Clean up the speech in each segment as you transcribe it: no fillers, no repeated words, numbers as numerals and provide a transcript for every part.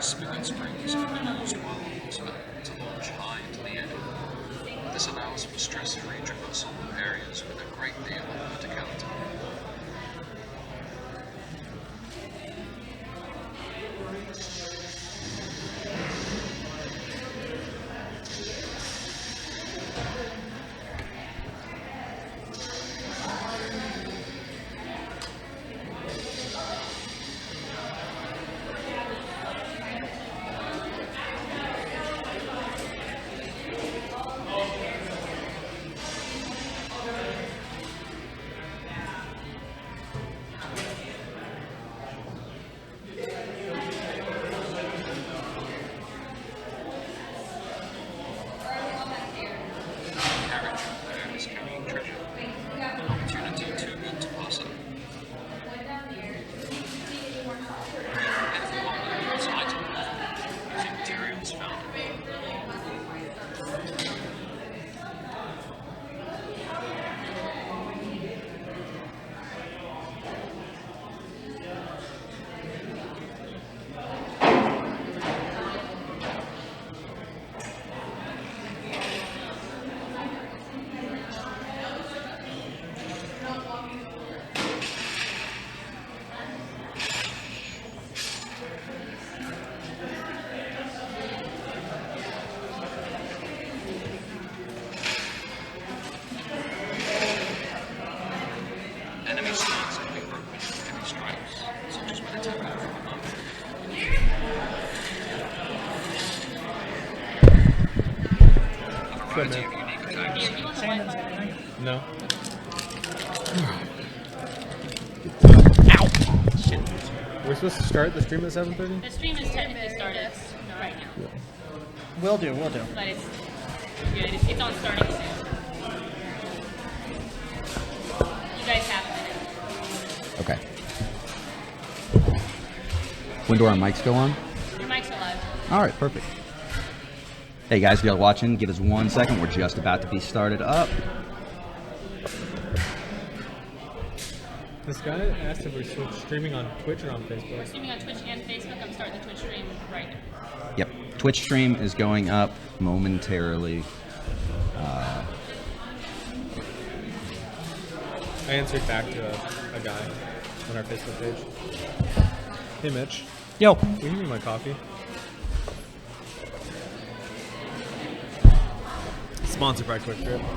spigot springs can be used while on horseback to launch high into the air. This allows for stress-free traversal of areas with a great deal of verticality. No. Ow! Shit. We're supposed to start the stream at 7:30? The stream is technically started right now. Yeah. Will do. But it's good. It's on starting soon. You guys have a minute. Okay. When do our mics go on? Your mics are live. All right, perfect. Hey guys, if you're watching, give us 1 second. We're just about to be started up. This guy asked if we're streaming on Twitch or on Facebook. We're streaming on Twitch and Facebook. I'm starting the Twitch stream right now. Yep, Twitch stream is going up momentarily. I answered back to a guy on our Facebook page. Hey Mitch. Yo. Can you give me my coffee? Sponsored by Quick Trip. Alright,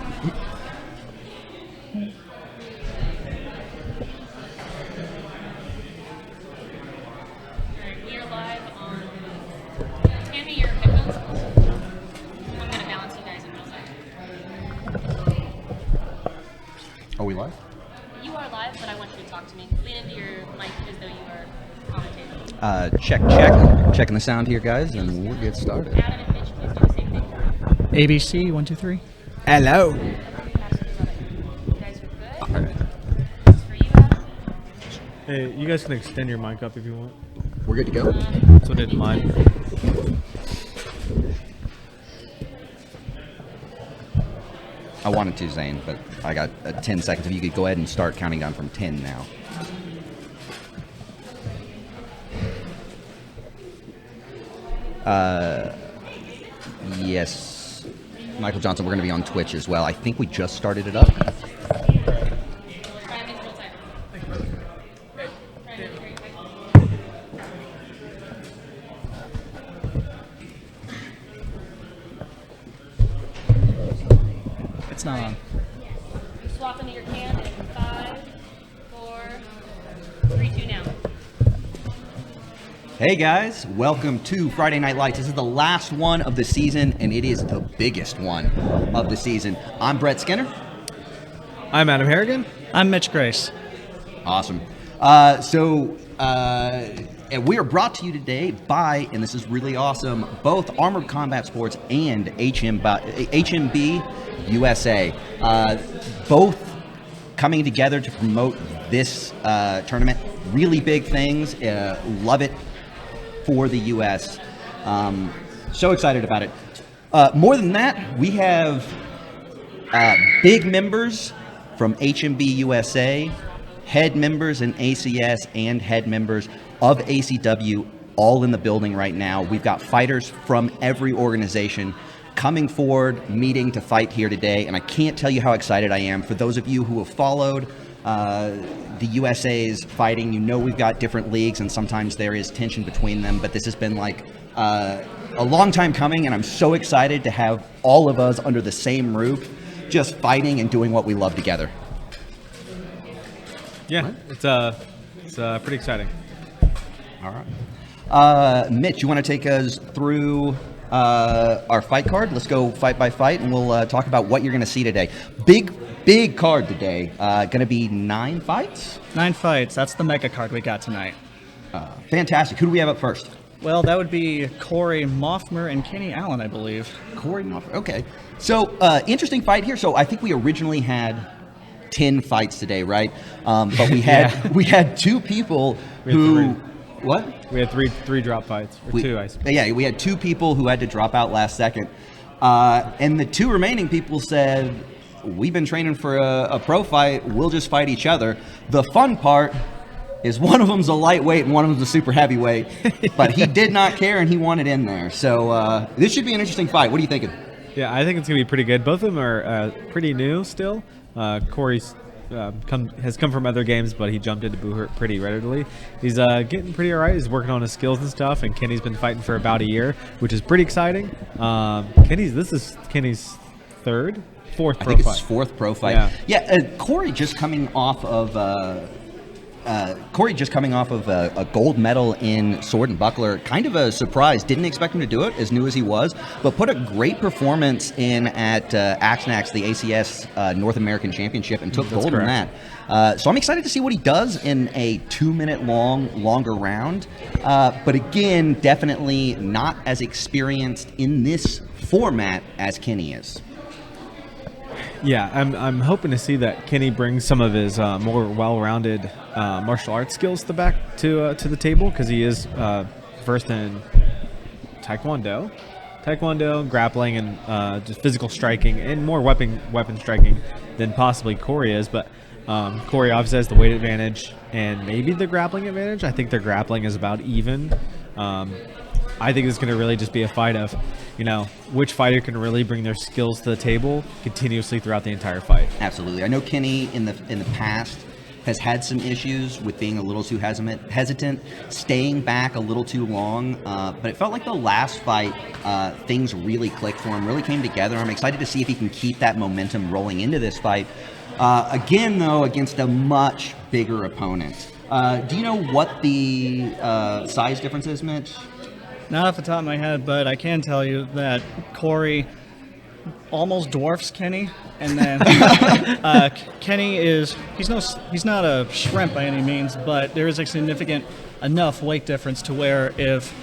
we are live on. Hand me your headphones. I'm gonna balance you guys in real second. Are we live? You are live, but I want you to talk to me. Lean into your mic as though you are commentating. Check. Checking the sound here, guys, and we'll get started. Adam and Mitch, please do the same thing. ABC 1 2 3. Hello. You guys are good. This is for you guys. Hey, you guys can extend your mic up if you want. We're good to go. That's what I did mine. I wanted to, Zane, but I got 10 seconds. If you could go ahead and start counting down from 10 now. Yes. Michael Johnson, we're going to be on Twitch as well. I think we just started it up. Try and make it real tight. Try and make it very tight. It's not on. Swap into your can in 5, 4, 3, 2 now. Hey guys, welcome to Friday Night Lights. This is the last one of the season, and it is the biggest one of the season. I'm Brett Skinner. I'm Adam Harrigan. I'm Mitch Grace. Awesome. And we are brought to you today by, and this is really awesome, both Armored Combat Sports and HMB USA. Both coming together to promote this tournament. Really big things. Love it for the U.S. So excited about it. More than that, we have big members from HMB USA, head members in ACS, and head members of ACW all in the building right now. We've got fighters from every organization coming forward, meeting to fight here today, and I can't tell you how excited I am. For those of you who have followed the USA's fighting, you know we've got different leagues, and sometimes there is tension between them, but this has been like a long time coming, and I'm so excited to have all of us under the same roof, just fighting and doing what we love together. Yeah, it's pretty exciting. All right. Mitch, you want to take us through our fight card? Let's go fight by fight, and we'll talk about what you're going to see today. Big card today. Going to be 9 fights? 9 fights. That's the mega card we got tonight. Fantastic. Who do we have up first? Well, that would be Cory, Maughmer, and Kenny Allen, I believe. Cory Moffer. Okay. So, interesting fight here. So, I think we originally had 10 fights today, right? But we had we had 2 people who... What? We had three drop fights, or 2, I suppose. Yeah, we had 2 people who had to drop out last second. And the 2 remaining people said, we've been training for a pro fight, we'll just fight each other. The fun part is one of them's a lightweight and one of them's a super heavyweight, but he did not care and he wanted in there. So this should be an interesting fight. What are you thinking? Yeah, I think it's going to be pretty good. Both of them are pretty new still. Cory's has come from other games, but he jumped into Boo pretty readily. He's getting pretty all right. He's working on his skills and stuff, and Kenny's been fighting for about a year, which is pretty exciting. This is Kenny's fourth pro fight. I think it's his 4th pro fight. Yeah, Cory just coming off of a gold medal in sword and buckler. Kind of a surprise. Didn't expect him to do it, as new as he was, but put a great performance in at Axnax, the ACS North American Championship, and took gold in that. So I'm excited to see what he does in a 2-minute longer round. But again, definitely not as experienced in this format as Kenny is. Yeah, I'm hoping to see that Kenny brings some of his more well-rounded martial arts skills to the table, because he is versed in taekwondo, grappling, and just physical striking, and more weapon striking than possibly Cory is. But Cory obviously has the weight advantage and maybe the grappling advantage. I think their grappling is about even. I think it's going to really just be a fight of, which fighter can really bring their skills to the table continuously throughout the entire fight. Absolutely. I know Kenny in the past has had some issues with being a little too hesitant, staying back a little too long, but it felt like the last fight, things really clicked for him, really came together. I'm excited to see if he can keep that momentum rolling into this fight. Again, though, against a much bigger opponent. Do you know what the size difference is, Mitch? Not off the top of my head, but I can tell you that Cory almost dwarfs Kenny, and then Kenny he's not a shrimp by any means, but there is a significant enough weight difference to where if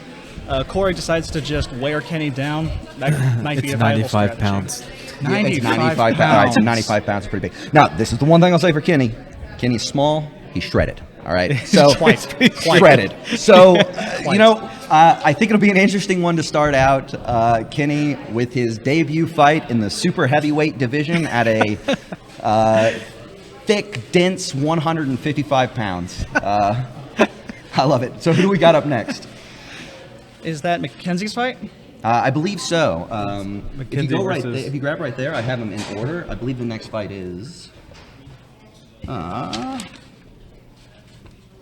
Cory decides to just wear Kenny down, that might be a viable 95 strategy. pounds. 95 pounds. All right, so 95 pounds is pretty big. Now, this is the one thing I'll say for Kenny. Kenny's small. He's shredded. All right, so shredded. So I think it'll be an interesting one to start out. Kenny with his debut fight in the super heavyweight division at a thick, dense 155 pounds. I love it. So who do we got up next? Is that McKenzie's fight? I believe so. If you go versus... if you grab right there, I have them in order. I believe the next fight is.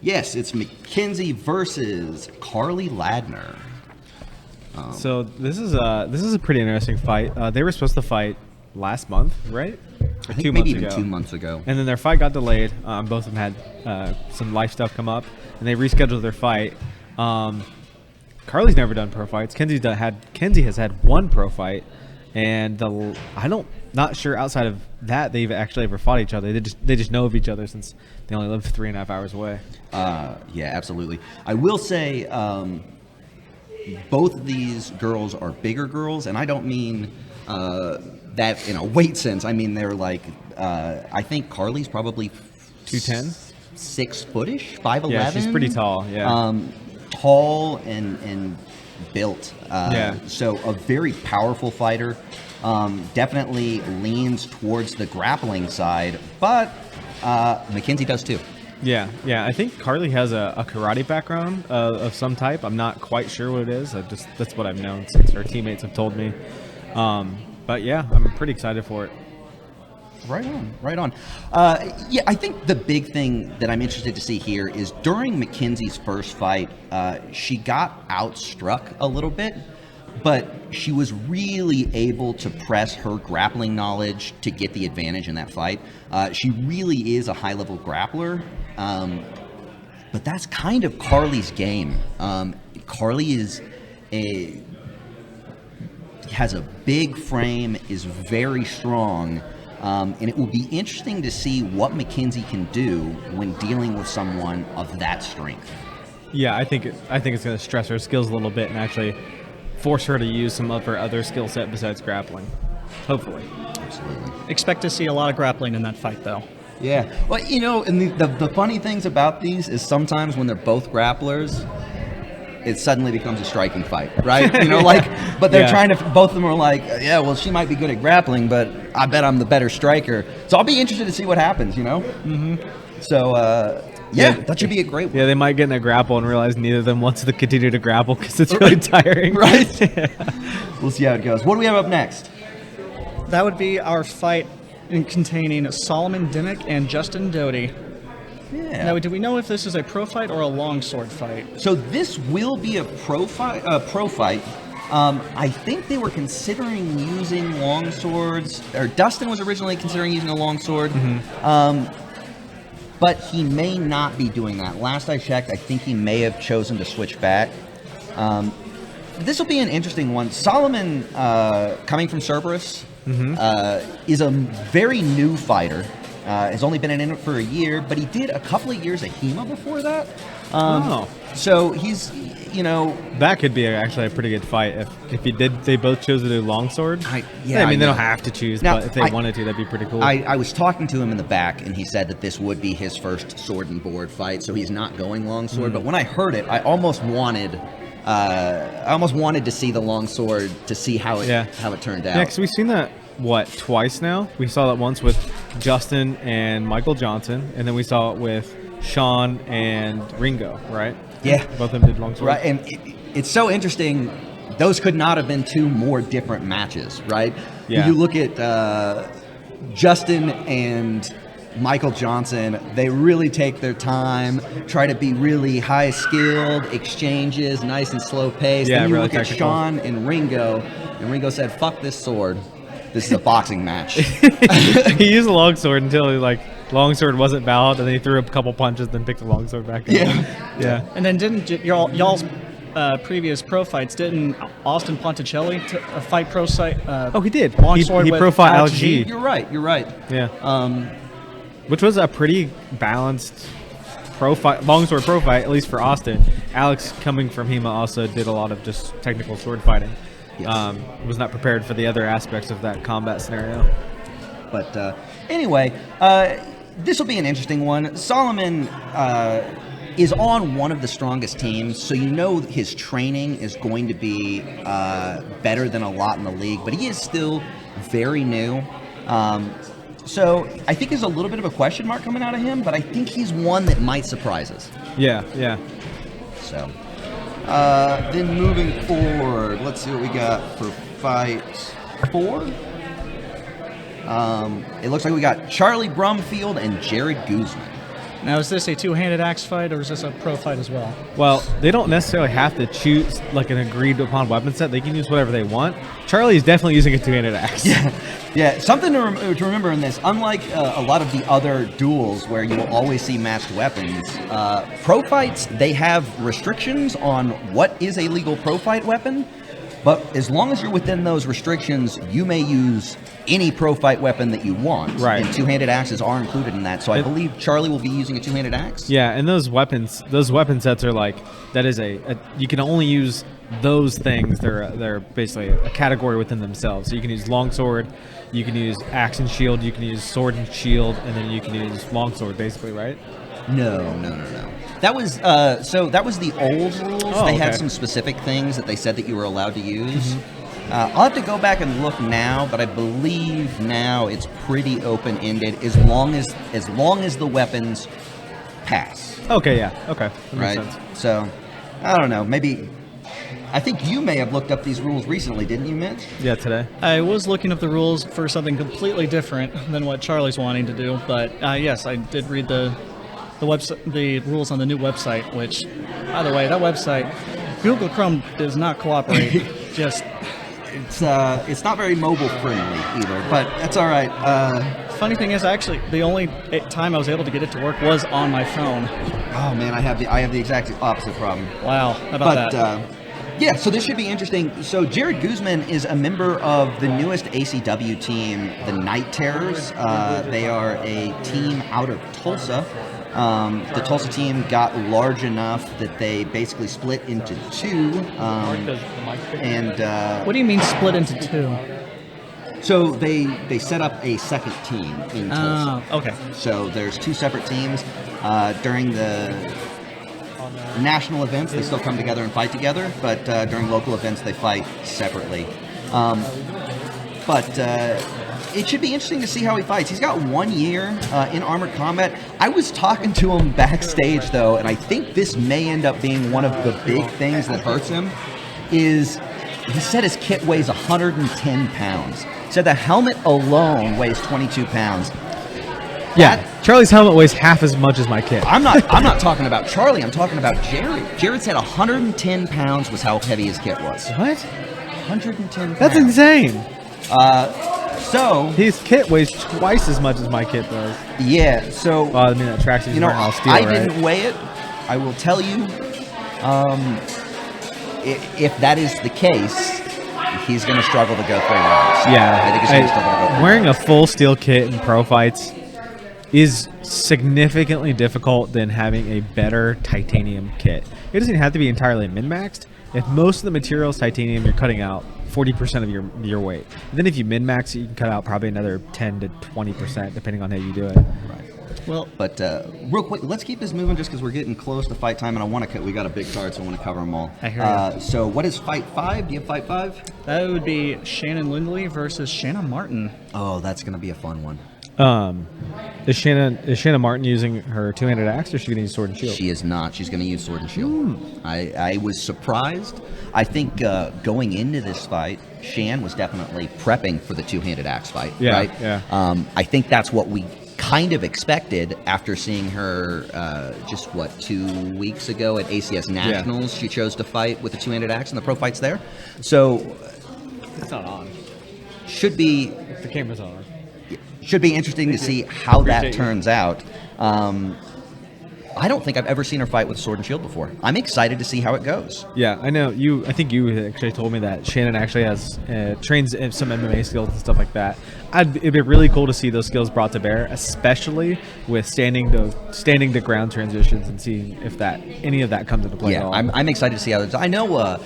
Yes, it's McKenzie versus Carli Ladner. So this is a pretty interesting fight. They were supposed to fight last month, right? I think maybe even 2 months ago. And then their fight got delayed. Both of them had some life stuff come up, and they rescheduled their fight. Carli's never done pro fights. Kenzie has had 1 pro fight, and not sure outside of that they've actually ever fought each other. They just know of each other since they only live 3.5 hours away. Yeah, absolutely. I will say both of these girls are bigger girls, and I don't mean that in a weight sense. I mean they're like I think Carli's probably 210, 6 footish, 5'11". Yeah, she's pretty tall. Yeah, tall and built. So a very powerful fighter. Definitely leans towards the grappling side, but McKenzie does too. Yeah, I think Carli has a karate background of some type. I'm not quite sure what it is. That's what I've known since her teammates have told me. But yeah, I'm pretty excited for it. Right on. Yeah, I think the big thing that I'm interested to see here is during McKenzie's first fight, she got outstruck a little bit, but she was really able to press her grappling knowledge to get the advantage in that fight. She really is a high-level grappler, but that's kind of Carli's game. Carli has a big frame, is very strong. And it will be interesting to see what McKenzie can do when dealing with someone of that strength. Yeah, I think it's going to stress her skills a little bit and actually force her to use some of her other skill set besides grappling. Hopefully. Absolutely. Expect to see a lot of grappling in that fight, though. Yeah. Well, and the funny things about these is sometimes when they're both grapplers, it suddenly becomes a striking fight, right? But they're trying to, both of them are like, yeah, well, she might be good at grappling, but I bet I'm the better striker. So I'll be interested to see what happens, Mm-hmm. So, that should be a great one. Yeah, they might get in a grapple and realize neither of them wants to continue to grapple because it's really tiring. Right? We'll see how it goes. What do we have up next? That would be our fight containing Solomon Dimick and Justin Doty. Yeah. Now, do we know if this is a pro fight or a longsword fight? So this will be a pro fight. I think they were considering using long swords, or Dustin was originally considering using a long sword, but he may not be doing that. Last I checked, I think he may have chosen to switch back. This will be an interesting one. Solomon, coming from Cerberus, is a very new fighter. Has only been in it for a year, but he did a couple of years at HEMA before that. So he's, that could be actually a pretty good fight if they both chose to do longsword. I mean, they don't have to choose, now, but if they wanted to, that'd be pretty cool. I was talking to him in the back, and he said that this would be his first sword and board fight, so he's not going longsword. But when I heard it, I almost wanted to see the longsword to see how it turned out. Yeah, because we've seen that twice now. We saw that once with Justin and Michael Johnson, and then we saw it with Shan and Ringo, right? Yeah. Both of them did longsword. Right, and it's so interesting. Those could not have been two more different matches, right? Yeah. When you look at Justin and Michael Johnson, they really take their time, try to be really high skilled, exchanges, nice and slow pace. Yeah, then you really look at technical. Shan and Ringo said, "Fuck this sword. This is a boxing match." He used a longsword until longsword wasn't valid, and then he threw a couple punches, then picked the longsword back up. Yeah. And then didn't y'all's previous pro fights, didn't Austin Ponticelli fight pro site? He did. Longsword He with profiled Alex Alex G. G. You're right. Yeah. Which was a pretty balanced longsword pro fight, at least for Austin. Alex, coming from HEMA, also did a lot of just technical sword fighting. Yes. Was not prepared for the other aspects of that combat scenario. But anyway, this will be an interesting one. Solomon is on one of the strongest teams, so his training is going to be better than a lot in the league, but he is still very new. So I think there's a little bit of a question mark coming out of him, but I think he's one that might surprise us. Yeah. So then moving forward, let's see what we got for fight 4. It looks like we got Charlie Brumfield and Jared Guzman. Now, is this a two-handed axe fight, or is this a pro fight as well? Well, they don't necessarily have to choose like an agreed-upon weapon set. They can use whatever they want. Charlie is definitely using a two-handed axe. Yeah. Something to remember in this. Unlike a lot of the other duels where you will always see matched weapons, pro fights, they have restrictions on what is a legal pro fight weapon. But as long as you're within those restrictions, you may use any pro fight weapon that you want. Right. And two-handed axes are included in that. So I believe Charlie will be using a two-handed axe. Yeah, and those weapon sets are like, that is you can only use those things. They're basically a category within themselves. So you can use longsword, you can use axe and shield, you can use sword and shield, and then you can use longsword, basically, right? No. That was that was the old rules. They had okay. some specific things that they said that you were allowed to use. I'll have to go back and look now, but I believe now it's pretty open-ended as long as the weapons pass. Okay, yeah. Okay. That makes Right. sense. So, I don't know. Maybe. I think you may have looked up these rules recently, didn't you, Mitch? Yeah, today. I was looking up the rules for something completely different than what Charlie's wanting to do, but yes, I did read the website, the rules on the new website. Which, by the way, that website, Google Chrome does not cooperate. Just It's not very mobile friendly either, but that's all right. funny thing is, actually, the only time I was able to get it to work was on my phone. Oh man, I have the exact opposite problem. Wow, how about that? Yeah, so this should be interesting. So Jared Guzman is a member of the newest ACW team, the Night Terrors. They are a team out of Tulsa. The Tulsa team got large enough that they basically split into two. What do you mean split into two? So they set up a second team in Tulsa. Okay. So there's two separate teams. During the national events, they still come together and fight together, but during local events, they fight separately. But it should be interesting to see how he fights. He's got 1 year in Armored Combat. I was talking to him backstage, though, and I think this may end up being one of the big things that hurts him, is he said his kit weighs 110 pounds. He said the helmet alone weighs 22 pounds. Yeah, Charlie's helmet weighs half as much as my kit. I'm not talking about Charlie. I'm talking about Jared. Jared said 110 pounds was how heavy his kit was. What? 110 pounds. That's insane. So His kit weighs twice as much as my kit does. yeah. So Well, I mean, that tracksuit's wearing all steel, I right? didn't weigh it. I will tell you, if that is the case, he's going to struggle to go 3 rounds. Yeah. I think he's going to struggle to go 3 wearing rounds. a full steel kit in pro fights is significantly difficult than having a better titanium kit. It doesn't have to be entirely min-maxed. If most of the material is titanium, you're cutting out 40% of your weight. And then if you min-max it, you can cut out probably another 10 to 20% depending on how you do it. Well, But real quick, let's keep this moving just because we're getting close to fight time, and I want to. We got a big card, so I want to cover them all. I hear you. So what is Fight 5? Do you have Fight 5? that would be Shannon Lindley versus Shanna Martin. Oh, that's going to be a fun one. Is Shanna Martin using her two-handed axe, or is she going to use sword and shield? She is not. She's going to use Sword and Shield. I was surprised. I think going into this fight, Shan was definitely prepping for the two-handed axe fight. Yeah, right? yeah. I think that's what we kind of expected after seeing her just 2 weeks ago at ACS Nationals. She chose to fight with the two-handed axe in the pro fights there. So It's not on. should be The camera's on. interesting to see how that Appreciate you. turns out. I don't think I've ever seen her fight with Sword and Shield before. I'm excited to see how it goes. Yeah, I know. I think you actually told me that Shannon actually has trains in some MMA skills and stuff like that. It'd be really cool to see those skills brought to bear, especially with standing to ground transitions and seeing if any of that comes into play. Yeah, at all. I'm excited to see how it. I know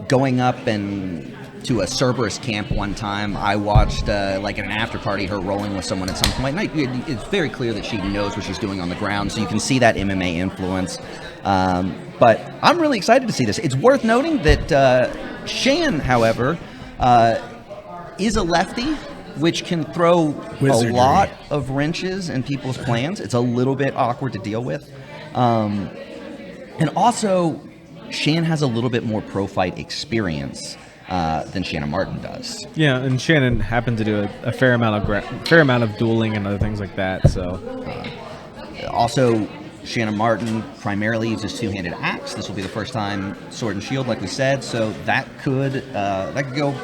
going up and to a Cerberus camp one time, I watched like at an after party her rolling with someone at some point. And it's very clear that she knows what she's doing on the ground, so you can see that MMA influence. But I'm really excited to see this. It's worth noting that Shan, however, is a lefty, which can throw Wizardry. a lot of wrenches in people's plans. It's a little bit awkward to deal with. And also, Shan has a little bit more pro fight experience than Shanna Martin does. Yeah, and Shannon happened to do a fair amount of dueling and other things like that. So Also, Shanna Martin primarily uses two-handed axe. This will be the first time sword and shield, like we said. So that could go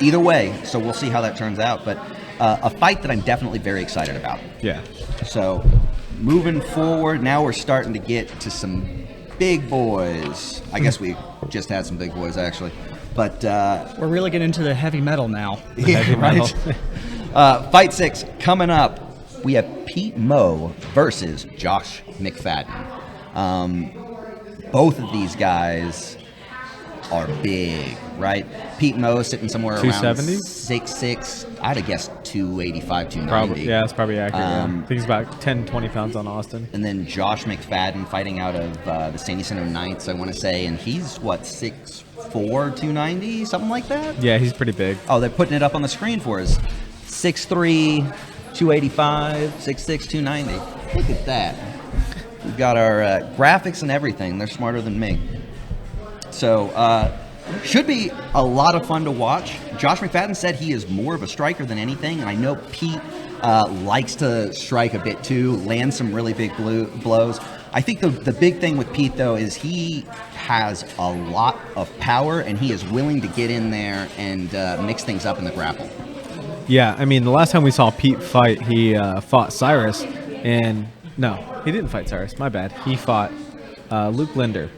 either way. So we'll see how that turns out. But a fight that I'm definitely very excited about. yeah, So moving forward, now we're starting to get to some big boys. I guess we just had some big boys actually. But We're really getting into the heavy metal now. yeah, heavy right. metal. Fight 6 coming up. We have Pete Moe versus Josh McFadden. Both of these guys are big, right? Pete Moe sitting somewhere around 270? 6'6". I'd have guessed 285, 290. probably. Yeah, that's probably accurate. Yeah. Um, I think he's about 10, 20 pounds on Austin. And then Josh McFadden fighting out of the Sandy Center Knights, I want to say, and he's 6'4", 290, something like that. Yeah, he's pretty big. Oh, they're putting it up on the screen for us. 6'3", 285, 6'6", 290. Look at that. We've got our graphics and everything. They're smarter than me. So, should be a lot of fun to watch. Josh McFadden said he is more of a striker than anything, and I know Pete likes to strike a bit too, land some really big blows. I think the big thing with Pete, though, is he has a lot of power, and he is willing to get in there and mix things up in the grapple. Yeah, I mean, the last time we saw Pete fight, he fought Cyrus, and no, he didn't fight Cyrus. My bad. He fought Luke Linder.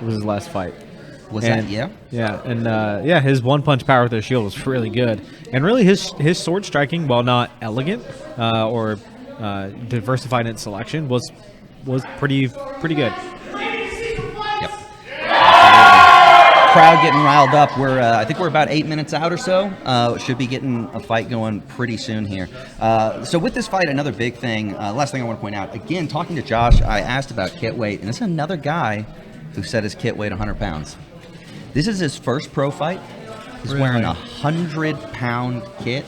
It was his last fight. Was that, yeah? Yeah, and his one-punch power with the shield was really good. And really, his sword striking, while not elegant or diversified in its selection, was pretty good. Yep. Crowd getting riled up. I think we're about 8 minutes out or so. Should be getting a fight going pretty soon here. So with this fight, another big thing, last thing I want to point out, again, talking to Josh, I asked about kit weight, and this is another guy who said his kit weighed 100 pounds. This is his first pro fight. He's wearing a 100-pound kit.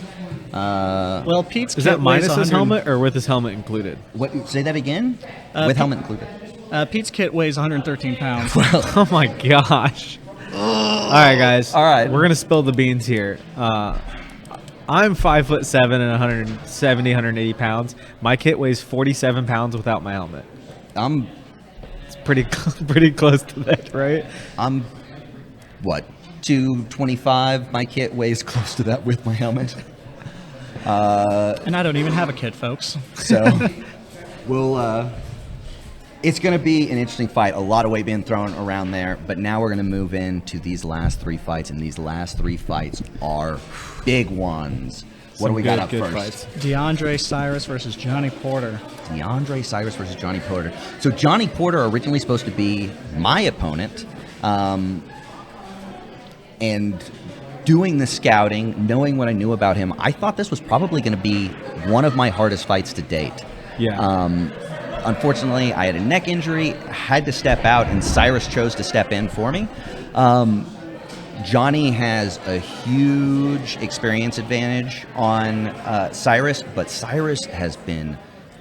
Well, Pete's Is kit that minus weighs his 100 helmet or with his helmet included? What? Say that again? With helmet included. Pete's kit weighs 113 pounds. Oh my gosh. All right, guys. All right. We're going to spill the beans here. I'm 5'7" and 170, 180 pounds. My kit weighs 47 pounds without my helmet. It's pretty close to that, right? I'm, 225. My kit weighs close to that with my helmet. And I don't even have a kit, folks. So it's going to be an interesting fight. A lot of weight being thrown around there. But now we're going to move into these last three fights. And these last three fights are big ones. What do we got up first? Fights. DeAndre Cyrus versus Johnny Porter. DeAndre Cyrus versus Johnny Porter. So Johnny Porter originally supposed to be my opponent. And doing the scouting, knowing what I knew about him, I thought this was probably going to be one of my hardest fights to date. Yeah. Unfortunately, I had a neck injury, had to step out, and Cyrus chose to step in for me. Johnny has a huge experience advantage on Cyrus, but Cyrus has been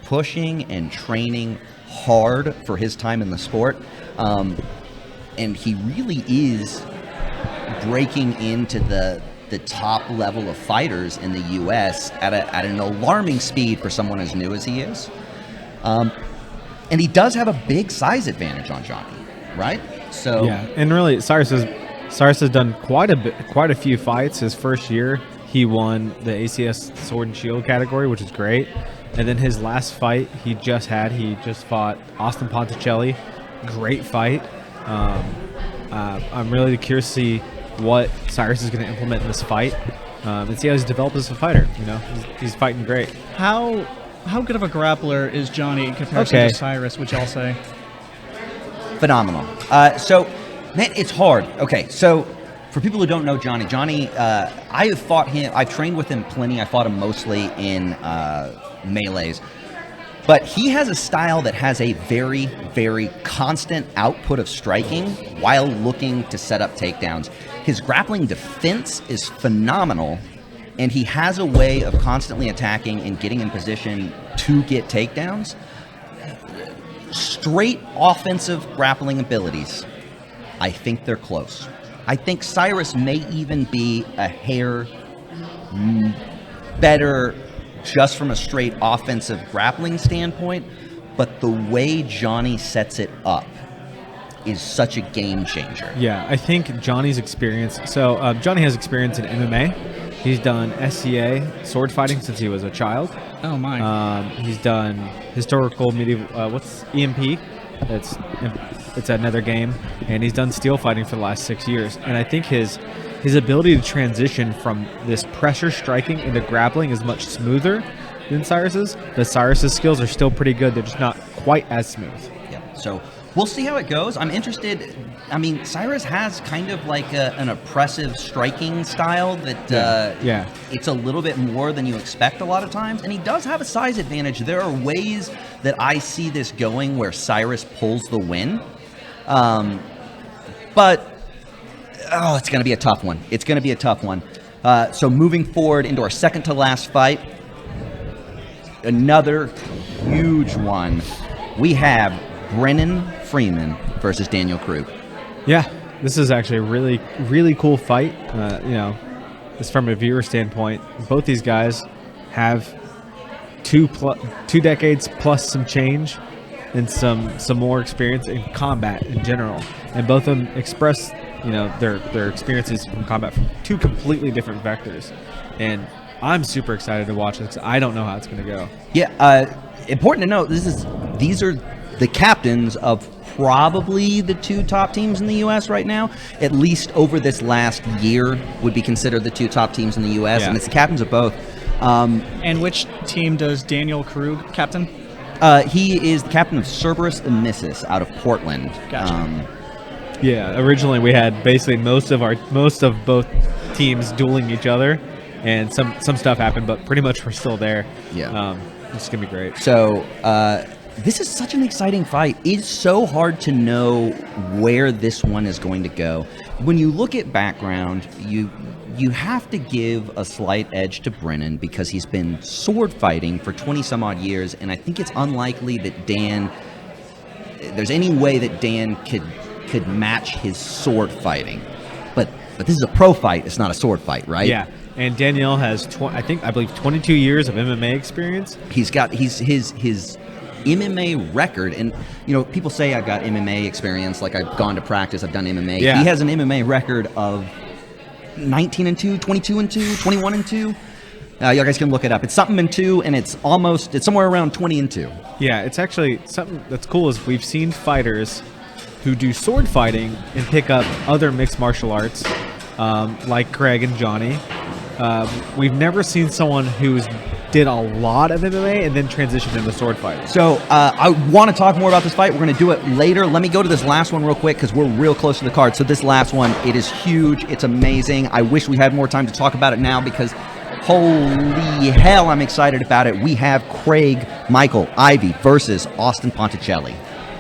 pushing and training hard for his time in the sport. And he really is breaking into the top level of fighters in the U.S. at an alarming speed for someone as new as he is. And he does have a big size advantage on Johnny, right? So yeah, and really, Cyrus has done quite a few fights. His first year, he won the ACS Sword and Shield category, which is great. And then his last fight he just fought Austin Ponticelli. Great fight. I'm really curious to see what Cyrus is going to implement in this fight and see how he's developed as a fighter. You know, he's fighting great. How good of a grappler is Johnny in comparison to Cyrus, would y'all say? Phenomenal. So, man, it's hard. Okay, so for people who don't know Johnny, I have fought him. I've trained with him plenty. I fought him mostly in melees. But he has a style that has a very, very constant output of striking while looking to set up takedowns. His grappling defense is phenomenal, and he has a way of constantly attacking and getting in position to get takedowns. Straight offensive grappling abilities, I think they're close. I think Cyrus may even be a hair better just from a straight offensive grappling standpoint, but the way Johnny sets it up is such a game changer. Yeah, I think Johnny's experience. So Johnny has experience in MMA. He's done SCA sword fighting since he was a child. Oh my! He's done historical medieval. What's EMP? It's another game, and he's done steel fighting for the last 6 years. And I think his ability to transition from this pressure striking into grappling is much smoother than Cyrus's. But Cyrus's skills are still pretty good. They're just not quite as smooth. Yeah. So we'll see how it goes. I'm interested. I mean, Cyrus has kind of like an oppressive striking style that it's a little bit more than you expect a lot of times. And he does have a size advantage. There are ways that I see this going where Cyrus pulls the win. But it's going to be a tough one. It's going to be a tough one. So moving forward into our second to last fight, another huge one. we have Brennon Freeman versus Daniel Krug. Yeah, this is actually a really, really cool fight. Just from a viewer standpoint, both these guys have two decades plus some change and some more experience in combat in general, and both of them express their experiences from combat from two completely different vectors. And I'm super excited to watch this. I don't know how it's going to go. Yeah, important to note, these are the captains of probably the two top teams in the U.S. right now. At least over this last year would be considered the two top teams in the U.S., and it's the captains of both. And which team does Daniel Krug captain? He is the captain of Cerberus and Missus out of Portland. Gotcha. Originally we had basically most of both teams dueling each other, and some stuff happened, but pretty much we're still there. Yeah. It's gonna be great. So this is such an exciting fight. It's so hard to know where this one is going to go. When you look at background, you have to give a slight edge to Brennon because he's been sword fighting for 20 some odd years, and I think it's unlikely that there's any way that Dan could match his sword fighting. But this is a pro fight, it's not a sword fight, right? Yeah. And Dan Yel has I believe 22 years of MMA experience. He's got his MMA record, and people say I've got MMA experience, like I've gone to practice, I've done MMA. Yeah. He has an MMA record of 19-2, 22-2, 21-2. You guys can look it up. It's something in 2, and it's somewhere around 20-2. Yeah, it's actually something that's cool is we've seen fighters who do sword fighting and pick up other mixed martial arts, like Craig and Johny. We've never seen someone who's did a lot of MMA and then transitioned into sword fighting. So I want to talk more about this fight. We're going to do it later. Let me go to this last one real quick because we're real close to the card. So this last one, it is huge. It's amazing. I wish we had more time to talk about it now because holy hell, I'm excited about it. We have Craig Michael Ivey versus Austin Ponticelli.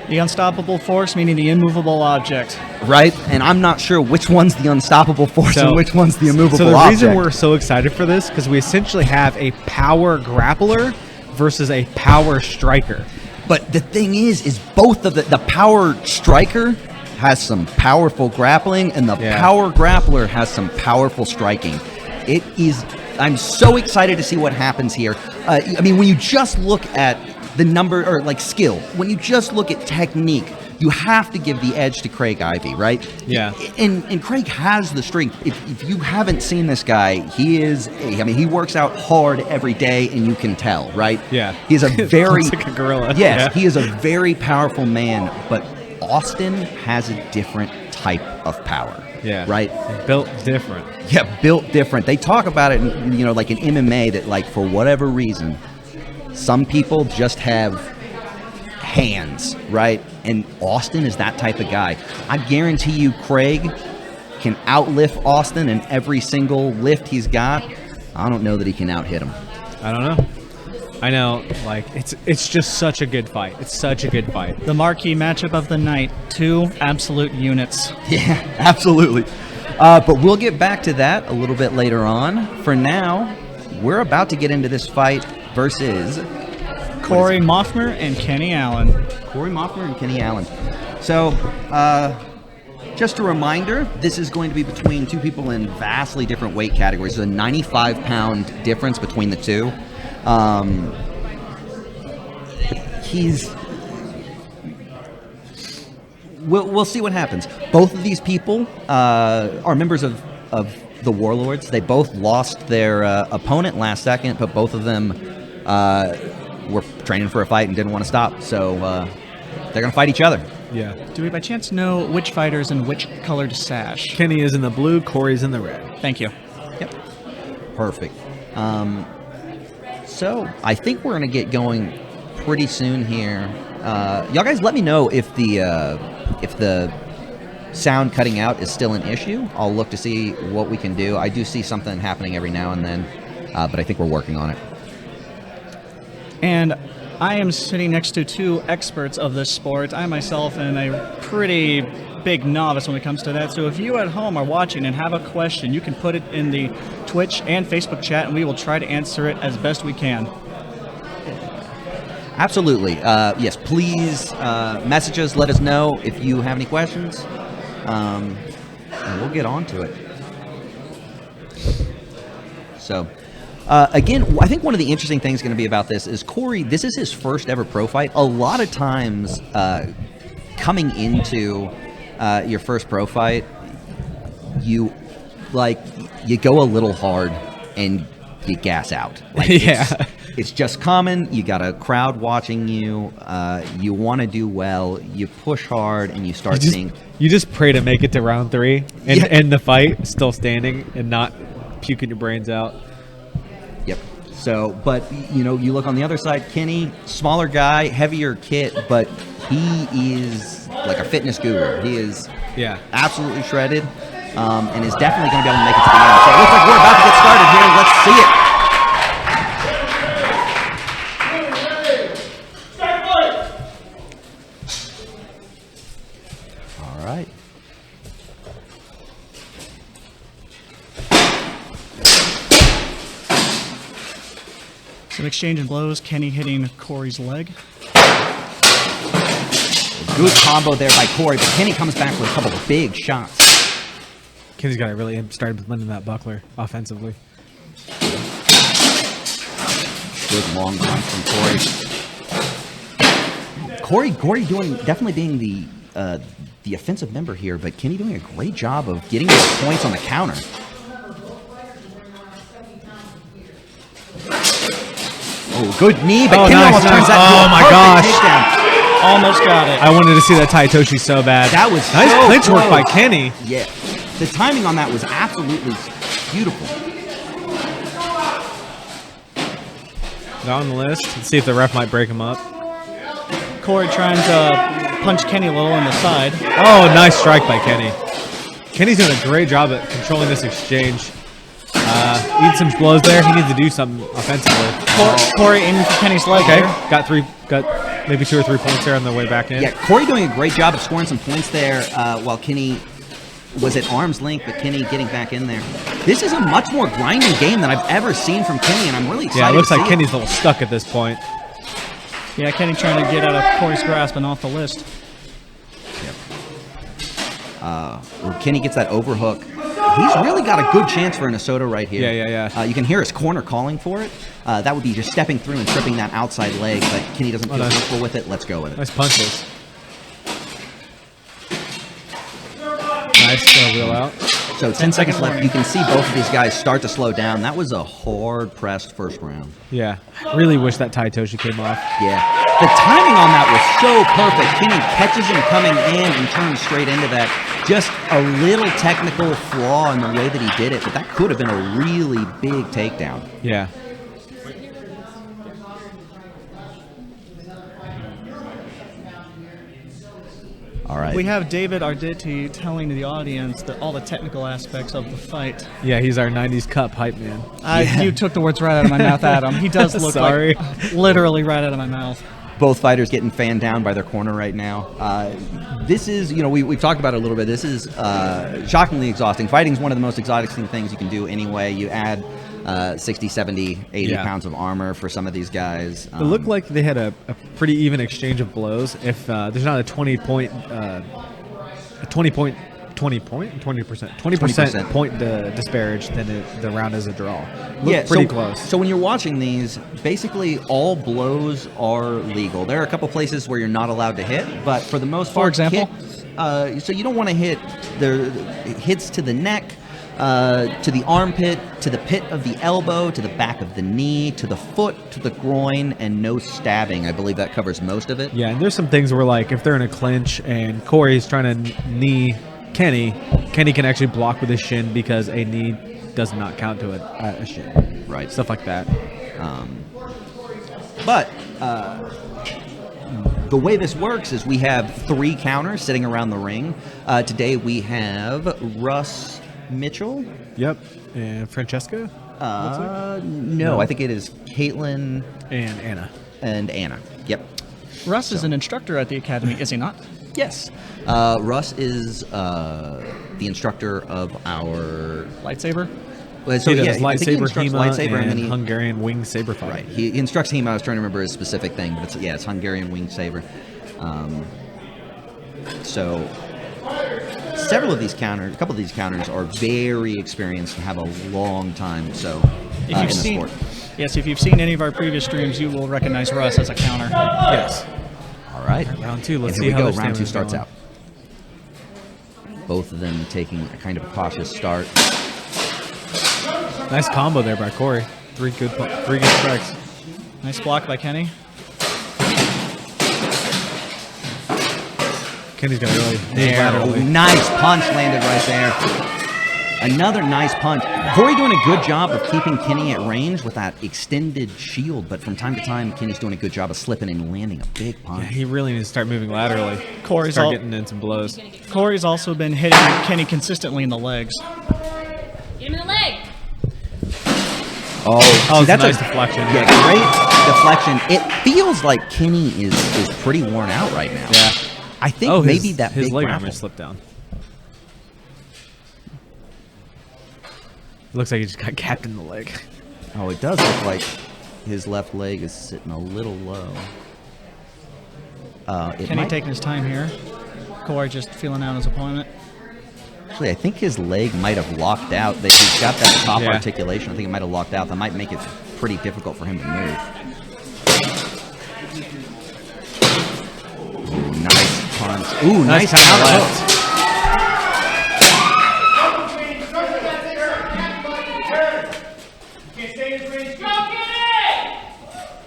The unstoppable force, meaning the immovable object. Right? And I'm not sure which one's the unstoppable force and which one's the immovable object. So the reason we're so excited for this, because we essentially have a power grappler versus a power striker. But the thing is both of the power striker has some powerful grappling, and the power grappler has some powerful striking. I'm so excited to see what happens here. When you just look at the number, or like skill, when you just look at technique, you have to give the edge to Craig Ivey, right? Yeah. And Craig has the strength. If you haven't seen this guy, he works out hard every day, and you can tell, right? Yeah. He's a very like a gorilla. Yes, he is a very powerful man, but Austin has a different type of power. Yeah. Right? Built different. Yeah, built different. They talk about it, like in MMA, that like for whatever reason, some people just have hands, right? And Austin is that type of guy. I guarantee you Craig can outlift Austin in every single lift he's got. I don't know that he can out-hit him. I don't know. I know, like, it's just such a good fight. It's such a good fight. The marquee matchup of the night, two absolute units. Yeah, absolutely. But we'll get back to that a little bit later on. For now, we're about to get into this fight versus Cory Maughmer and Kenni Allen. Cory Moffer and Kenni Allen. So, just a reminder, this is going to be between two people in vastly different weight categories. There's a 95-pound difference between the two. We'll see what happens. Both of these people are members of the Warlords. They both lost their opponent last second, but both of them were training for a fight and didn't want to stop. So they're going to fight each other. Yeah. Do we by chance know which fighter's in which colored sash? Kenny is in the blue, Cory's in the red. Thank you. Yep. Perfect. So I think we're going to get going pretty soon here. Y'all guys let me know if the sound cutting out is still an issue. I'll look to see what we can do. I do see something happening every now and then, but I think we're working on it. And I am sitting next to two experts of this sport. I myself am a pretty big novice when it comes to that. So if you at home are watching and have a question, you can put it in the Twitch and Facebook chat, and we will try to answer it as best we can. Absolutely. Yes, please message us. Let us know if you have any questions. And we'll get on to it. So, again, I think one of the interesting things going to be about this is Cory, this is his first ever pro fight. A lot of times coming into your first pro fight, you go a little hard and you gas out. It's just common. You got a crowd watching you. You want to do well. You push hard, and you start seeing. You just pray to make it to round 3 and end the fight still standing and not puking your brains out. Yep. So, but you look on the other side. Kenni, smaller guy, heavier kit, but he is like a fitness guru. He is absolutely shredded, and is definitely going to be able to make it to the end. So it looks like we're about to get started here. Let's see it. Some exchange in blows. Kenni hitting Cory's leg. Good combo there by Cory, but Kenni comes back with a couple of big shots. Kenny's got to really start implementing that buckler offensively. Good long punch from Cory. Cory definitely being the offensive member here, but Kenni doing a great job of getting those points on the counter. Oh, good knee, but Kenni almost turns that into a perfect takedown. Almost got it. I wanted to see that Taitoshi so bad. That was nice so clinch work close. by Kenni. Yeah, the timing on that was absolutely beautiful. Down the list. Let's see if the ref might break him up. Cory trying to punch Kenni a little in the side. Oh, nice strike by Kenni. Kenny's doing a great job at controlling this exchange. Eat some blows there. He needs to do something offensively. Cory aiming for Kenny's leg. Okay, here. got maybe 2 or 3 points there on the way back in. Yeah, Cory doing a great job of scoring some points there while Kenni was at arm's length, but Kenni getting back in there. This is a much more grinding game than I've ever seen from Kenni, and I'm really excited. Yeah, it looks to like see Kenny's a little stuck at this point. Yeah, Kenni trying to get out of Cory's grasp and off the list. Kenni gets that overhook. He's really got a good chance for an Asoto right here. Yeah. You can hear his corner calling for it. That would be just stepping through and tripping that outside leg, but Kenni doesn't feel comfortable with it. Let's go with it. Nice punches. Nice wheel out. So 10 seconds left. You can see both of these guys start to slow down. That was a hard-pressed first round. Yeah. Really wish that Taitoshi came off. Yeah. The timing on that was so perfect. Kenni catches him coming in and turns straight into that. Just a little technical flaw in the way that he did it, but that could have been a really big takedown. Yeah. All right. We have David Arditi telling the audience that all the technical aspects of the fight. Yeah, he's our 90s Cup hype man. You took the words right out of my mouth, Adam. He does look like literally right out of my mouth. Both fighters getting fanned down by their corner right now. This is, we've talked about it a little bit. This is shockingly exhausting. Fighting is one of the most exhausting things you can do anyway. You add 60, 70, 80 pounds of armor for some of these guys. It looked like they had a pretty even exchange of blows. If there's not a 20% point disparage, then the round is a draw. Looked pretty close. So when you're watching these, basically all blows are legal. There are a couple places where you're not allowed to hit, but for the most part, for example, so you don't want to hit the hits to the neck, to the armpit, to the pit of the elbow, to the back of the knee, to the foot, to the groin, and no stabbing. I believe that covers most of it. Yeah, and there's some things where, like, if they're in a clinch and Cory's trying to knee Kenni can actually block with his shin because a knee does not count to a shin. Right. Stuff like that. But the way this works is we have 3 counters sitting around the ring. Today we have Russ Mitchell. Yep. And Francesca? No, I think it is Caitlin and Anna. Yep. Russ is an instructor at the academy, is he not? Yes. Russ is the instructor of our lightsaber. Well, he does I think he lightsaber, instructs Hema, lightsaber, and then he Hungarian wing saber fighting. Right. He instructs Hema. I was trying to remember his specific thing, but it's Hungarian wing saber. So a couple of these counters are very experienced and have a long time. So in the sport. Yes, if you've seen any of our previous streams, you will recognize Russ as a counter. Yes. All right. Round 2. Let's And see here how we go. this Round 2 game is starts going. out. Both of them taking a kind of a cautious start. Nice combo there by Cory. Three good strikes. Nice block by Kenny. Kenny's gonna really There. laterally. Nice punch landed right there. Another nice punch. Cory doing a good job of keeping Kenny at range with that extended shield, but from time to time, Kenny's doing a good job of slipping and landing a big Yeah, punch. he really needs to start moving laterally. Cory's Start getting in some blows. Cory's also been hitting Kenny consistently in the legs. Get him in the leg. Oh, Oh, see, that's nice a deflection. Yeah, great deflection. It feels like Kenny is pretty worn out right now. Yeah. I think Oh, maybe that his big leg grapple. armor slipped down. Looks like he just got capped in the leg. Oh, it does look like his left leg is sitting a little low. Kenny taking his time here. Cory just feeling out his opponent. Actually, I think his leg might have locked out. He's got that top Yeah. articulation. I think it might have locked out. That might make it pretty difficult for him to move. Ooh, nice punch. Ooh, nice counter counter left. hook.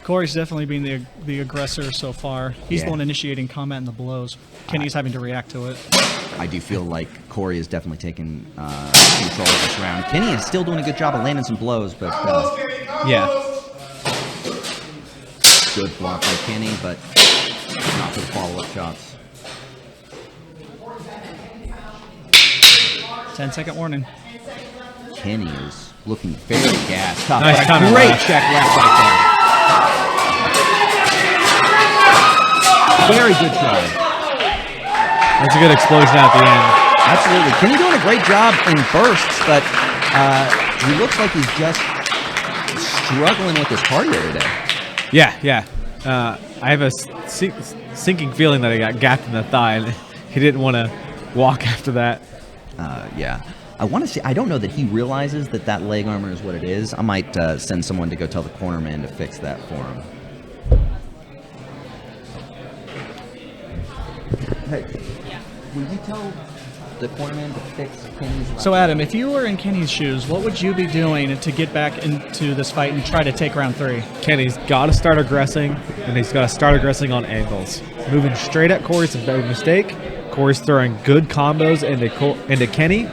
Cory's definitely been the aggressor so far. He's Yeah. the one initiating combat and the blows. Kenny's having to react to it. I do feel like Cory is definitely taking control of this round. Kenny is still doing a good job of landing some blows, but Yeah. good block by Kenny, but not for the follow-up shots. 10-second warning. Kenny is looking very gassed up. Nice But a counter great left. check left right there. Very good try. That's a good explosion at the end. Absolutely. Kenny doing a great job in bursts, but he looks like he's just struggling with his cardio today. Yeah. I have a sinking feeling that he got gapped in the thigh, and he didn't want to walk after that. Yeah. I want to see. I don't know that he realizes that leg armor is what it is. I might send someone to go tell the corner man to fix that for him. Hey, will you tell the corner man to fix Kenny's left? So Adam, if you were in Kenny's shoes, what would you be doing to get back into this fight and try to take round 3? Kenny's got to start aggressing, and he's got to start aggressing on angles. Moving straight at Cory's a big mistake. Cory's throwing good combos into Kenny.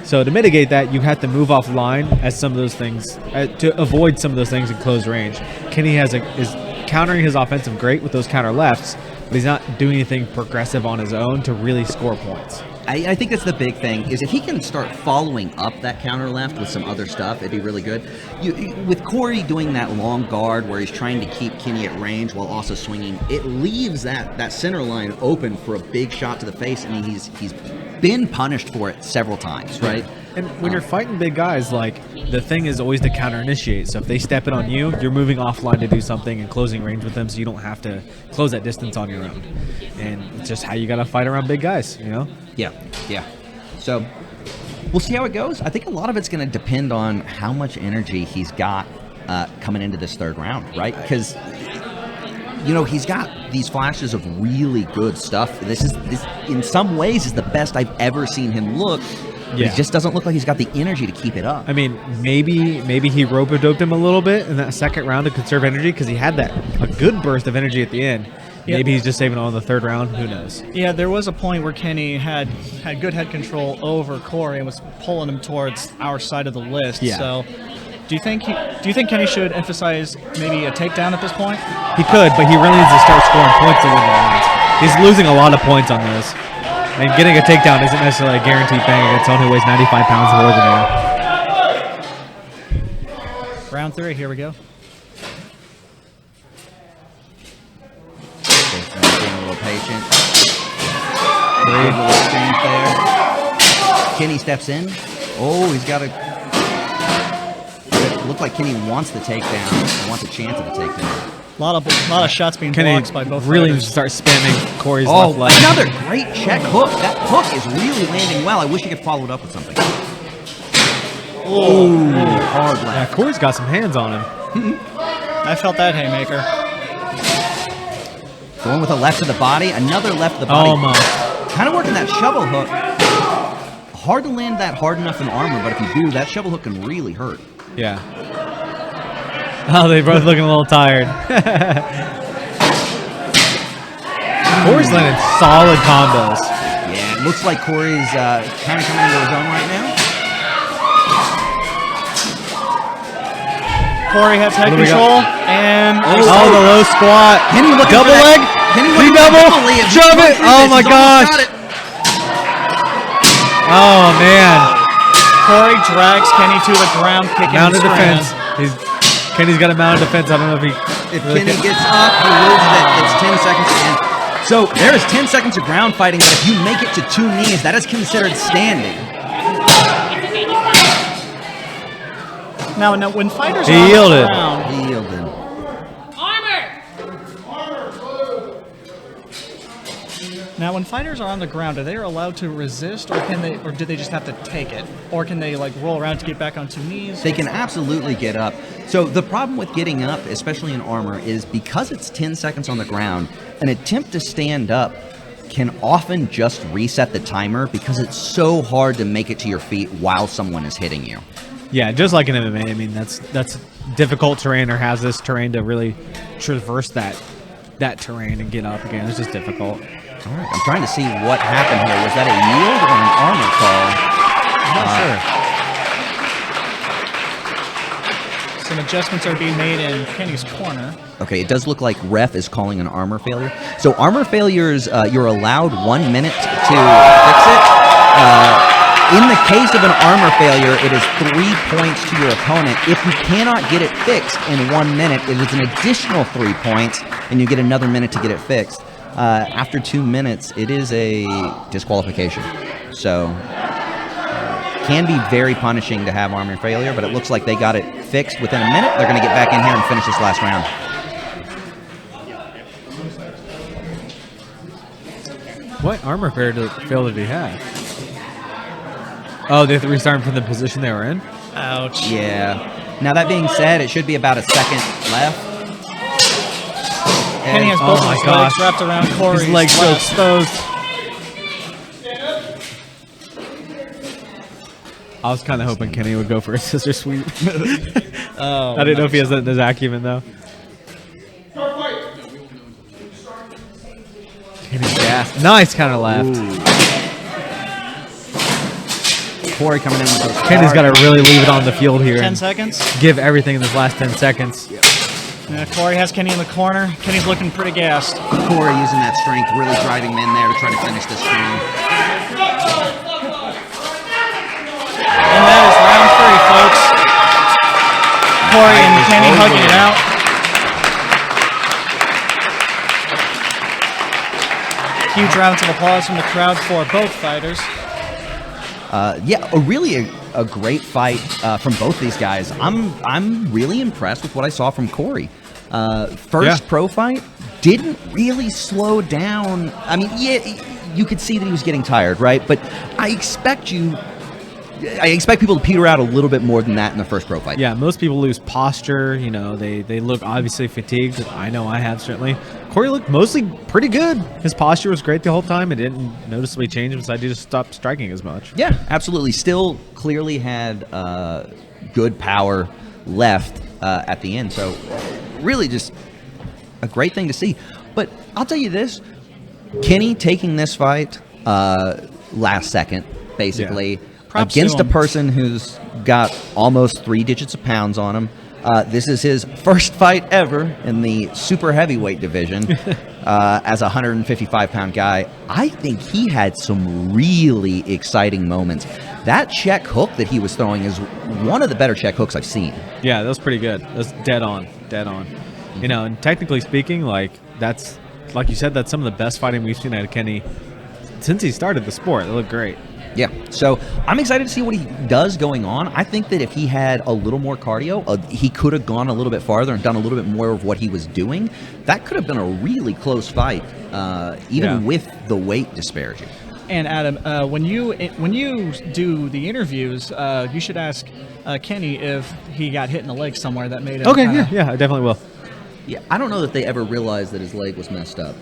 So to mitigate that, you have to move off line as some of those things to avoid some of those things in close range. Kenny is countering his offensive great with those counter lefts, but he's not doing anything progressive on his own to really score points. I think that's the big thing, is if he can start following up that counter left with some other stuff, it'd be really good. With Cory doing that long guard where he's trying to keep Kenny at range while also swinging, it leaves that center line open for a big shot to the face, and he's been punished for it several times, right? And when you're fighting big guys, like, the thing is always to counter initiate. So if they step it on you, you're moving offline to do something and closing range with them, so you don't have to close that distance on your own. And it's just how you got to fight around big guys, you know? Yeah. So we'll see how it goes. I think a lot of it's going to depend on how much energy he's got coming into this third round, right? Because he's got these flashes of really good stuff. This in some ways is the best I've ever seen him look. But Yeah. It just doesn't look like he's got the energy to keep it up. I mean, maybe he rope-a-doped him a little bit in that second round to conserve energy because he had a good burst of energy at the end. Yep. Maybe he's just saving it on the third round. Who knows? Yeah, there was a point where Kenny had good head control over Cory and was pulling him towards our side of the list. Yeah. So, do you think Kenny should emphasize maybe a takedown at this point? He could, but he really needs to start scoring points to win the rounds. He's losing a lot of points on those. And getting a takedown isn't necessarily a guaranteed thing against someone who weighs 95 pounds more than you. Round 3, here we go. Being a little patient. Good little exchange there. Kenny steps in. Oh, he's got a looked like Kenny wants the takedown, wants a chance at a takedown. A lot of shots being Kenny blocked by both really fighters. start spamming Cory's Oh, left leg. another great check hook. That hook is really landing well. I wish he could follow it up with something. Oh, hard Yeah, left. Cory's got some hands on him. I felt that haymaker. Going with a left to the body, another left to the body. Almost. Kind of working that shovel hook. Hard to land that hard enough in armor, but if you do, that shovel hook can really hurt. Yeah. Oh, they both looking a little tired. Cory's landing solid combos. Yeah, it looks like Cory's kind of coming into his own right now. Cory has head What do we control, got? and Oh, the low squat. Kenny looking Double for leg. that. Kenny Knee looking for double. double leg. Shove it. Oh, my He's almost gosh. got it. Oh, man. Cory drags Kenny to the ground, kicking Mounted his defense. strand. Kenny's got a mounted defense. I don't know if he. If really Kenny can- gets up, he loses it. It's 10 seconds again. So there is 10 seconds of ground fighting, but if you make it to 2 knees, that is considered standing. Now, when fighters He are on yielded. the ground, He yielded. now when fighters are on the ground, are they allowed to resist, or do they just have to take it, or can they like roll around to get back on 2 knees? They can absolutely get up. So the problem with getting up, especially in armor, is because it's 10 seconds on the ground, an attempt to stand up can often just reset the timer because it's so hard to make it to your feet while someone is hitting you. Yeah, just like in MMA. I mean, that's difficult terrain or hazardous terrain to really traverse that terrain and get up again. It's just difficult. All right, I'm trying to see what happened here. Was that a yield or an armor call? I'm not sure. Some adjustments are being made in Kenny's corner. Okay, it does look like ref is calling an armor failure. So armor failures, you're allowed 1 minute to fix it. In the case of an armor failure, it is 3 points to your opponent. If you cannot get it fixed in 1 minute, it is an additional 3 points, and you get another minute to get it fixed. After 2 minutes, it is a disqualification. So can be very punishing to have armor failure, but it looks like they got it fixed within a minute. They're going to get back in here and finish this last round. What armor fail did he have? Oh, they have to restart him from the position they were in? Ouch. Yeah. Now, that being said, it should be about a second left. Kenny has Oh both my of his gosh. legs wrapped around Cory's His legs so left. exposed. I was kind of hoping Kenny would go for a scissor sweep. Oh, I didn't know if he has that in his acumen, though. Kenny's gassed. Nice counter left. Cory coming in with those. Kenny's got to really leave it on the field here 10 and seconds. give everything in this last 10 seconds. Cory has Kenny in the corner. Kenny's looking pretty gassed. Cory using that strength, really driving him in there to try to finish this round. And that is round 3, folks. Cory and Kenny hugging it out. Huge rounds of applause from the crowd for both fighters. A great fight from both these guys. I'm really impressed with what I saw from Cory. First pro fight didn't really slow down. I mean, yeah, you could see that he was getting tired, right? But I expect people to peter out a little bit more than that in the first pro fight. Yeah, most people lose posture. You know, they look obviously fatigued. I know I have, certainly. Cory looked mostly pretty good. His posture was great the whole time. It didn't noticeably change besides he just stopped striking as much. Yeah, absolutely. Still clearly had good power left at the end. So really just a great thing to see. But I'll tell you this, Kenny taking this fight last second, basically, Props to against a him. person who's got almost 3 digits of pounds on him. This is his first fight ever in the super heavyweight division as a 155-pound guy. I think he had some really exciting moments. That check hook that he was throwing is one of the better check hooks I've seen. Yeah, that was pretty good. That was dead on. You know, and technically speaking, like you said, that's some of the best fighting we've seen out of Kenny since he started the sport. It looked great. Yeah, so I'm excited to see what he does going on. I think that if he had a little more cardio, he could have gone a little bit farther and done a little bit more of what he was doing. That could have been a really close fight, even with the weight disparity. And Adam, when you do the interviews, you should ask Kenny if he got hit in the leg somewhere that made him. Okay, yeah, I definitely will. Yeah, I don't know that they ever realized that his leg was messed up.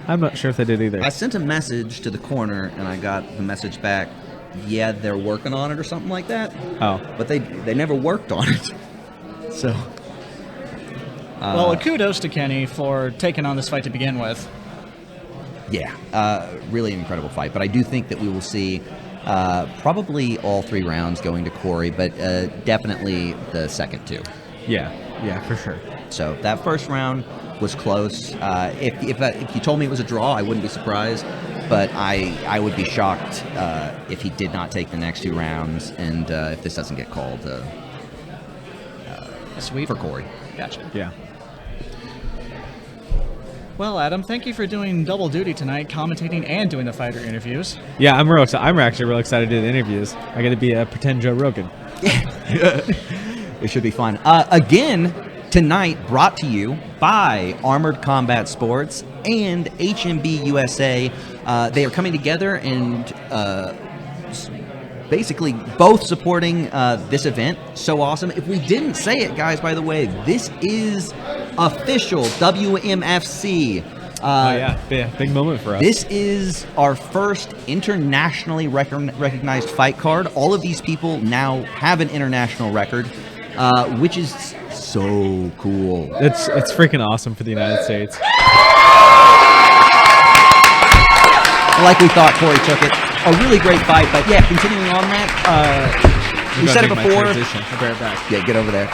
I'm not sure if they did either. I sent a message to the corner, and I got the message back, yeah, they're working on it or something like that. Oh. But they never worked on it. So. Well, kudos to Kenny for taking on this fight to begin with. Yeah, really an incredible fight. But I do think that we will see probably all 3 rounds going to Cory, but definitely the second 2. Yeah, for sure. So that first round was close. If you told me it was a draw, I wouldn't be surprised. But I would be shocked if he did not take the next 2 rounds, and if this doesn't get called a sweep for Cory. Gotcha. Yeah. Well, Adam, thank you for doing double duty tonight, commentating and doing the fighter interviews. Yeah, I'm real excited. I'm actually real excited to do the interviews. I got to be a pretend Joe Rogan. It should be fun. Again, tonight brought to you by Armored Combat Sports and HMB USA. They are coming together and basically both supporting this event. So awesome. If we didn't say it, guys, by the way, this is official WMFC. Big moment for us. This is our first internationally recognized fight card. All of these people now have an international record, which is so cool. It's freaking awesome for the United States. Like we thought, Cory took it. A really great fight, but yeah, continuing on that, we said it before. I'll be right back. Yeah, get over there.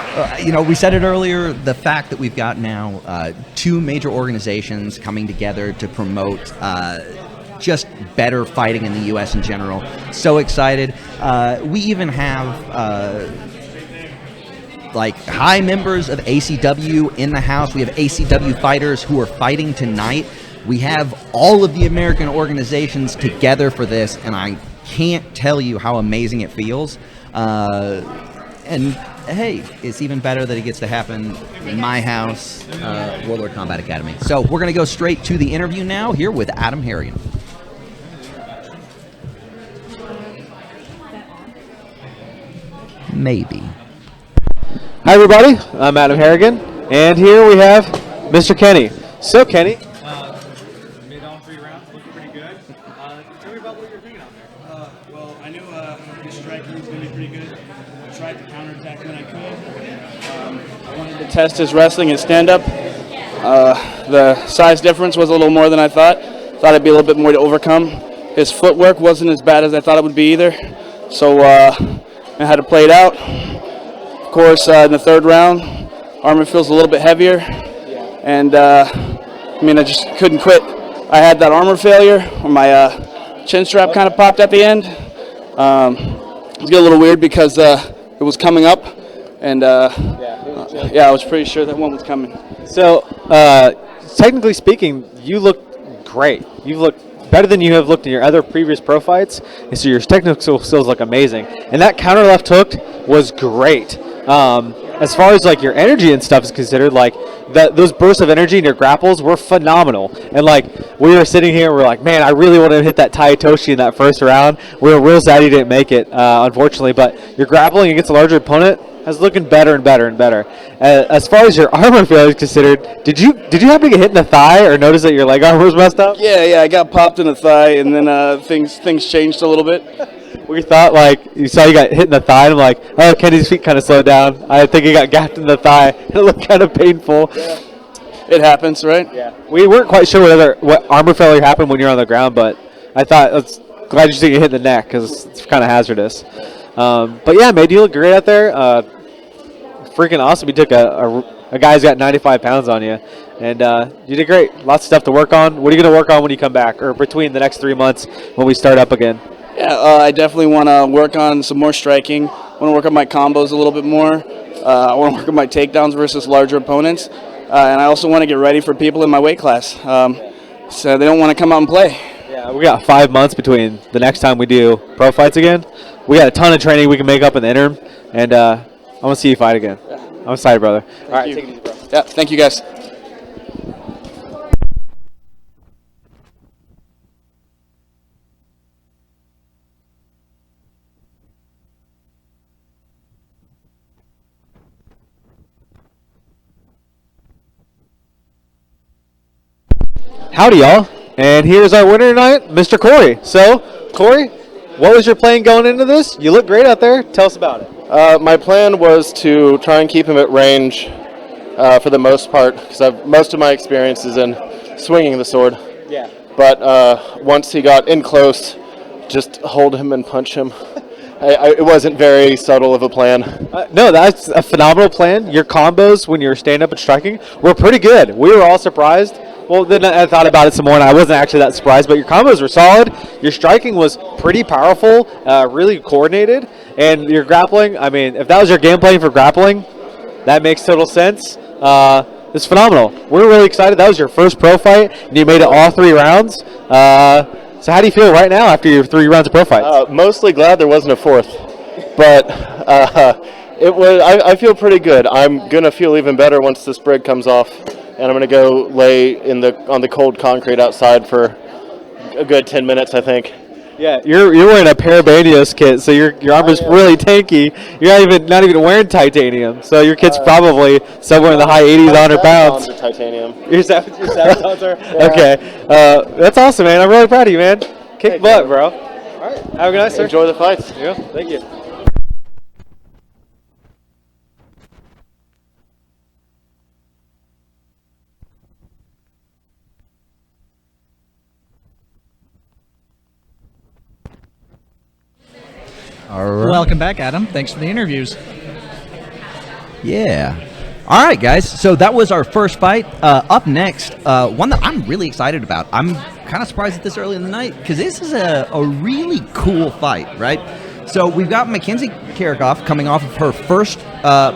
We said it earlier, the fact that we've got now 2 major organizations coming together to promote just better fighting in the U.S. in general. So excited. We even have high members of ACW in the house. We have ACW fighters who are fighting tonight. We have all of the American organizations together for this, and I can't tell you how amazing it feels. And hey, it's even better that it gets to happen in my house, Warlord Combat Academy. So we're going to go straight to the interview now here with Adam Harrigan. Maybe. Hi everybody, I'm Adam Harrigan, and here we have Mr. Kenny. So Kenny, made all 3 rounds, looking pretty good. Tell me about what you're thinking out there. Well, I knew his striking was going to be pretty good. I tried to counterattack when I could. I wanted to test his wrestling and stand-up. The size difference was a little more than I thought. Thought it'd be a little bit more to overcome. His footwork wasn't as bad as I thought it would be either. So I had to play it out. Of course, in the 3rd round, armor feels a little bit heavier. And, I just couldn't quit. I had that armor failure where my chin strap kind of popped at the end. It was getting a little weird because it was coming up. And, I was pretty sure that one was coming. so technically speaking, you look great. You look better than you have looked in your other previous pro fights, and so your technical skills look amazing. And that counter left hook was great. As far as your energy and stuff is considered, those bursts of energy in your grapples were phenomenal. And we were sitting here, we're like, man, I really want to hit that Taitoshi in that first round. We were real sad he didn't make it, unfortunately. But your grappling against a larger opponent is looking better and better and better. As far as your armor failure is considered, did you happen to get hit in the thigh or notice that your leg armor was messed up? Yeah, I got popped in the thigh, and then things changed a little bit. We thought you saw you got hit in the thigh, and I'm like, oh, Kenny's feet kind of slowed down. I think he got gapped in the thigh. It looked kind of painful. Yeah. It happens, right? Yeah. We weren't quite sure what armor failure happened when you're on the ground, but I thought glad you didn't get hit in the neck because it's kind of hazardous. But yeah, made you look great out there. Freaking awesome. You took a guy who's got 95 pounds on you, and you did great. Lots of stuff to work on. What are you going to work on when you come back, or between the next 3 months when we start up again? Yeah, I definitely want to work on some more striking. I want to work on my combos a little bit more. I want to work on my takedowns versus larger opponents. And I also want to get ready for people in my weight class. So they don't want to come out and play. Yeah, We got 5 months between the next time we do pro fights again. We got a ton of training we can make up in the interim, and I want to see you fight again. I'm excited, brother. All right, take it easy, bro. Yeah, thank you guys. Howdy, y'all. And here's our winner tonight, Mr. Cory. So, Cory, what was your plan going into this? You look great out there. Tell us about it. My plan was to try and keep him at range for the most part, because most of my experience is in swinging the sword. Yeah. But once he got in close, just hold him and punch him. It wasn't very subtle of a plan. No, that's a phenomenal plan. Your combos when you're standing up and striking were pretty good. We were all surprised. Well, then I thought about it some more, and I wasn't actually that surprised, but your combos were solid. Your striking was pretty powerful, really coordinated, and your grappling, I mean, if that was your game plan for grappling, that makes total sense. It's phenomenal. We're really excited. That was your first pro fight, and you made it all 3 rounds. So how do you feel right now after your 3 rounds of pro fights? Mostly glad there wasn't a 4th, but it was. I feel pretty good. I'm going to feel even better once this brig comes off. And I'm going to go lay on the cold concrete outside for a good 10 minutes, I think. Yeah, you're wearing a Parabanios kit, so your arm is really tanky. You're not even wearing titanium, so your kit's probably somewhere in the high 80s, 100 pounds. Titanium. Your sabotage are? Okay. That's awesome, man. I'm really proud of you, man. Kick butt, bro. All right. Have a good night, sir. Enjoy the fights. Yeah, thank you. All right. Welcome back, Adam. Thanks for the interviews. Yeah. All right, guys. So that was our first fight. Up next, one that I'm really excited about. I'm kind of surprised at this early in the night because this is a really cool fight, right? So we've got McKenzie Dale-Karickhoff coming off of her first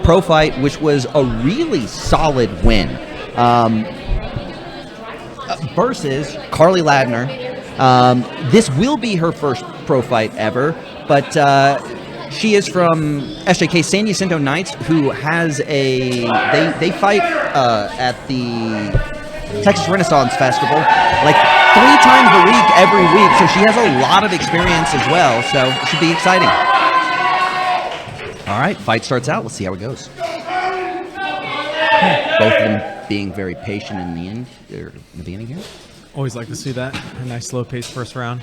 pro fight, which was a really solid win, versus Carli Ladner. This will be her first pro fight ever, but she is from SJK San Jacinto Knights, who has they fight at the Texas Renaissance Festival like 3 times a week every week, so she has a lot of experience as well, so it should be exciting. All right, fight starts out. Let's see how it goes. Both of them being very patient in the end, or in the beginning here. Always like to see that. A nice slow-paced first round.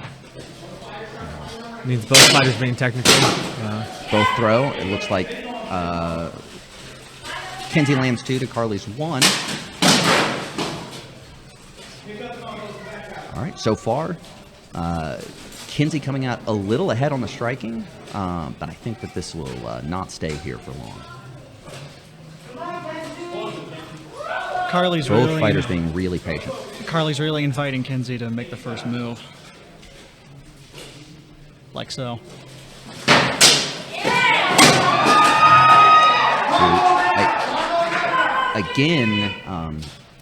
Means both fighters being technical. Both throw. It looks like Kenzie lands 2 to Carli's 1. All right, so far, Kenzie coming out a little ahead on the striking, but I think that this will not stay here for long. Both fighters being really patient. Carli's really inviting Kenzie to make the first move. Like so. Again,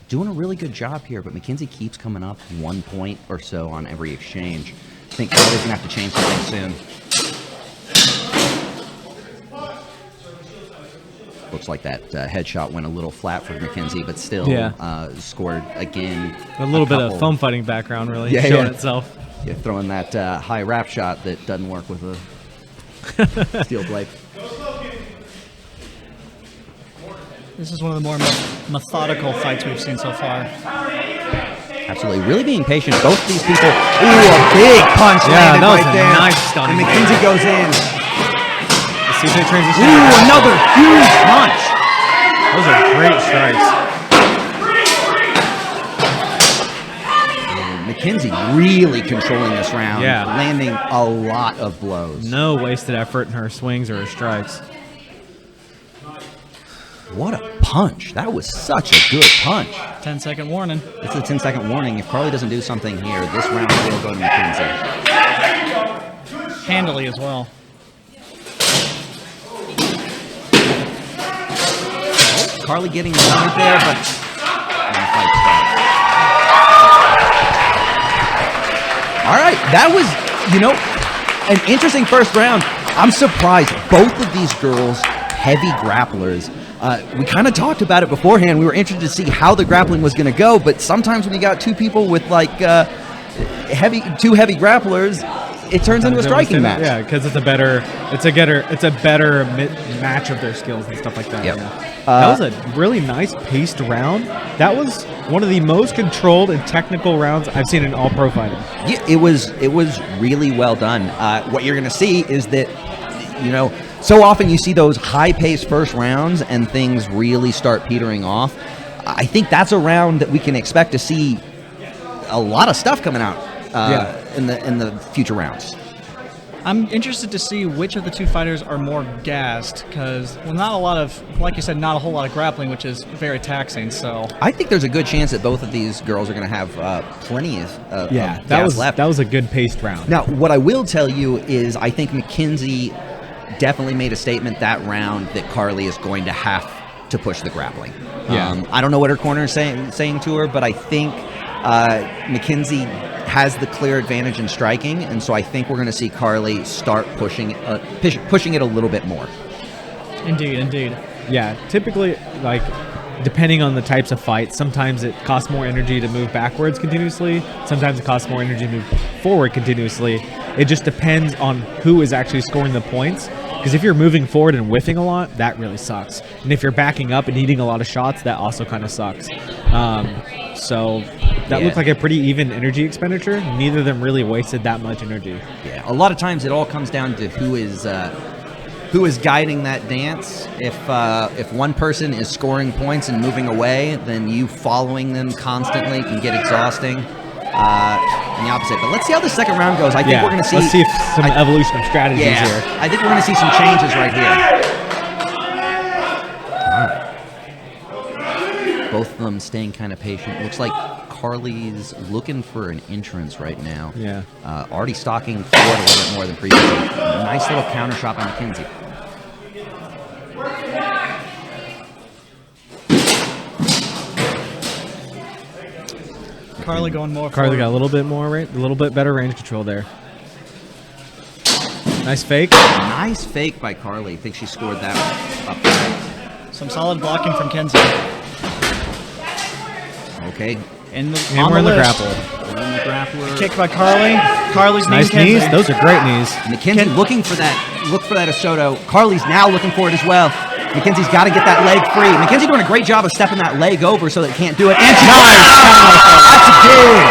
doing a really good job here, but McKenzie keeps coming up 1 point or so on every exchange. I think Carli's going to have to change something soon. Looks like that headshot went a little flat for McKenzie, but still scored again. A little bit of foam fighting background really showing itself. Yeah, throwing that high wrap shot that doesn't work with a steel blade. This is one of the more methodical fights we've seen so far. Absolutely. Really being patient. Both these people. Ooh, a big punch landed right there. Nice stunning. And McKenzie goes in. Let's see if they transition. Ooh, another huge punch. Those are great strikes. And McKenzie really controlling this round. Yeah. Landing a lot of blows. No wasted effort in her swings or her strikes. What a punch. That was such a good punch. 10-second warning. It's a 10-second warning. If Carli doesn't do something here, this round will go to McKenzie. Handily as well. Carli getting the point there, but the fight All right, that was, an interesting first round. I'm surprised both of these girls, heavy grapplers. We kind of talked about it beforehand. We were interested to see how the grappling was going to go, but sometimes when you got two people with two heavy grapplers, it turns into a striking match. Yeah, because it's a better match of their skills and stuff like that. Yep. Yeah. That was a really nice paced round. That was one of the most controlled and technical rounds I've seen in all pro fighting. Yeah, it was really well done. What you're going to see is that, so often you see those high-paced first rounds and things really start petering off. I think that's a round that we can expect to see a lot of stuff coming out in the future rounds. I'm interested to see which of the two fighters are more gassed, because, not a lot of, like you said, not a whole lot of grappling, which is very taxing, so... I think there's a good chance that both of these girls are going to have plenty of gas left. That was a good paced round. Now, what I will tell you is I think McKenzie definitely made a statement that round that Carli is going to have to push the grappling. Yeah. I don't know what her corner is saying to her, but I think McKenzie has the clear advantage in striking, and so I think we're going to see Carli start pushing it a little bit more. Indeed. Yeah, typically, depending on the types of fights, sometimes it costs more energy to move backwards continuously. Sometimes it costs more energy to move forward continuously. It just depends on who is actually scoring the points. Because if you're moving forward and whiffing a lot, that really sucks. And if you're backing up and eating a lot of shots, that also kind of sucks. So that looked like a pretty even energy expenditure. Neither of them really wasted that much energy. Yeah, a lot of times it all comes down to who is guiding that dance. If one person is scoring points and moving away, then you following them constantly can get exhausting. And the opposite. But let's see how the second round goes. I think we're going to see... Let's see if some evolution of strategies here. I think we're going to see some changes right here. Both of them staying kind of patient. Looks like Carli's looking for an entrance right now. Yeah. Already stalking forward a little bit more than previously. Nice little counter shot by McKenzie. Carli going more Carli forward. got a little bit better range control there. Nice fake. Nice fake by Carli. I think she scored that up there. Some solid blocking from Kenzie. Okay. Hammer in the grapple. Kick by Carli. Carli's nice knees. Those are great knees. McKenzie looking for that. Look for that Asoto. Carli's now looking for it as well. McKenzie's got to get that leg free. McKenzie doing a great job of stepping that leg over so that it can't do it. And she that's big.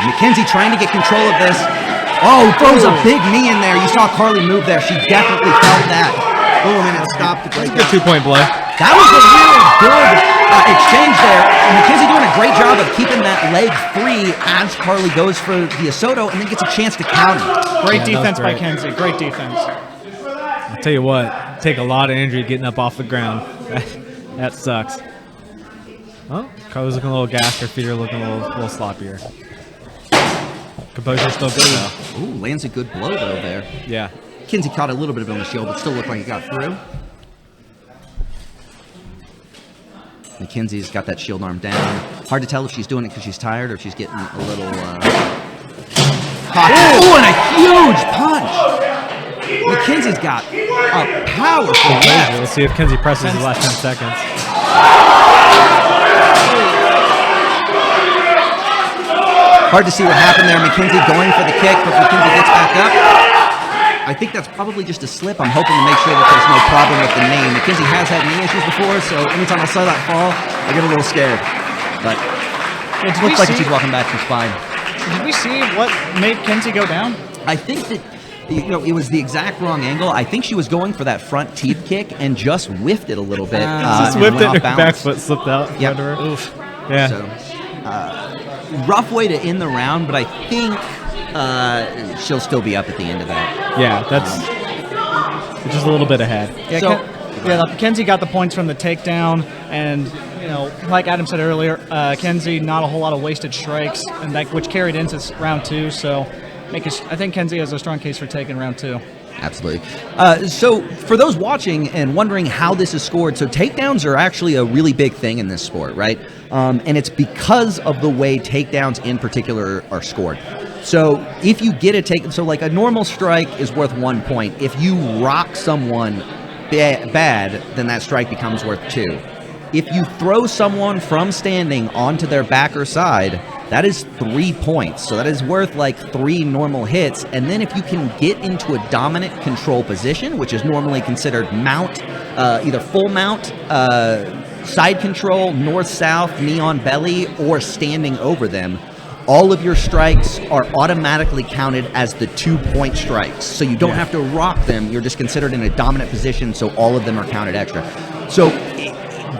McKenzie trying to get control of this. Oh, throws a big knee in there. You saw Carli move there. She definitely felt that. Boom, and it stopped the break. Good 2-point blow. That was a really good exchange there. McKenzie doing a great job of keeping that leg free as Carli goes for the Asoto and then gets a chance to counter. Great defense by Kenzie. Great defense. I'll tell you what, take a lot of energy getting up off the ground. That sucks. Oh, Carli's looking a little gassed. Her feet are looking a little sloppier. Composure still good though. Ooh, lands a good blow though there. Yeah. Kenzie caught a little bit of it on the shield, but still looked like he got through. McKenzie's got that shield arm down. Hard to tell if she's doing it because she's tired or if she's getting a little cocky. Ooh, and a huge punch! McKenzie's got a powerful left. Let's see if Kenzie presses the last 10 seconds. Hard to see what happened there. McKenzie going for the kick, but McKenzie gets back up. I think that's probably just a slip. I'm hoping to make sure that there's no problem with the knee. McKenzie has had knee issues before, so anytime I saw that fall, I get a little scared. But it looks like she's walking back from spine. Did we see what made Kenzie go down? I think that it was the exact wrong angle. I think she was going for that front teeth kick and just whiffed it a little bit. Just whiffed it, her back foot slipped out. Yep. Oof. Yeah. So, rough way to end the round, but I think she'll still be up at the end of that. Yeah, that's just a little bit ahead. Yeah, Kenzie got the points from the takedown, and like Adam said earlier, Kenzie not a whole lot of wasted strikes, and which carried into round two. So, I think Kenzie has a strong case for taking round two. Absolutely. So for those watching and wondering how this is scored, so takedowns are actually a really big thing in this sport, right? And it's because of the way takedowns in particular are scored. So if you get a take, so like a normal strike is worth 1 point. If you rock someone bad, then that strike becomes worth 2. If you throw someone from standing onto their back or side, that is 3 points. So that is worth like 3 normal hits. And then if you can get into a dominant control position, which is normally considered mount, either full mount, side control, north-south, knee on belly, or standing over them, all of your strikes are automatically counted as the 2-point strikes. So you don't have to rock them. You're just considered in a dominant position, so all of them are counted extra. So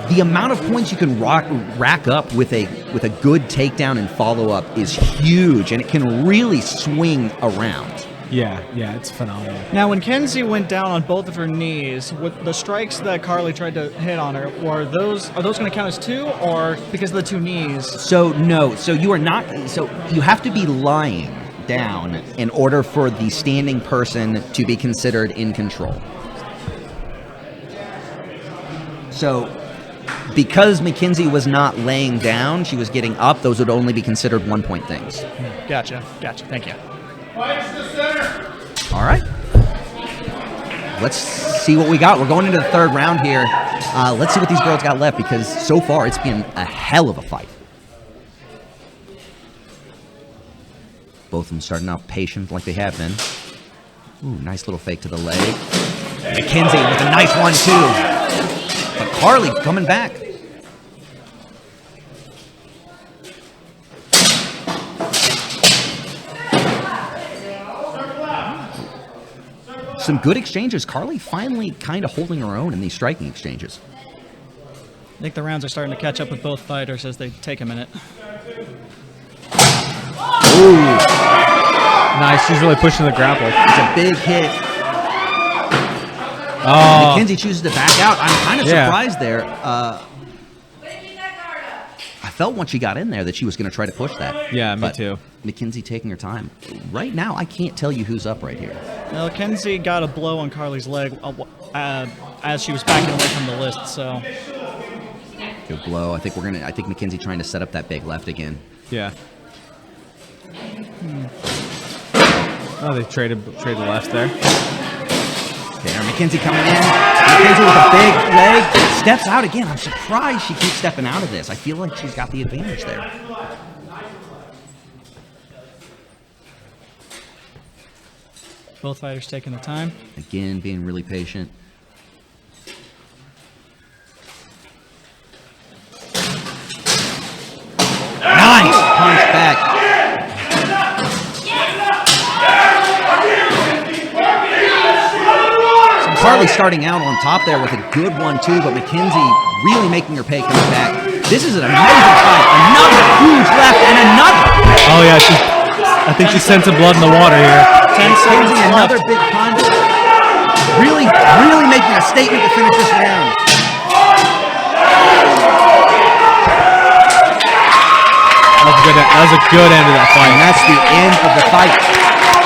the amount of points you can rack up with a good takedown and follow-up is huge, and it can really swing around. Yeah, it's phenomenal. Now, when Kenzie went down on both of her knees, with the strikes that Carli tried to hit on her, are those going to count as 2, or because of the 2 knees? So no, so you are not. So you have to be lying down in order for the standing person to be considered in control. So because McKenzie was not laying down, she was getting up, those would only be considered 1-point things. Gotcha. Thank you. All right. Let's see what we got. We're going into the 3rd round here. Let's see what these girls got left, because so far it's been a hell of a fight. Both of them starting out patient like they have been. Ooh, nice little fake to the leg. McKenzie with a nice 1-2. But Carli coming back. Some good exchanges. Carli finally kind of holding her own in these striking exchanges. I think the rounds are starting to catch up with both fighters as they take a minute. Ooh. Nice. She's really pushing the grapple. It's a big hit. Oh. McKenzie chooses to back out. I'm kind of surprised there. I felt once she got in there that she was going to try to push that. Yeah, me too. McKenzie taking her time. Right now, I can't tell you who's up right here. Well, Kenzie got a blow on Carli's leg as she was backing away from the list, so... Good blow. I think McKenzie trying to set up that big left again. Yeah. Oh, they traded left there. There, McKenzie coming in. McKenzie with a big leg. Steps out again. I'm surprised she keeps stepping out of this. I feel like she's got the advantage there. Both fighters taking the time. Again, being really patient. Nice punch back. Carli starting out on top there with a good 1-2, but McKenzie really making her pay coming back. This is an amazing fight. Another huge left and another. Oh yeah, I think she's sent some blood in the water here. McKenzie, another big punch. Really making a statement to finish this round. That was a good end of that fight. And that's the end of the fight.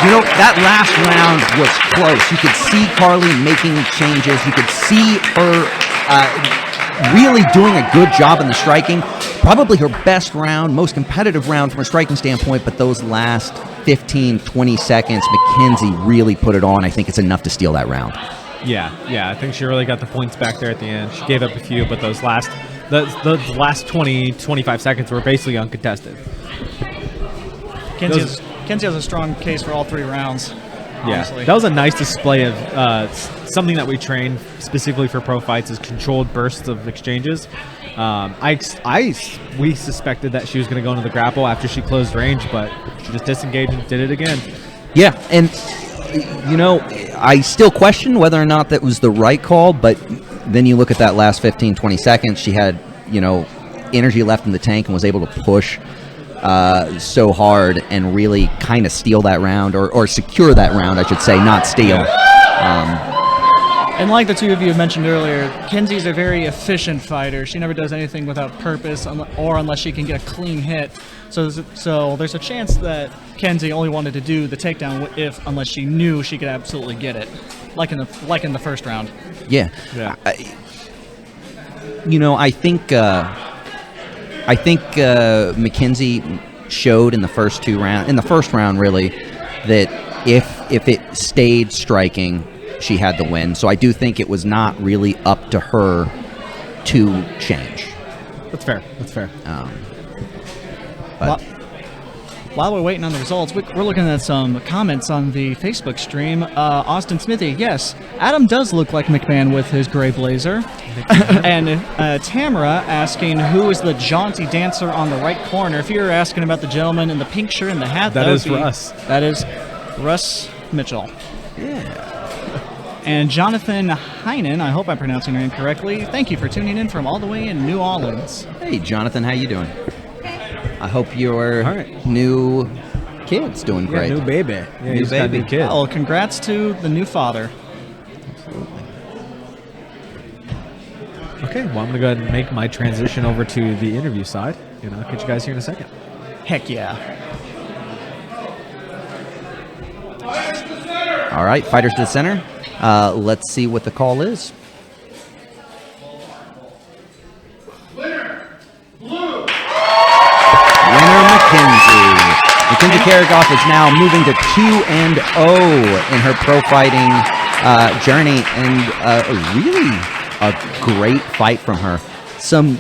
You know, that last round was close. You could see Carli making changes. You could see her really doing a good job in the striking. Probably her best round, most competitive round from a striking standpoint, but those last 15, 20 seconds, McKenzie really put it on. I think it's enough to steal that round. Yeah, I think she really got the points back there at the end. She gave up a few, but those last 20, 25 seconds were basically uncontested. Kenzie has a strong case for all 3 rounds. Honestly. Yeah, that was a nice display of something that we train specifically for pro fights is controlled bursts of exchanges. We suspected that she was going to go into the grapple after she closed range, but she just disengaged and did it again. Yeah, and you know, I still question whether or not that was the right call, but then you look at that last 15, 20 seconds, she had, energy left in the tank and was able to push so hard and really kind of steal that round, or secure that round, I should say, not steal. And like the two of you have mentioned earlier, Kenzie's a very efficient fighter. She never does anything without purpose or unless she can get a clean hit. So there's a chance that Kenzie only wanted to do the takedown unless she knew she could absolutely get it, like in the first round. Yeah. I think McKenzie showed in the first round really, that if it stayed striking, she had the win. So I do think it was not really up to her to change. That's fair. But while we're waiting on the results, we're looking at some comments on the Facebook stream. Austin Smithy, yes, Adam does look like McMahon with his gray blazer. And Tamara asking who is the jaunty dancer on the right corner. If you're asking about the gentleman in the pink shirt and the hat, that is Russ. That is Russ Mitchell. yeah. And Jonathan Heinen, I hope I'm pronouncing your name correctly. Thank you for tuning in from all the way in New Orleans. Hey, Jonathan, how you doing? I hope your new kid's doing great. New baby. Yeah, New baby. New kid. Well, congrats to the new father. Okay, well, I'm going to go ahead and make my transition over to the interview side, and I'll catch you guys here in a second. Heck yeah. All right, fighters to the center. Let's see what the call is. Winner McKenzie. McKenzie Dale-Karickhoff is now moving to 2-0 in her pro fighting journey, and really a great fight from her. Some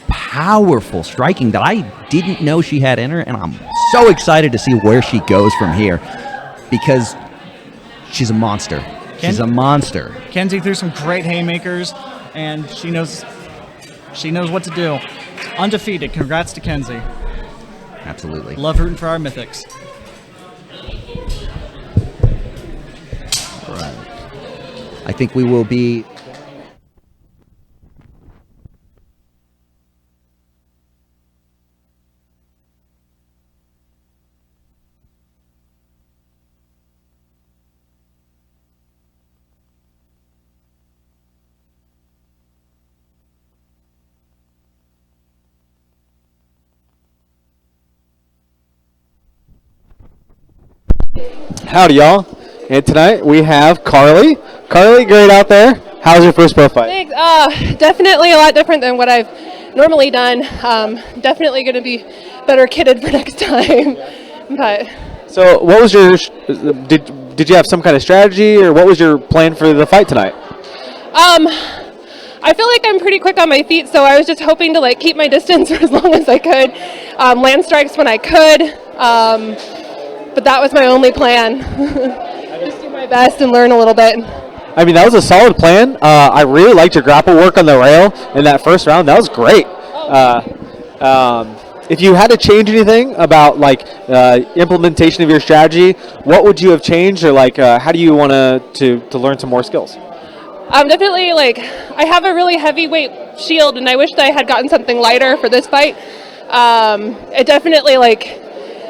powerful striking that I didn't know she had in her, and I'm so excited to see where she goes from here because she's a monster. She's a monster. Kenzie threw some great haymakers, and she knows what to do. Undefeated. Congrats to Kenzie. Absolutely. Love rooting for our mythics. All right. I think we will be... Howdy, y'all. And tonight we have Carli. Carli, great out there. How's your first pro fight? Thanks. Definitely a lot different than what I've normally done. Definitely going to be better kitted for next time. But So what was your, did you have some kind of strategy, or what was your plan for the fight tonight? I feel like I'm pretty quick on my feet, so I was just hoping to keep my distance for as long as I could, land strikes when I could. But that was my only plan. Just do my best and learn a little bit. I mean, that was a solid plan. I really liked your grapple work on the rail in that first round. That was great. If you had to change anything about implementation of your strategy, what would you have changed, or how do you want to learn some more skills? Definitely, I have a really heavyweight shield, and I wish that I had gotten something lighter for this fight. It definitely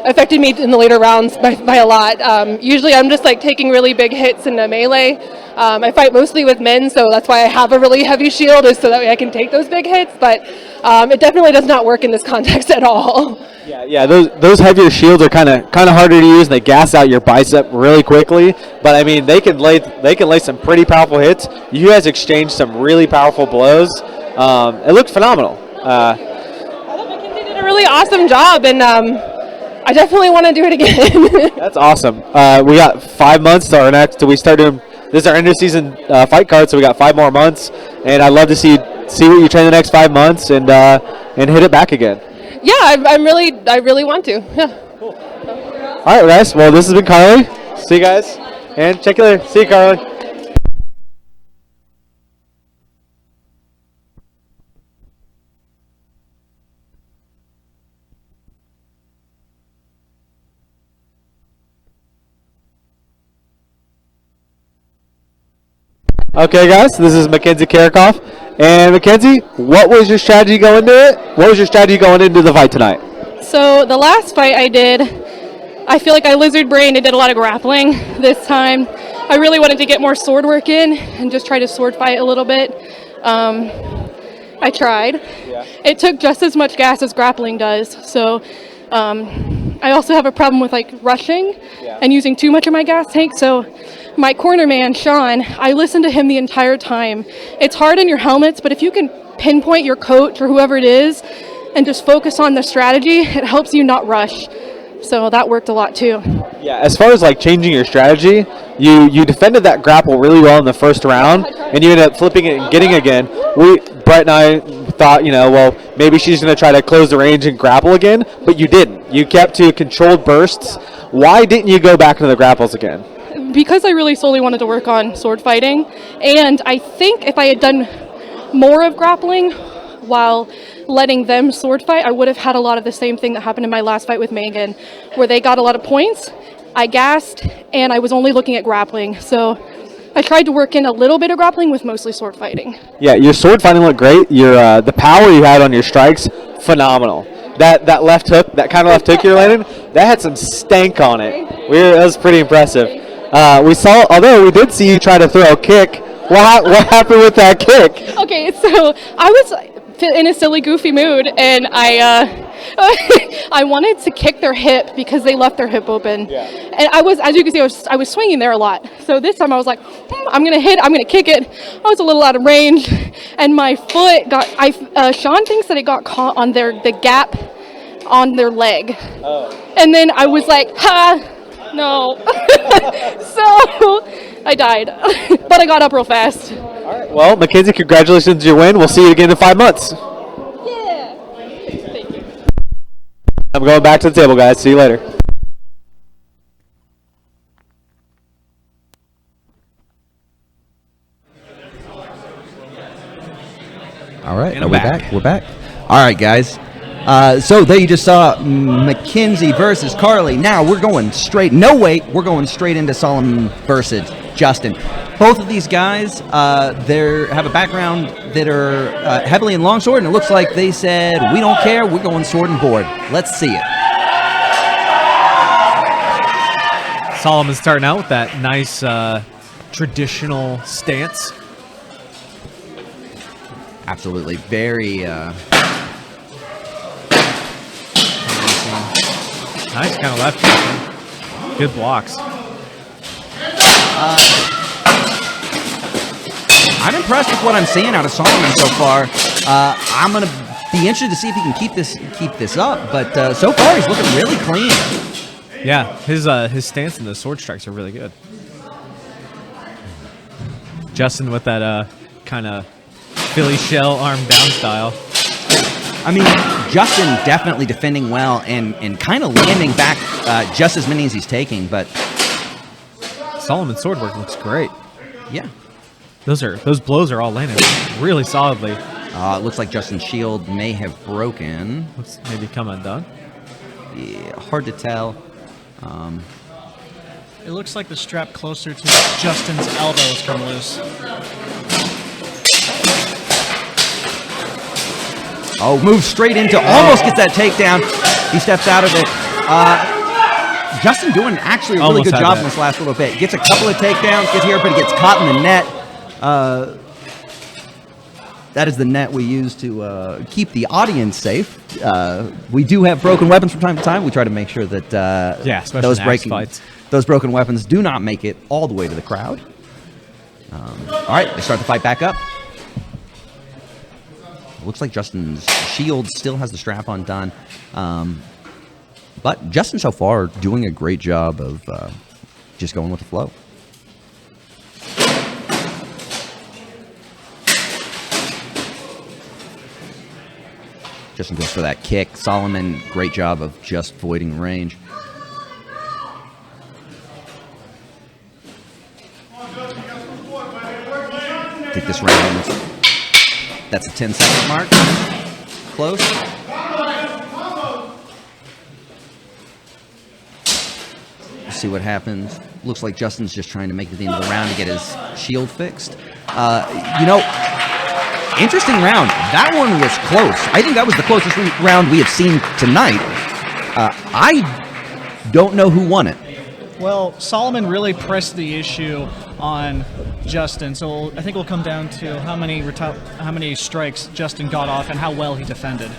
affected me in the later rounds by a lot. Usually I'm just taking really big hits in the melee. I fight mostly with men, so that's why I have a really heavy shield, is so that way I can take those big hits, but it definitely does not work in this context at all. Yeah, those heavier shields are kind of harder to use, and they gas out your bicep really quickly, but I mean they can lay some pretty powerful hits. You guys exchanged some really powerful blows. It looked phenomenal. I thought McKenzie did a really awesome job, and I definitely want to do it again. That's awesome. We got 5 months to our next. We start doing. This is our end of season fight card, so we got 5 more months, and I'd love to see what you train the next 5 months and hit it back again. Yeah, I really want to. Yeah. Cool. All right, guys. Well, this has been Carli. See you guys, and check you later. See you, Carli. Okay, guys, this is McKenzie Dale-Karickhoff. And McKenzie, what was your strategy going into it? What was your strategy going into the fight tonight? So the last fight I did, I feel like I lizard brained and did a lot of grappling this time. I really wanted to get more sword work in and just try to sword fight a little bit. I tried. Yeah. It took just as much gas as grappling does. So I also have a problem with like rushing and using too much of my gas tank. So my corner man, Shan, I listened to him the entire time. It's hard in your helmets, but if you can pinpoint your coach or whoever it is and just focus on the strategy, it helps you not rush. So that worked a lot too. Yeah, as far as like changing your strategy, you defended that grapple really well in the first round, and you ended up flipping it and getting again. Brett and I thought, well, maybe she's going to try to close the range and grapple again, but you didn't. You kept to controlled bursts. Why didn't you go back into the grapples again? Because I really solely wanted to work on sword fighting, and I think if I had done more of grappling while letting them sword fight, I would have had a lot of the same thing that happened in my last fight with Megan, where they got a lot of points, I gassed, and I was only looking at grappling. So I tried to work in a little bit of grappling with mostly sword fighting. Yeah, your sword fighting looked great. Your the power you had on your strikes, phenomenal. That left hook, that kind of left hook you're landing, that had some stank on it. That was pretty impressive. Although we did see you try to throw a kick. What happened with that kick? Okay, so I was in a silly, goofy mood, and I wanted to kick their hip because they left their hip open. Yeah. And I was, as you can see, I was swinging there a lot. So this time I was like, I'm gonna kick it. I was a little out of range, and my foot got. Sean thinks that it got caught on the gap on their leg. Oh. And then I was like, no. So I died, but I got up real fast. All right. Well, McKenzie, congratulations on your win. We'll see you again in 5 months. Yeah. Thank you. I'm going back to the table, guys. See you later. All right. And Are we back. back? We're back. All right, guys. So there you just saw McKenzie versus Carli. Now we're going straight, no wait, we're going straight into Solomon versus Justin. Both of these guys, they have a background that are heavily in longsword, and it looks like they said, we don't care, we're going sword and board. Let's see it. Solomon's starting out with that nice traditional stance. Absolutely. Very... Nice kind of left hook. Good blocks. I'm impressed with what I'm seeing out of Solomon so far. I'm going to be interested to see if he can keep this up, but so far he's looking really clean. Yeah, his stance and the sword strikes are really good. Justin with that kind of Philly shell arm down style. I mean, Justin definitely defending well and kind of landing back just as many as he's taking, but Solomon's sword work looks great. Yeah. Those blows are all landing really solidly. It looks like Justin's shield may have broken. Let's maybe come undone. Yeah, hard to tell. It looks like the strap closer to Justin's elbow has come loose. Oh, moves straight into, almost gets that takedown. He steps out of it. Justin doing actually a really Almost good job in this last little bit. Gets a couple of takedowns, gets here, but he gets caught in the net. That is the net we use to keep the audience safe. We do have broken weapons from time to time. We try to make sure that those broken weapons do not make it all the way to the crowd. All right, they start the fight back up. Looks like Justin's shield still has the strap undone. But Justin so far doing a great job of just going with the flow. Justin goes for that kick. Solomon, great job of just voiding range. Take this round. That's a 10-second mark. Close. Let's see what happens. Looks like Justin's just trying to make it to the end of the round to get his shield fixed. Interesting round. That one was close. I think that was the closest round we have seen tonight. I don't know who won it. Well, Solomon really pressed the issue on Justin, so I think it'll come down to how many strikes Justin got off and how well he defended.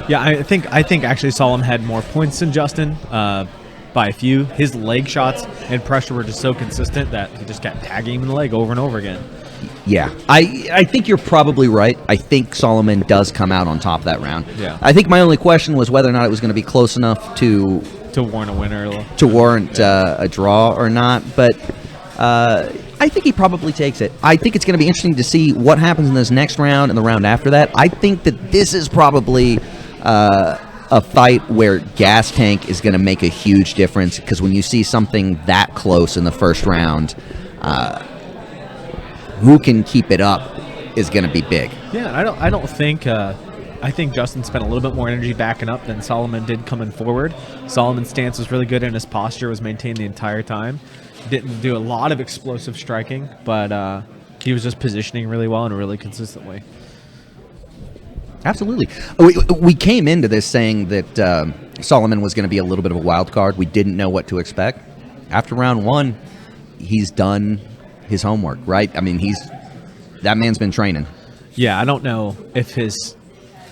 Yeah, I think actually Solomon had more points than Justin by a few. His leg shots and pressure were just so consistent that he just kept tagging him in the leg over and over again. Yeah, I think you're probably right. I think Solomon does come out on top of that round. Yeah. I think my only question was whether or not it was going to be close enough to warrant a winner. To warrant a draw or not, but I think he probably takes it. I think it's going to be interesting to see what happens in this next round and the round after that. I think that this is probably a fight where gas tank is going to make a huge difference, because when you see something that close in the first round, who can keep it up is going to be big. Yeah, I don't think. I think Justin spent a little bit more energy backing up than Solomon did coming forward. Solomon's stance was really good, and his posture was maintained the entire time. Didn't do a lot of explosive striking, but he was just positioning really well and really consistently. Absolutely. We came into this saying that Solomon was going to be a little bit of a wild card. We didn't know what to expect. After round one, he's done his homework, right? I mean, that man's been training. Yeah, I don't know if his...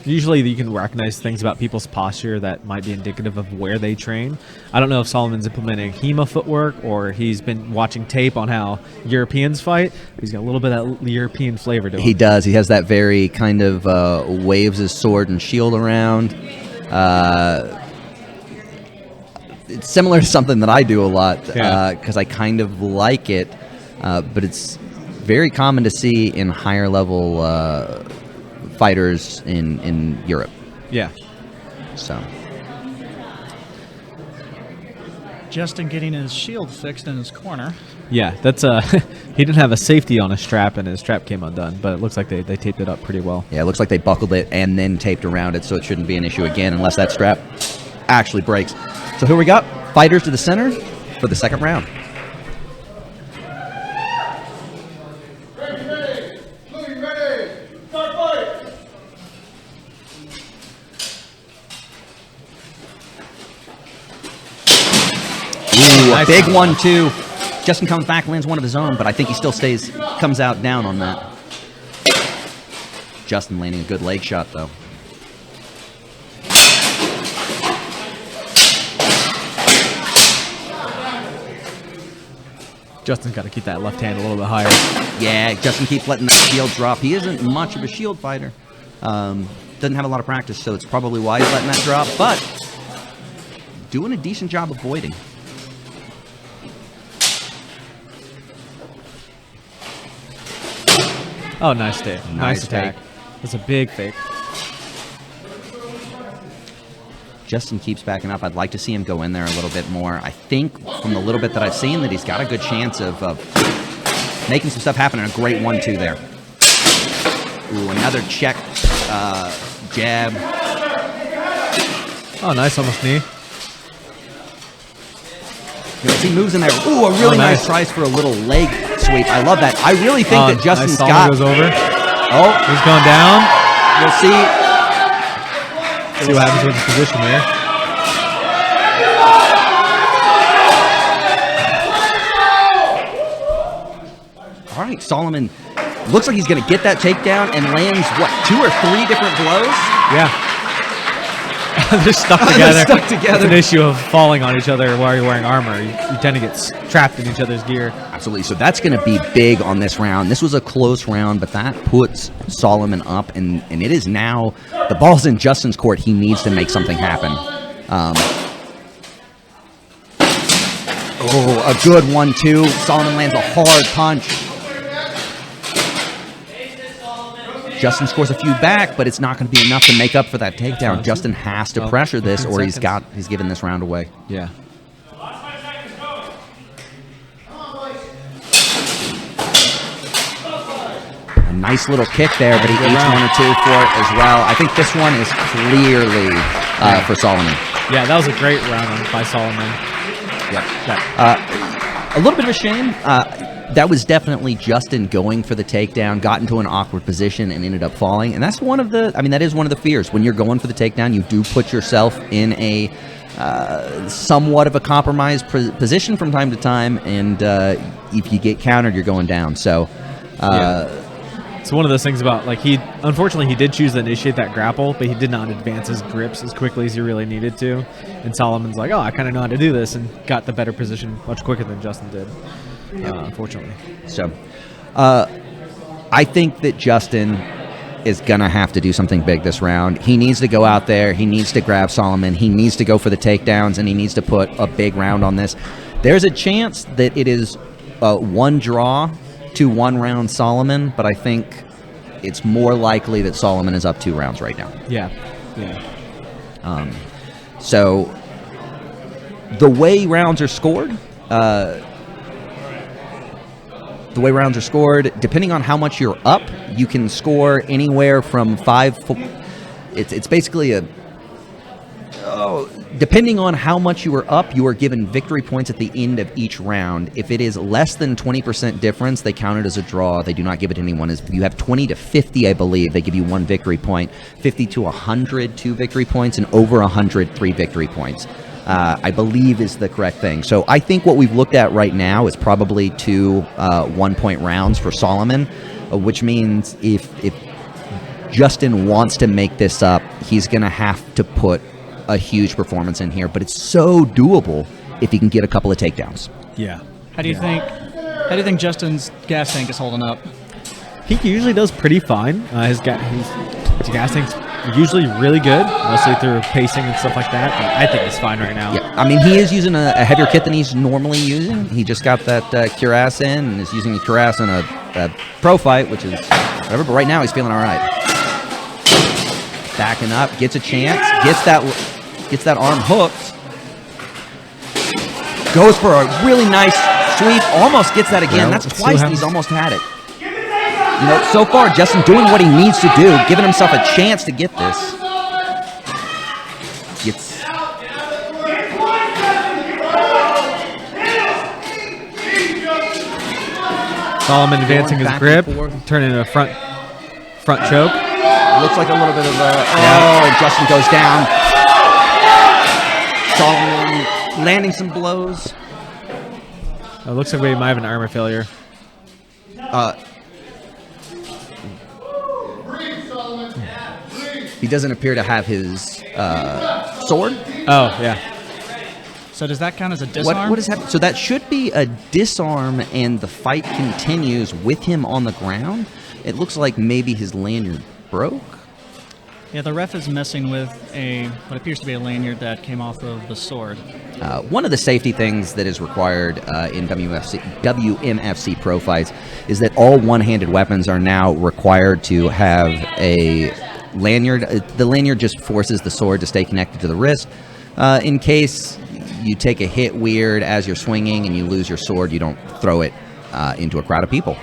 Usually you can recognize things about people's posture that might be indicative of where they train. I don't know if Solomon's implementing HEMA footwork or he's been watching tape on how Europeans fight. He's got a little bit of that European flavor to him. He does. He has that very kind of waves his sword and shield around. It's similar to something that I do a lot because I kind of like it, but it's very common to see in higher level fighters in Europe. Yeah. So Justin getting his shield fixed in his corner. Yeah, that's he didn't have a safety on his strap, and his strap came undone, but it looks like they taped it up pretty well. Yeah, it looks like they buckled it and then taped around it, so it shouldn't be an issue again unless that strap actually breaks. So here we got fighters to the center for the second round. A big 1-2. Justin comes back, lands one of his own, but I think he still comes out down on that. Justin landing a good leg shot, though. Justin's got to keep that left hand a little bit higher. Yeah, Justin keeps letting that shield drop. He isn't much of a shield fighter. Doesn't have a lot of practice, so it's probably why he's letting that drop, but doing a decent job avoiding. Oh, nice take. Nice attack. take. That's a big fake. Justin keeps backing up. I'd like to see him go in there a little bit more. I think from the little bit that I've seen that he's got a good chance of making some stuff happen, and a great 1-2 there. Ooh, another check jab. Oh, nice, almost knee. He moves in there. Ooh, a really nice tries for a little leg sweep. I love that. I really think that Justin's got... goes over. Oh, he's going down. We'll see. See what happens with his position there. All right, Solomon looks like he's going to get that takedown and lands, what, 2 or 3 different blows? Yeah. They're stuck together. They're stuck together. It's an issue of falling on each other while you're wearing armor. You tend to get trapped in each other's gear. Absolutely. So that's going to be big on this round. This was a close round, but that puts Solomon up, and it is now the ball's in Justin's court. He needs to make something happen. A good 1-2. Solomon lands a hard punch. Justin scores a few back, but it's not going to be enough to make up for that takedown. Justin has to pressure this, or he's given this round away. Yeah. A nice little kick there, but he eats 1 or 2 for it as well. I think this one is clearly for Solomon. Yeah, that was a great round by Solomon. Yeah. A little bit of a shame. that was definitely Justin going for the takedown, got into an awkward position and ended up falling. And that's that is one of the fears. When you're going for the takedown, you do put yourself in a somewhat of a compromised position from time to time. And if you get countered, you're going down. So, It's one of those things about, like, unfortunately he did choose to initiate that grapple, but he did not advance his grips as quickly as he really needed to. And Solomon's like, oh, I kind of know how to do this, and got the better position much quicker than Justin did, unfortunately. So, I think that Justin is going to have to do something big this round. He needs to go out there. He needs to grab Solomon. He needs to go for the takedowns, and he needs to put a big round on this. There's a chance that it is one draw to 1 round Solomon, but I think it's more likely that Solomon is up 2 rounds right now. Yeah. So the way rounds are scored, depending on how much you're up, you can score anywhere from 5. It's basically depending on how much you are up, you are given victory points at the end of each round. If it is less than 20% difference, they count it as a draw. They do not give it to anyone. If you have 20 to 50, I believe, they give you 1 victory point. 50 to 100, 2 victory points, and over 100, 3 victory points. I believe is the correct thing. So I think what we've looked at right now is probably 2 1-point rounds for Solomon, which means if Justin wants to make this up, he's going to have to put a huge performance in here, but it's so doable if he can get a couple of takedowns. Yeah. How do you think Justin's gas tank is holding up? He usually does pretty fine. His gas tank's usually really good, mostly through pacing and stuff like that. But I think he's fine right now. Yeah, I mean, he is using a heavier kit than he's normally using. He just got that cuirass in and is using a cuirass in a Profight, which is whatever. But right now, he's feeling all right. Backing up, gets a chance, gets that arm hooked, goes for a really nice sweep, almost gets that again. That's twice he's almost had it. You know, so far, Justin doing what he needs to do, giving himself a chance to get this. Solomon advancing his grip, turning a front choke. Looks like a little bit of and Justin goes down. Solomon landing some blows. It looks like we might have an armor failure. He doesn't appear to have his sword. Oh, yeah. So does that count as a disarm? What is happening? So that should be a disarm, and the fight continues with him on the ground. It looks like maybe his lanyard broke. Yeah, the ref is messing with what appears to be a lanyard that came off of the sword. One of the safety things that is required in WMFC Pro Fights is that all one-handed weapons are now required to have a lanyard. The lanyard just forces the sword to stay connected to the wrist. In case you take a hit weird as you're swinging and you lose your sword, you don't throw it into a crowd of people.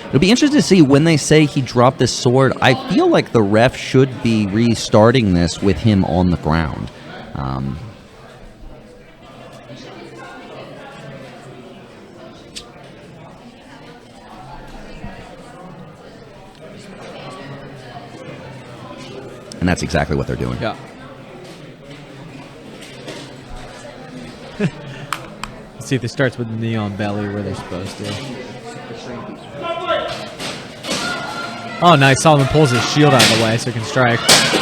It'll be interesting to see when they say he dropped this sword. I feel like the ref should be restarting this with him on the ground. And that's exactly what they're doing. Yeah. Let's see if it starts with the knee on belly where they're supposed to. Oh, nice. Solomon pulls his shield out of the way so he can strike.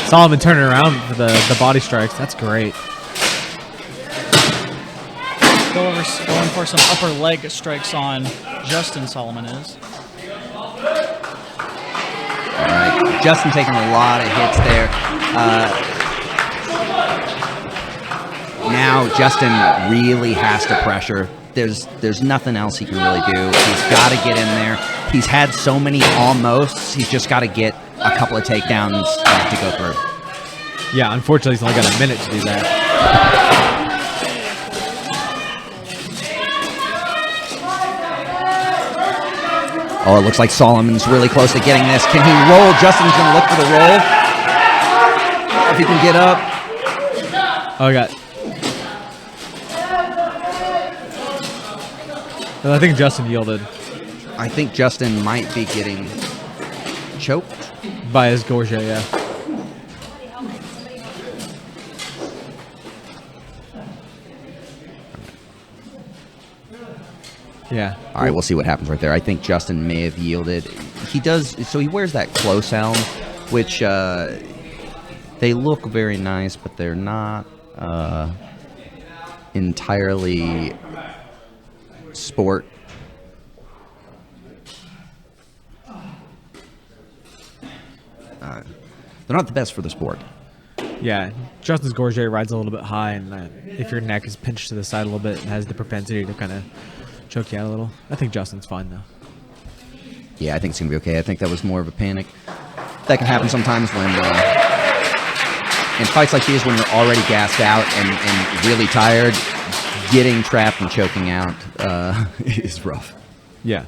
Solomon turning around for the body strikes. That's great. Going for some upper leg strikes on Justin, Solomon is. All right, Justin taking a lot of hits there. Now Justin really has to pressure. There's nothing else he can really do. He's got to get in there. He's had so many almosts. He's just got to get a couple of takedowns to go through. Yeah, unfortunately, he's only got a minute to do that. Oh, it looks like Solomon's really close to getting this. Can he roll? Justin's going to look for the roll. If he can get up. Oh, he got. I think Justin yielded I think Justin might be getting choked. by his Gorget, yeah. Yeah. All right, we'll see what happens right there. I think Justin may have yielded. He does, so he wears that close helm, which they look very nice, but they're not entirely sport. They're not the best for the sport. Yeah, Justin's Gorget rides a little bit high, and if your neck is pinched to the side a little bit, it has the propensity to kind of choke you out a little. I think Justin's fine, though. Yeah, I think it's going to be okay. I think that was more of a panic. That can happen sometimes when, in fights like these, when you're already gassed out and really tired, getting trapped and choking out is rough. Yeah.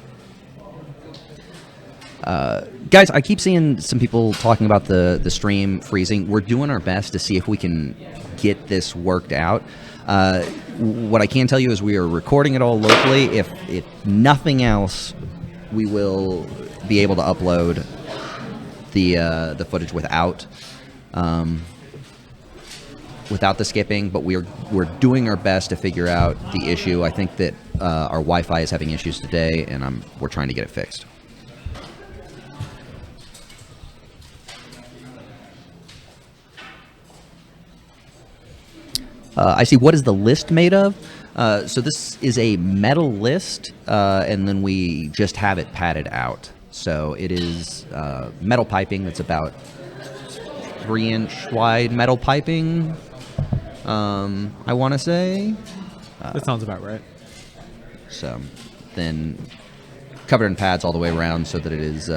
Guys, I keep seeing some people talking about the stream freezing. We're doing our best to see if we can get this worked out. What I can tell you is we are recording it all locally. If nothing else, we will be able to upload the footage without the skipping. But we're doing our best to figure out the issue. I think that our Wi-Fi is having issues today, and we're trying to get it fixed. I see. What is the list made of? So this is a metal list, and then we just have it padded out. So it is metal piping that's about 3-inch wide metal piping, I want to say. That sounds about right. So then covered in pads all the way around so that it is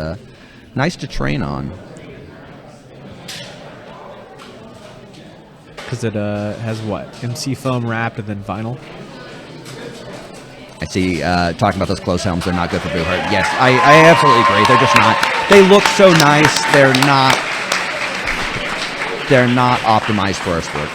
nice to train on. Because it has what? MC foam wrapped and then vinyl? I see, talking about those close helms, they're not good for boot hurt. Yes, I absolutely agree. They're just not. They look so nice. They're not optimized for our sport.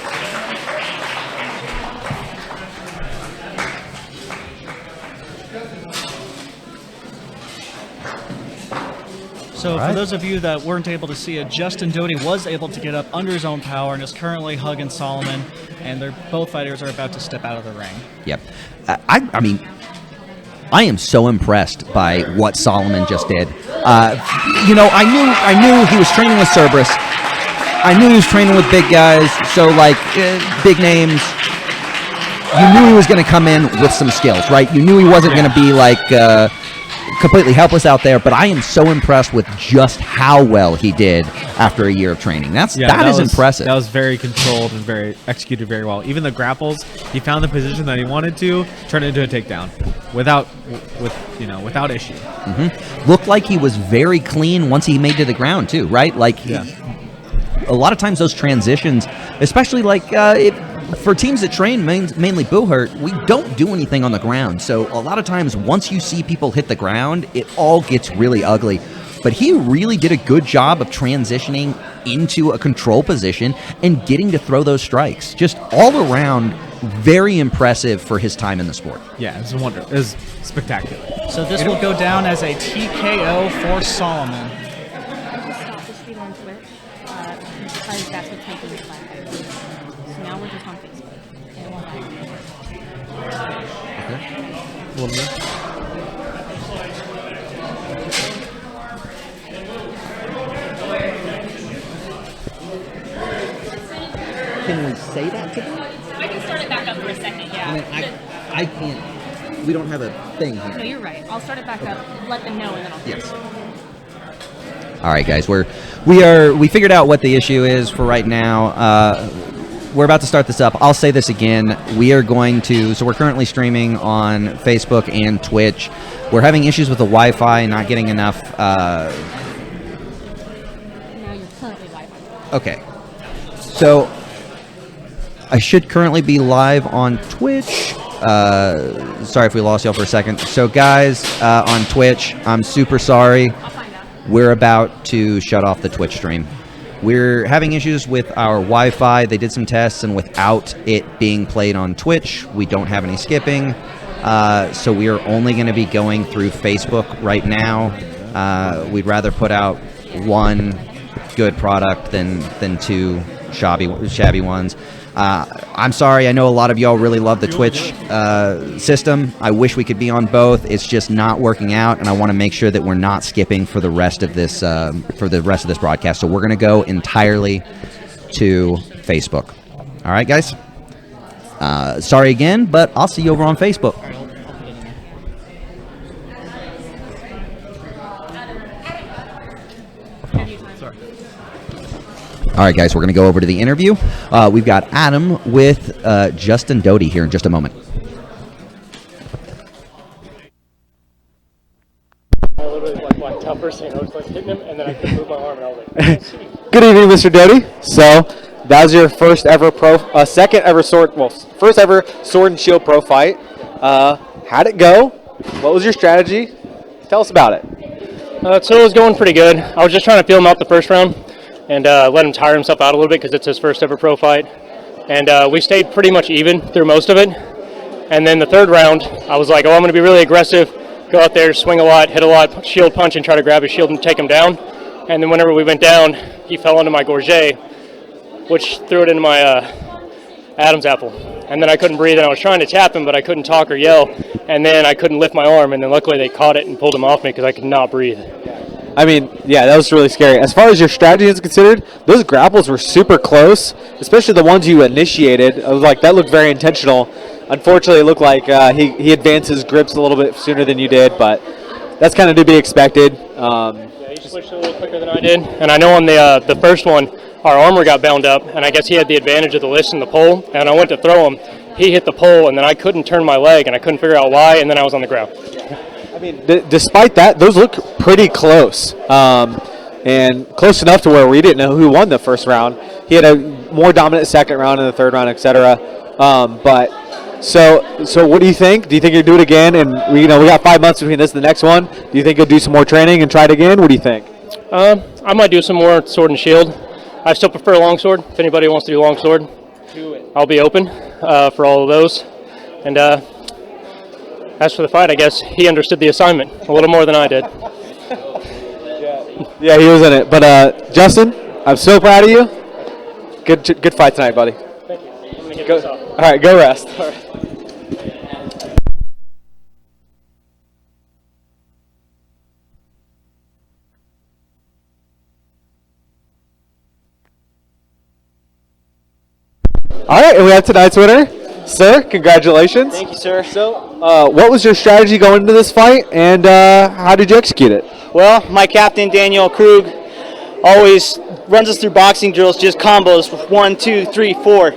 So for those of you that weren't able to see it, Justin Doty was able to get up under his own power and is currently hugging Solomon, and both fighters are about to step out of the ring. Yep. I mean, I am so impressed by what Solomon just did. I knew he was training with Cerberus. I knew he was training with big guys, so big names. You knew he was going to come in with some skills, right? You knew he wasn't going to be completely helpless out there, but I am so impressed with just how well he did after a year of training. That is impressive. That was very controlled and executed very well. Even the grapples, he found the position that he wanted to, turned it into a takedown without issue. Mm-hmm. Looked like he was very clean once he made to the ground too, right? A lot of times those transitions, especially for teams that train mainly Buhurt, we don't do anything on the ground. So a lot of times once you see people hit the ground, it all gets really ugly. But he really did a good job of transitioning into a control position and getting to throw those strikes. Just all around, very impressive for his time in the sport. Yeah, it was a wonder. It was spectacular. So this will go down as a TKO for Solomon. Stop the stream on Twitch because that's what's making it live. So now we're just on Facebook. And it won't lag. Okay. A little bit. Can we say that to them? I can start it back up for a second, yeah. I mean, I can't. We don't have a thing here. No, you're right. I'll start it back up, let them know, and then I'll Yes. All right, guys. We figured out what the issue is for right now. We're about to start this up. I'll say this again. We're currently streaming on Facebook and Twitch. We're having issues with the Wi-Fi, not getting enough. Now you're currently live on Okay. So I should currently be live on Twitch. Sorry if we lost y'all for a second. So guys, on Twitch, I'm super sorry. I'll find out. We're about to shut off the Twitch stream. We're having issues with our Wi-Fi. They did some tests, and without it being played on Twitch, we don't have any skipping. So we are only going to be going through Facebook right now. We'd rather put out one good product than two shabby ones. I'm sorry. I know a lot of y'all really love the Twitch system. I wish we could be on both. It's just not working out, and I want to make sure that we're not skipping for the rest of this broadcast. So we're going to go entirely to Facebook. All right, guys. Sorry again, but I'll see you over on Facebook. All right, guys, we're going to go over to the interview. We've got Adam with Justin Doty here in just a moment. I literally blacked out first thing. I was hitting him, and then I couldn't move my arm, and I was like, Good evening, Mr. Doty. So that was your first ever first ever sword and shield pro fight. How'd it go? What was your strategy? Tell us about it. So it was going pretty good. I was just trying to feel him out the first round and let him tire himself out a little bit because it's his first ever pro fight. And we stayed pretty much even through most of it. And then the third round, I was like, I'm going to be really aggressive, go out there, swing a lot, hit a lot, shield punch, and try to grab his shield and take him down. And then whenever we went down, he fell onto my gorget, which threw it into my Adam's apple. And then I couldn't breathe, and I was trying to tap him, but I couldn't talk or yell. And then I couldn't lift my arm, and then luckily they caught it and pulled him off me because I could not breathe. I mean, yeah, that was really scary. As far as your strategy is considered, those grapples were super close, especially the ones you initiated. I was like, that looked very intentional. Unfortunately, it looked like he advanced his grips a little bit sooner than you did, but that's kind of to be expected. Yeah, he switched a little quicker than I did. And I know on the first one, our armor got bound up, and I guess he had the advantage of the list and the pole, and I went to throw him. He hit the pole, and then I couldn't turn my leg, and I couldn't figure out why, and then I was on the ground. I mean, despite that, those look pretty close, and close enough to where we didn't know who won the first round. He had a more dominant second round and the third round, etc. But so what do you think? Do you think you'll do it again? And we got 5 months between this and the next one. Do you think you'll do some more training and try it again? What do you think? I might do some more sword and shield. I still prefer longsword. If anybody wants to do longsword, I'll be open for all of those. And as for the fight, I guess he understood the assignment a little more than I did. Yeah, he was in it. But Justin, I'm so proud of you. Good fight tonight, buddy. Thank you. I'm gonna get Go, this off. all right, go rest. All right. All right, and we have tonight's winner. Sir, congratulations. Thank you, sir. So, what was your strategy going into this fight, and how did you execute it? Well, my captain, Dan Yel always runs us through boxing drills, just combos, 1, 2, 3, 4.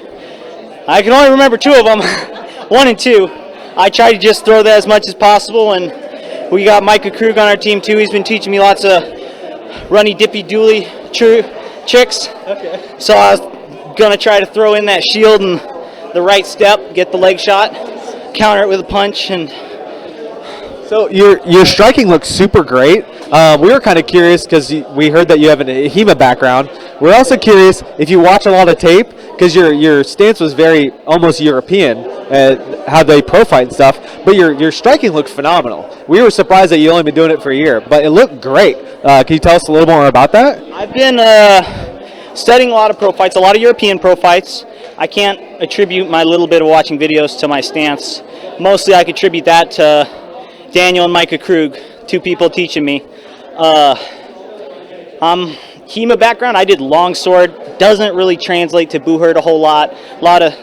I can only remember 2 of them, 1 and 2. I try to just throw that as much as possible, and we got Micah Krug on our team, too. He's been teaching me lots of runny, dippy, dually tricks. Okay. So I was going to try to throw in that shield and the right step, get the leg shot, counter it with a punch. And so your striking looks super great. We were kind of curious because we heard that you have an HEMA background. We're also curious if you watch a lot of tape because your stance was very almost European, how they pro fight and stuff. But your striking looked phenomenal. We were surprised that you only been doing it for a year, but it looked great. Can you tell us a little more about that? I've been studying a lot of pro fights, a lot of European pro fights. I can't attribute my little bit of watching videos to my stance. Mostly I contribute that to Daniel and Micah Krug, 2 people teaching me. I'm HEMA background. I did longsword. Doesn't really translate to Booherd a whole lot. A lot of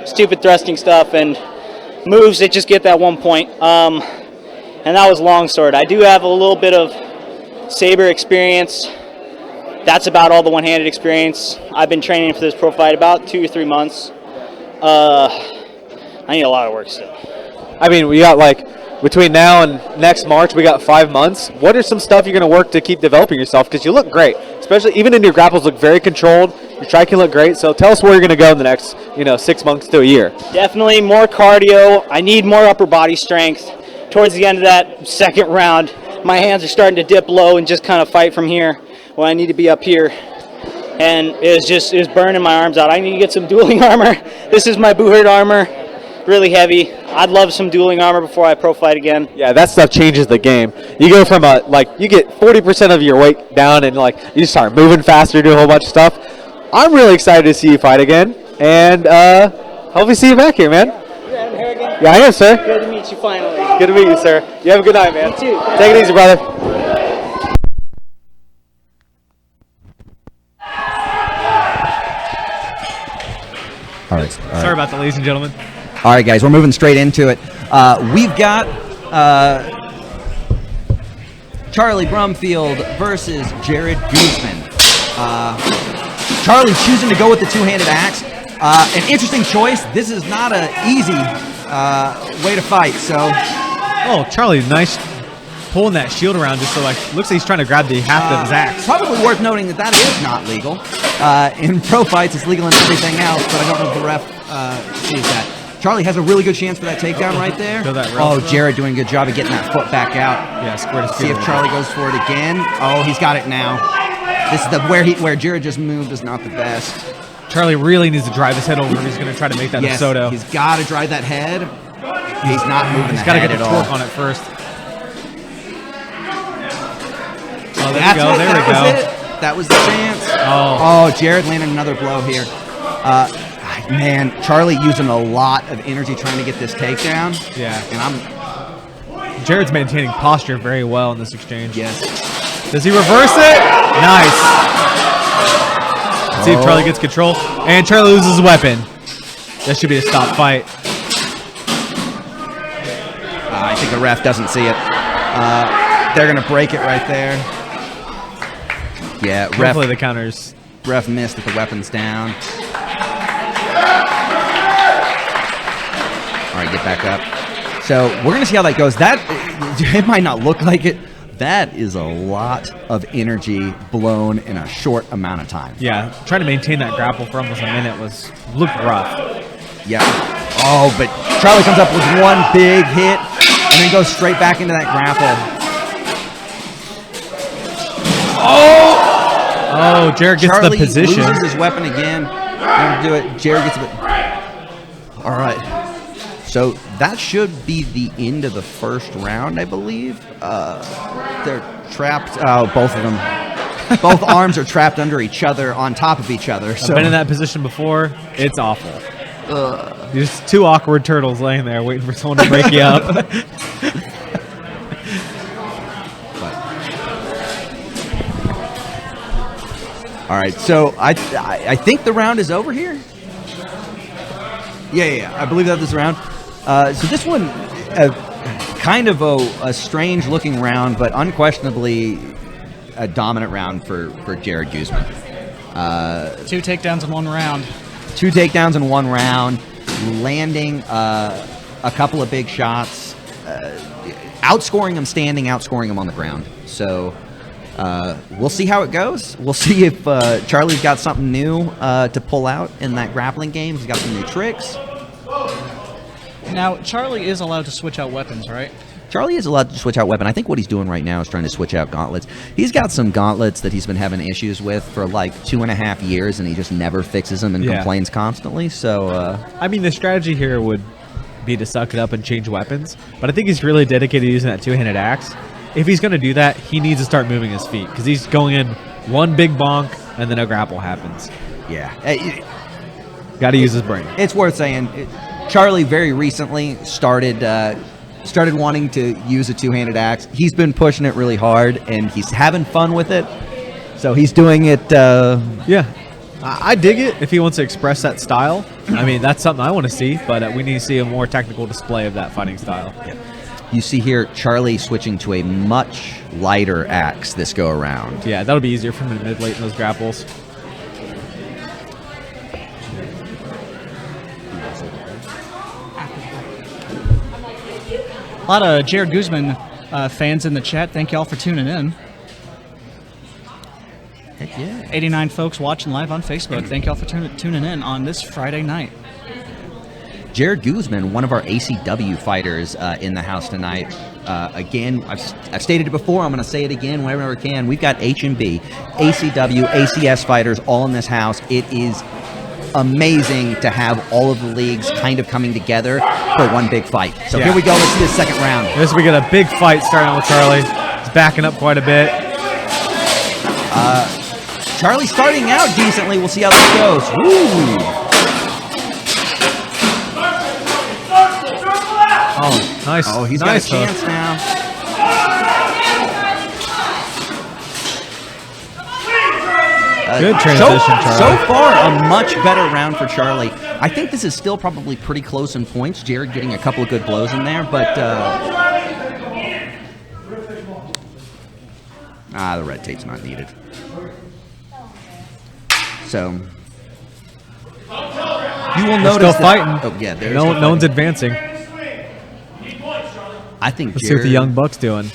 stupid thrusting stuff and moves that just get that 1 point. And that was longsword. I do have a little bit of saber experience. That's about all the one-handed experience. I've been training for this pro fight about 2 or 3 months. I need a lot of work still. I mean, we got between now and next March, we got 5 months. What are some stuff you're going to work to keep developing yourself? Because you look great, especially even in your grapples look very controlled. Your striking look great. So tell us where you're going to go in the next 6 months to a year. Definitely more cardio. I need more upper body strength. Towards the end of that second round, my hands are starting to dip low and just kind of fight from here when I need to be up here. And it was burning my arms out. I need to get some dueling armor. This is my Booherd armor. really heavy. I'd love some dueling armor before I pro fight again. Yeah, that stuff changes the game. You go from you get 40% of your weight down, and you start moving faster, do a whole bunch of stuff. I'm really excited to see you fight again, and hopefully see you back here, man. You're out here again? Yeah, I am, sir. Good to meet you finally. Good to meet you, sir. You have a good night, man. You too. Take it easy, brother. All right. Sorry about that, ladies and gentlemen. All right, guys, we're moving straight into it. We've got Charlie Brumfield versus Jared Guzman. Charlie choosing to go with the two-handed axe. An interesting choice. This is not an easy way to fight. So, Charlie, nice pulling that shield around just so looks like he's trying to grab the haft of his axe. Probably worth noting that is not legal. In pro fights, it's legal in everything else, but I don't know if the ref sees that. Charlie has a really good chance for that takedown right there. Jared doing a good job of getting that foot back out. Yeah, square to see if Charlie goes for it again. Oh, he's got it now. This is where Jared just moved is not the best. Charlie really needs to drive his head over if he's going to try to make that a Soto. He's got to drive that head. He's not moving the head at all. He's got to get the torque on it first. Oh, there we go. That was the chance. Oh, Jared landed another blow here. Man, Charlie using a lot of energy trying to get this takedown. Yeah. And Jared's maintaining posture very well in this exchange. Yes. Does he reverse it? Nice. Let's see if Charlie gets control. And Charlie loses his weapon. That should be a stop fight. I think the ref doesn't see it. They're going to break it right there. Yeah, hopefully the counters. Ref missed with the weapons down. All right, get back up. So we're going to see how that goes. It might not look like it. That is a lot of energy blown in a short amount of time. Yeah, trying to maintain that grapple for almost a minute looked rough. Yeah. Oh, but Charlie comes up with one big hit and then goes straight back into that grapple. Oh, Jared gets Charlie the position. Loses his weapon again. Going to do it. Jared gets it. All right. So that should be the end of the first round, I believe. They're trapped. Oh, both of them. Both arms are trapped under each other, on top of each other. So. I've been in that position before. It's awful. There's two awkward turtles laying there waiting for someone to break you up. All right, so I think the round is over here. Yeah, I believe that this round. So this one, kind of a strange-looking round, but unquestionably a dominant round for Jared Guzman. 2 takedowns in 1 round. 2 takedowns in 1 round, landing a couple of big shots, outscoring him standing, outscoring him on the ground. So we'll see how it goes. We'll see if Charlie's got something new to pull out in that grappling game. He's got some new tricks. Now, Charlie is allowed to switch out weapons, right? Charlie is allowed to switch out weapon. I think what he's doing right now is trying to switch out gauntlets. He's got some gauntlets that he's been having issues with for like 2.5 years, and he just never fixes them and complains constantly. So, I mean, the strategy here would be to suck it up and change weapons, but I think he's really dedicated to using that two-handed axe. If he's going to do that, he needs to start moving his feet because he's going in one big bonk and then a grapple happens. Yeah. Got to use his brain. It's worth saying. Charlie very recently started wanting to use a two-handed axe. He's been pushing it really hard, and he's having fun with it. So he's doing it. Yeah, I dig it. If he wants to express that style, I mean, that's something I want to see. But we need to see a more technical display of that fighting style. Yeah. You see here Charlie switching to a much lighter axe this go around. Yeah, that'll be easier for him to manipulate in those grapples. A lot of Jared Guzman fans in the chat. Thank y'all for tuning in. Heck yeah. 89 folks watching live on Facebook. Thank y'all for tuning in on this Friday night. Jared Guzman, one of our ACW fighters in the house tonight. Again, I've stated it before. I'm going to say it again whenever I can. We've got HMB, ACW, ACS fighters all in this house. It is amazing to have all of the leagues kind of coming together for one big fight. So here we go. Let's see the second round. This we get a big fight starting with Charlie. He's backing up quite a bit. Charlie starting out decently. We'll see how this goes. Ooh. Oh, nice. Oh, he's nice got a chance now. Good transition, Charlie. So far, a much better round for Charlie. I think this is still probably pretty close in points. Jared getting a couple of good blows in there, but the red tape's not needed. So you will notice still fighting. Oh yeah, there's no one's advancing. I think Let's see what the Young Bucks doing.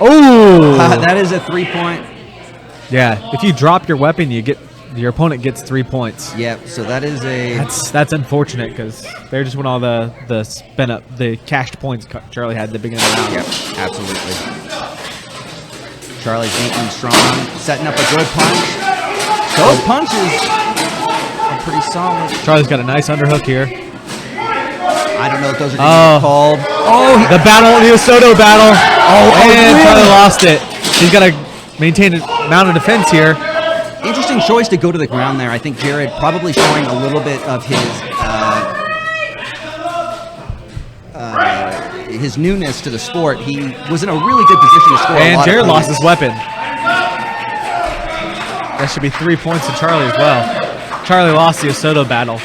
Oh, that is a 3-point. Yeah, if you drop your weapon, your opponent gets 3 points. Yep. So that is that's unfortunate because they just went all the spin up, the cashed points Charlie had at the beginning of the round. Yep, absolutely. Charlie's making strong, setting up a good punch. Those punches are pretty solid. Charlie's got a nice underhook here. I don't know if those are going to be called. Oh, the battle, the Soto battle. And Charlie lost it. He's got to maintain a amount of defense here. Interesting choice to go to the ground there. I think Jared probably showing a little bit of his newness to the sport. He was in a really good position to score. And Jared lost his weapon. That should be 3 points to Charlie as well. Charlie lost the Soto battle.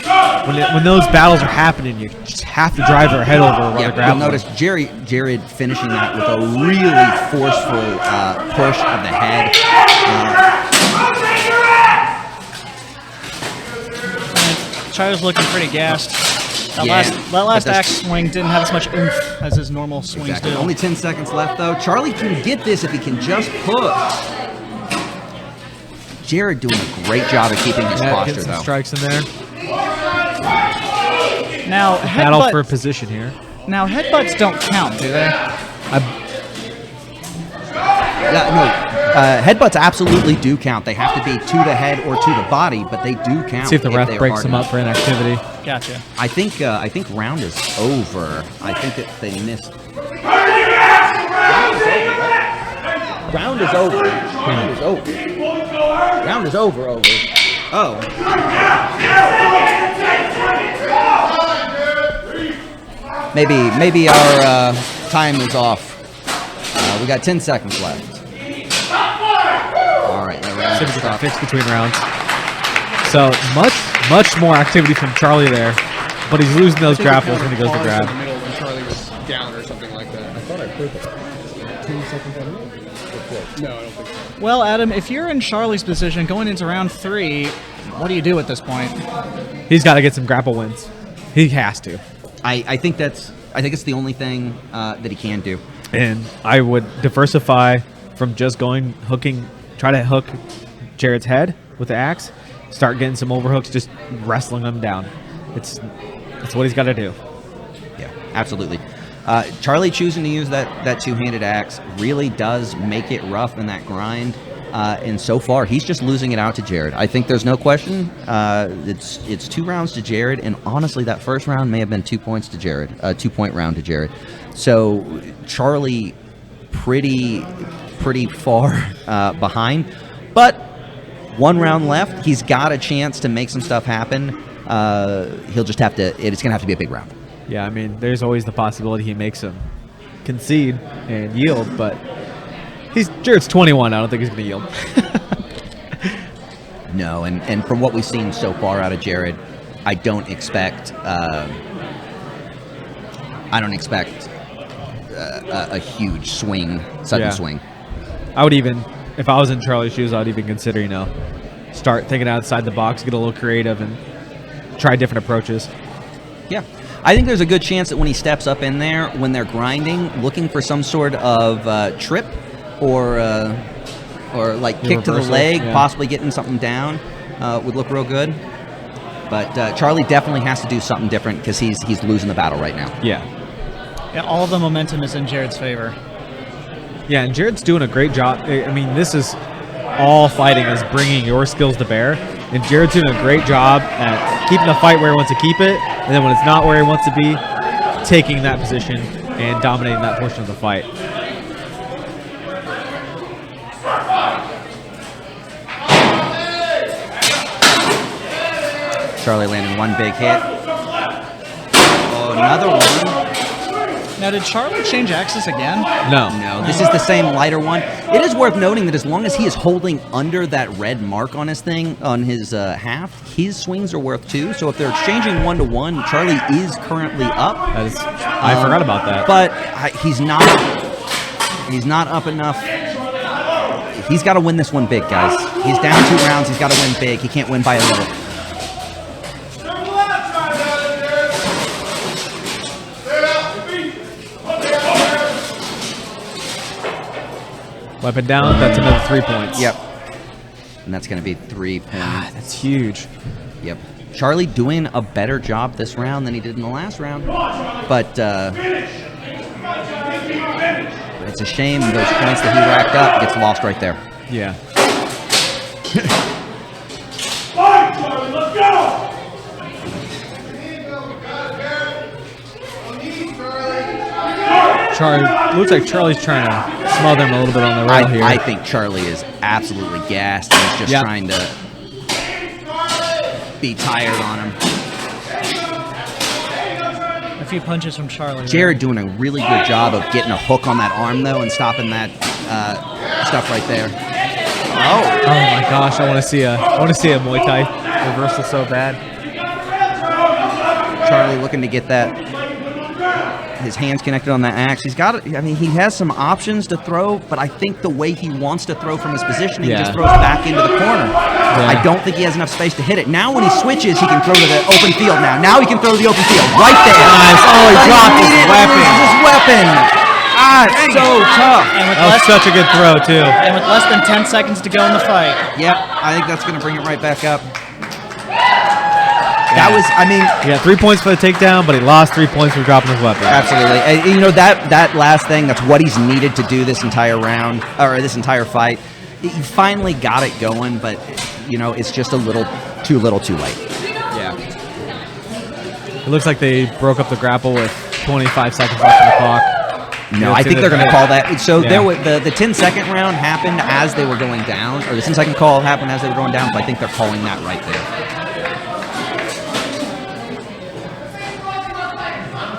When those battles are happening, you just have to drive her head over while You'll notice Jared finishing that with a really forceful push of the head. Charlie's looking pretty gassed. That last axe swing didn't have as much oomph as his normal swings do. Only 10 seconds left, though. Charlie can get this if he can just push. Jared doing a great job of keeping his posture, some though. Strikes in there. Now, battle for position here. Now, headbutts don't count, do they? Headbutts absolutely do count. They have to be to the head or to the body, but they do count. See if the ref breaks them up for inactivity. Gotcha. I think round is over. I think that they missed. Round is over. Round is over. Round is over. Oh. Maybe our time is off. We got 10 seconds left. All right, that round is stopped. Fixed between rounds. So much more activity from Charlie there, but he's losing those grapples when he goes to grab. In the middle when Charlie was down or something like that. I thought I heard that. 10 seconds on it? No, I don't think so. Well, Adam, if you're in Charlie's position going into round 3, what do you do at this point? He's got to get some grapple wins. He has to. I think it's the only thing that he can do. And I would diversify from just hooking, try to hook Jared's head with the axe, start getting some overhooks, just wrestling them down. It's what he's got to do. Yeah, absolutely. Charlie choosing to use that two-handed axe really does make it rough in that grind. And so far, he's just losing it out to Jared. I think there's no question. It's 2 rounds to Jared, and honestly, that first round may have been 2 points to Jared, 2-point round to Jared. So Charlie, pretty far behind, but 1 round left. He's got a chance to make some stuff happen. He'll just have to. It's gonna have to be a big round. Yeah, I mean, there's always the possibility he makes him concede and yield, but Jared's 21. I don't think he's going to yield. No, and from what we've seen so far out of Jared, I don't expect a huge sudden swing. I would even, if I was in Charlie's shoes, I'd even consider, start thinking outside the box, get a little creative, and try different approaches. Yeah. I think there's a good chance that when he steps up in there, when they're grinding, looking for some sort of trip or like kick to the leg, possibly getting something down, would look real good. But Charlie definitely has to do something different because he's losing the battle right now. Yeah, all the momentum is in Jared's favor. Yeah, and Jared's doing a great job. I mean, this is all fighting is bringing your skills to bear. And Jared's doing a great job at keeping the fight where he wants to keep it, and then when it's not where he wants to be, taking that position and dominating that portion of the fight. Charlie landing one big hit. Oh, another one. Now, did Charlie change axis again? No. No, this is the same lighter one. It is worth noting that as long as he is holding under that red mark on his thing, on his half, his swings are worth 2. So if they're exchanging 1-to-1, Charlie is currently up. I forgot about that. But he's not up enough. He's got to win this one big, guys. He's down 2 rounds. He's got to win big. He can't win by a little. Weapon down, that's another 3 points. Yep. And that's going to be 3 points. That's huge. Yep. Charlie doing a better job this round than he did in the last round. But it's a shame those points that he racked up gets lost right there. Yeah. Charlie, let's go! Charlie, looks like Charlie's trying to smother him a little bit on the rail here. I think Charlie is absolutely gassed and is just trying to be tired on him. A few punches from Charlie. Jared doing a really good job of getting a hook on that arm, though, and stopping that stuff right there. Oh my gosh! I want to see a Muay Thai reversal so bad. Charlie looking to get that. His hands connected on that axe. He's got it. I mean, he has some options to throw, but I think the way he wants to throw from his positioning, he just throws back into the corner. I don't think he has enough space to hit it. Now when he switches, he can throw to the open field now. Now he can throw to the open field. Right there. Nice. Oh, he dropped his weapon. His weapon. Ah, it's so tough. That was such a good throw, too. And with less than 10 seconds to go in the fight. Yep, I think that's going to bring it right back up. That was, I mean... He got 3 points for the takedown, but he lost 3 points for dropping his weapon. Absolutely. And, you know, that last thing, that's what he's needed to do this entire round, or this entire fight. He finally got it going, but, you know, it's just a little too late. Yeah. It looks like they broke up the grapple with 25 seconds left on the clock. No, I think they're going to call that. So there was, the 10-second round happened as they were going down, or the 10-second call happened as they were going down, but I think they're calling that right there.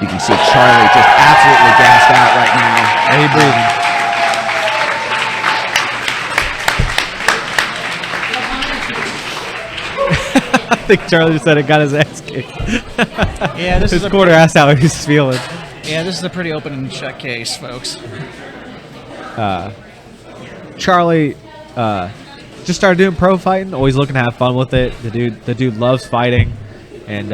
You can see Charlie just absolutely gassed out right now. Heavy breathing. I think Charlie said it got his ass kicked. Yeah, this his is quarter asked how he's feeling. Yeah, this is a pretty open and shut case, folks. Charlie just started doing pro fighting, always looking to have fun with it. The dude loves fighting, and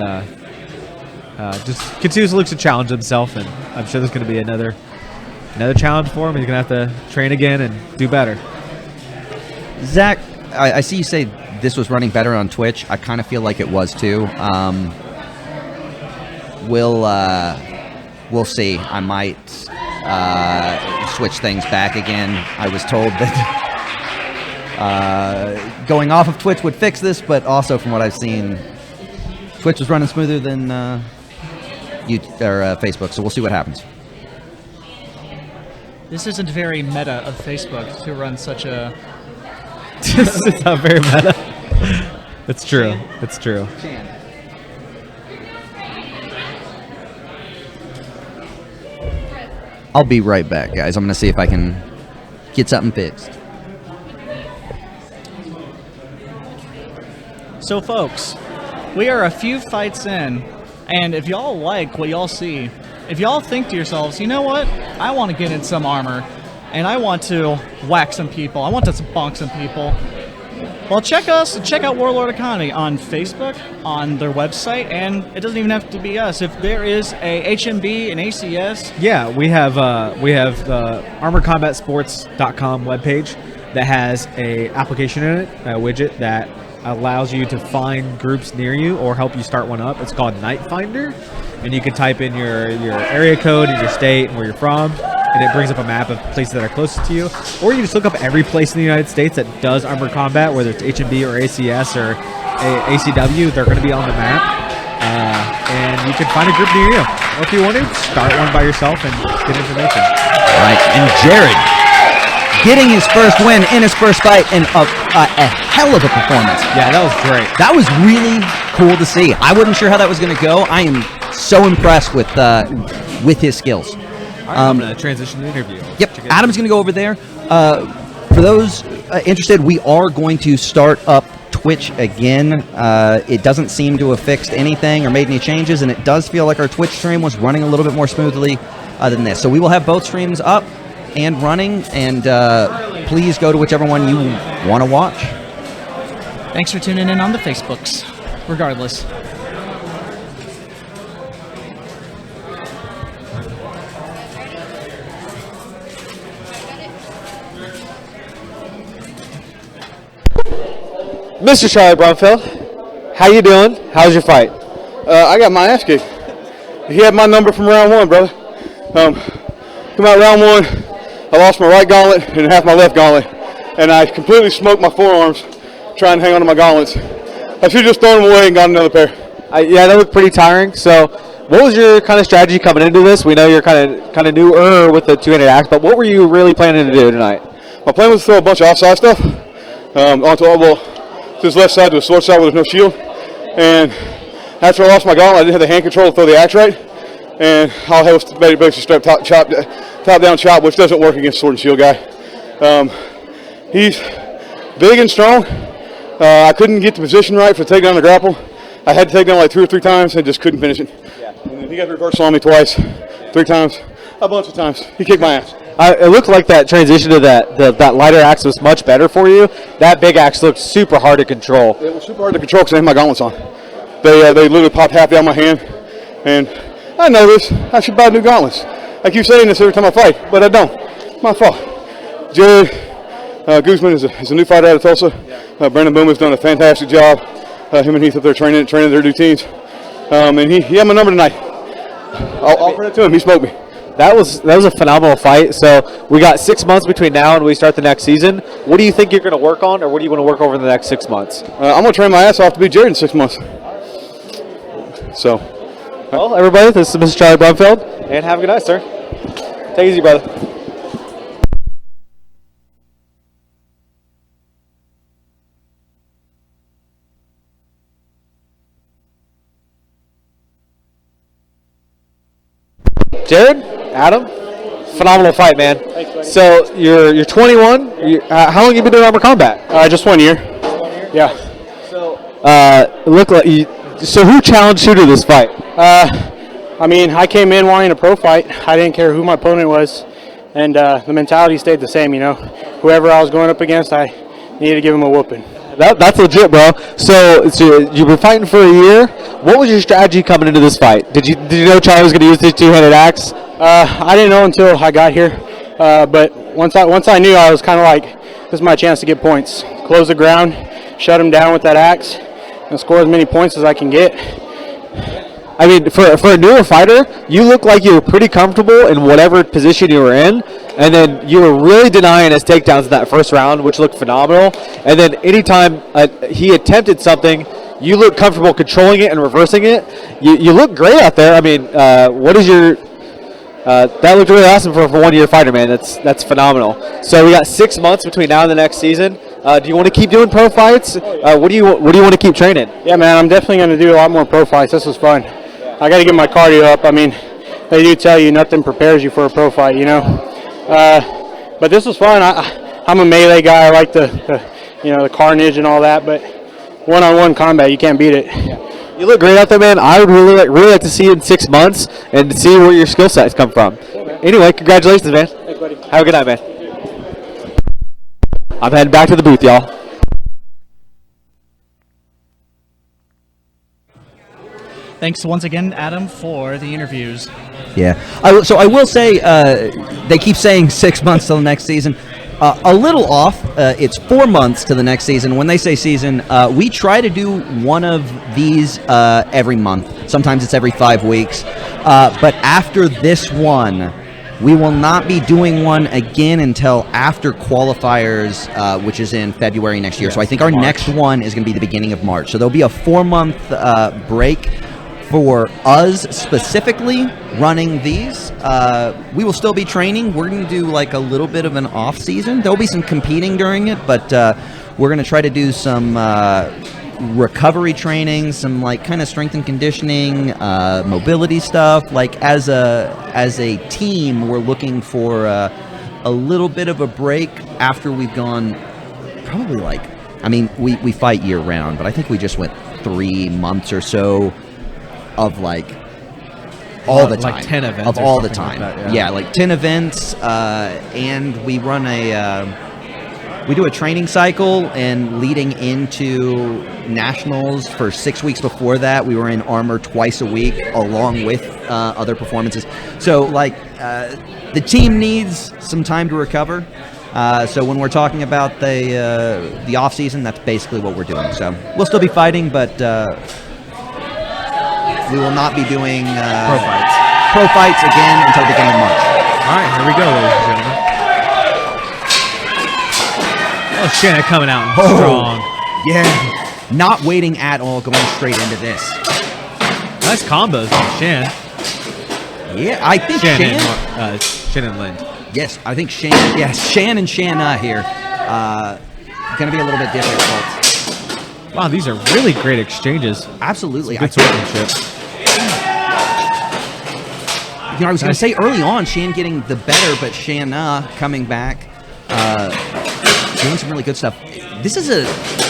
just continues to look to challenge himself, and I'm sure there's going to be another challenge for him. He's going to have to train again and do better. Zach, I see you say this was running better on Twitch. I kind of feel like it was too. We'll see. I might switch things back again. I was told that going off of Twitch would fix this, but also from what I've seen, Twitch was running smoother than Facebook, so we'll see what happens. This isn't very meta of Facebook to run such a... This is not very meta. It's true. Shan. It's true. Shan. I'll be right back, guys. I'm going to see if I can get something fixed. So, folks, we are a few fights in, and if y'all like what y'all see, if y'all think to yourselves, you know what, I want to get in some armor, and I want to whack some people, I want to bonk some people, well, check out Warlord Economy on Facebook, on their website, and it doesn't even have to be us. If there is a HMB, an ACS... Yeah, we have the ArmorCombatSports.com webpage that has a application in it, a widget that allows you to find groups near you or help you start one up. It's called Night Finder, and you can type in your area code and your state and where you're from, and it brings up a map of places that are closest to you. Or you just look up every place in the United States that does armored combat, whether it's HMB or ACS or ACW, they're going to be on the map. And you can find a group near you. Or if you want to, start one by yourself and get information. All right, and Jared getting his first win in his first fight, and a hell of a performance. Yeah, that was great. That was really cool to see. I wasn't sure how that was going to go. I am so impressed with his skills. I'm going to transition the interview. Yep, Adam's going to go over there. For those interested, we are going to start up Twitch again. It doesn't seem to have fixed anything or made any changes, and it does feel like our Twitch stream was running a little bit more smoothly than this. So we will have both streams up and running, and please go to whichever one you want to watch. Thanks for tuning in on the Facebooks, regardless. Mr. Charlie Brumfield, how you doing? How's your fight? I got my ass kicked. He had my number from round one, brother. Come out round one, I lost my right gauntlet and half my left gauntlet, and I completely smoked my forearms trying to hang on to my gauntlets. I should have just thrown them away and got another pair. Yeah, that looked pretty tiring. So, what was your kind of strategy coming into this? We know you're kind of newer with the two-handed axe, but what were you really planning to do tonight? My plan was to throw a bunch of offside stuff to his left side to a sword side where there's no shield. And after I lost my gauntlet, I didn't have the hand control to throw the axe right. And all I had was basically straight top down chop, which doesn't work against sword and shield guy. He's big and strong. I couldn't get the position right for taking down the grapple. I had to take down like 2 or 3 times and just couldn't finish it. Yeah. And then he got reversal on me twice, 3 times, a bunch of times. He kicked my ass. It looked like that transition to that lighter axe was much better for you. That big axe looked super hard to control. It was super hard to control because I had my gauntlets on. They literally popped half down my hand. And I know this. I should buy new gauntlets. I keep saying this every time I fight, but I don't. My fault. Jared Guzman is a new fighter out of Tulsa. Brennan has done a fantastic job. Him and Heath up there training their new teams. And he had my number tonight. I'll credit to him. He smoked me. That was a phenomenal fight. So we got 6 months between now and we start the next season. What do you think you're going to work on, or what do you want to work over in the next 6 months? I'm going to train my ass off to be Jared in 6 months. So, well, everybody, this is Mr. Charlie Brumfield, and have a good night, sir. Take it easy, brother. Jared, Adam, phenomenal fight, man. Thanks, buddy. So you're 21. How long have you been doing armor combat? Just 1 year. Yeah. So it looked like you. So who challenged you to this fight? I mean, I came in wanting a pro fight. I didn't care who my opponent was, and the mentality stayed the same. You know, whoever I was going up against, I needed to give him a whooping. That's legit, bro. So you've been fighting for a year. What was your strategy coming into this fight? Did you know Charlie was going to use this two-handed axe? I didn't know until I got here, but once I knew, I was kind of like, this is my chance to get points. Close the ground, shut him down with that axe, and score as many points as I can get. I mean, for a newer fighter, you look like you were pretty comfortable in whatever position you were in, and then you were really denying his takedowns in that first round, which looked phenomenal. And then anytime he attempted something, you look comfortable controlling it and reversing it. You look great out there. I mean, what is your that looked really awesome for a 1 year fighter, man. That's phenomenal. So we got 6 months between now and the next season. Do you want to keep doing pro fights? What do you want to keep training? Yeah, man, I'm definitely going to do a lot more pro fights. This was fun. I got to get my cardio up. I mean, they do tell you nothing prepares you for a pro fight, you know. But this was fun. I'm a melee guy. I like the carnage and all that. But one-on-one combat, you can't beat it. You look great out there, man. I would really like to see you in 6 months and see where your skill sets come from. Anyway, congratulations, man. Thanks, buddy. Have a good night, man. I'm heading back to the booth, y'all. Thanks once again, Adam, for the interviews. Yeah. So I will say, they keep saying 6 months till the next season. A little off. It's 4 months to the next season. When they say season, we try to do one of these every month. Sometimes it's every 5 weeks. But after this one, We will not be doing one again until after qualifiers, which is in February next year. So I think our next one is going to be the beginning of March. So there'll be a 4-month break for us specifically running these. We will still be training. We're going to do like a little bit of an off season. There'll be some competing during it, but we're going to try to do some recovery training, some like kind of strength and conditioning, mobility stuff. Like as a team, we're looking for a little bit of a break after we've gone probably like, I mean, we fight year round, but I think we just went 3 months or so of like all the time, like 10 events of or all the something time. like that, yeah, like 10 events, and we run we do a training cycle, and leading into nationals for 6 weeks before that, we were in armor twice a week along with other performances. So like the team needs some time to recover. So when we're talking about the off season, that's basically what we're doing. So we'll still be fighting, but we will not be doing pro fights again until the beginning of March. All right, here we go, ladies and gentlemen. Oh, Shanna coming out strong. Yeah, not waiting at all, going straight into this. Nice combos from Shan. Yeah, I think Shan and Lind. Yes, I think Shan. Yes, Shan and Shanna here. Going to be a little bit difficult. Wow, these are really great exchanges. Absolutely. Good swordsmanship. You know, I was going to say early on, Shan getting the better, but Shanna coming back, doing some really good stuff. This is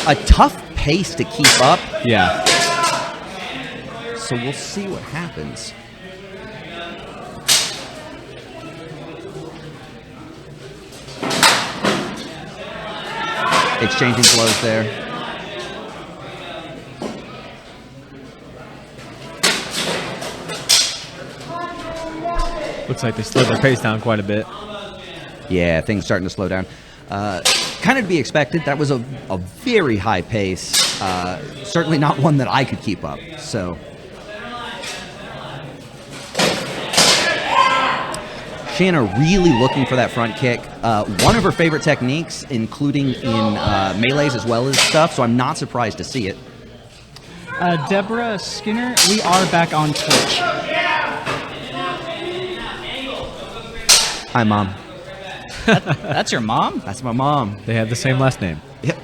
a tough pace to keep up. Yeah. So we'll see what happens. Exchanging blows there. Looks like they slowed their pace down quite a bit. Yeah, things starting to slow down. Kind of to be expected. That was a very high pace. Certainly not one that I could keep up. So Shanna really looking for that front kick. One of her favorite techniques, including in melees as well as stuff. So I'm not surprised to see it. Deborah Skinner, we are back on Twitch. Hi, Mom. That's your mom? That's my mom. They have the same last name. Yep.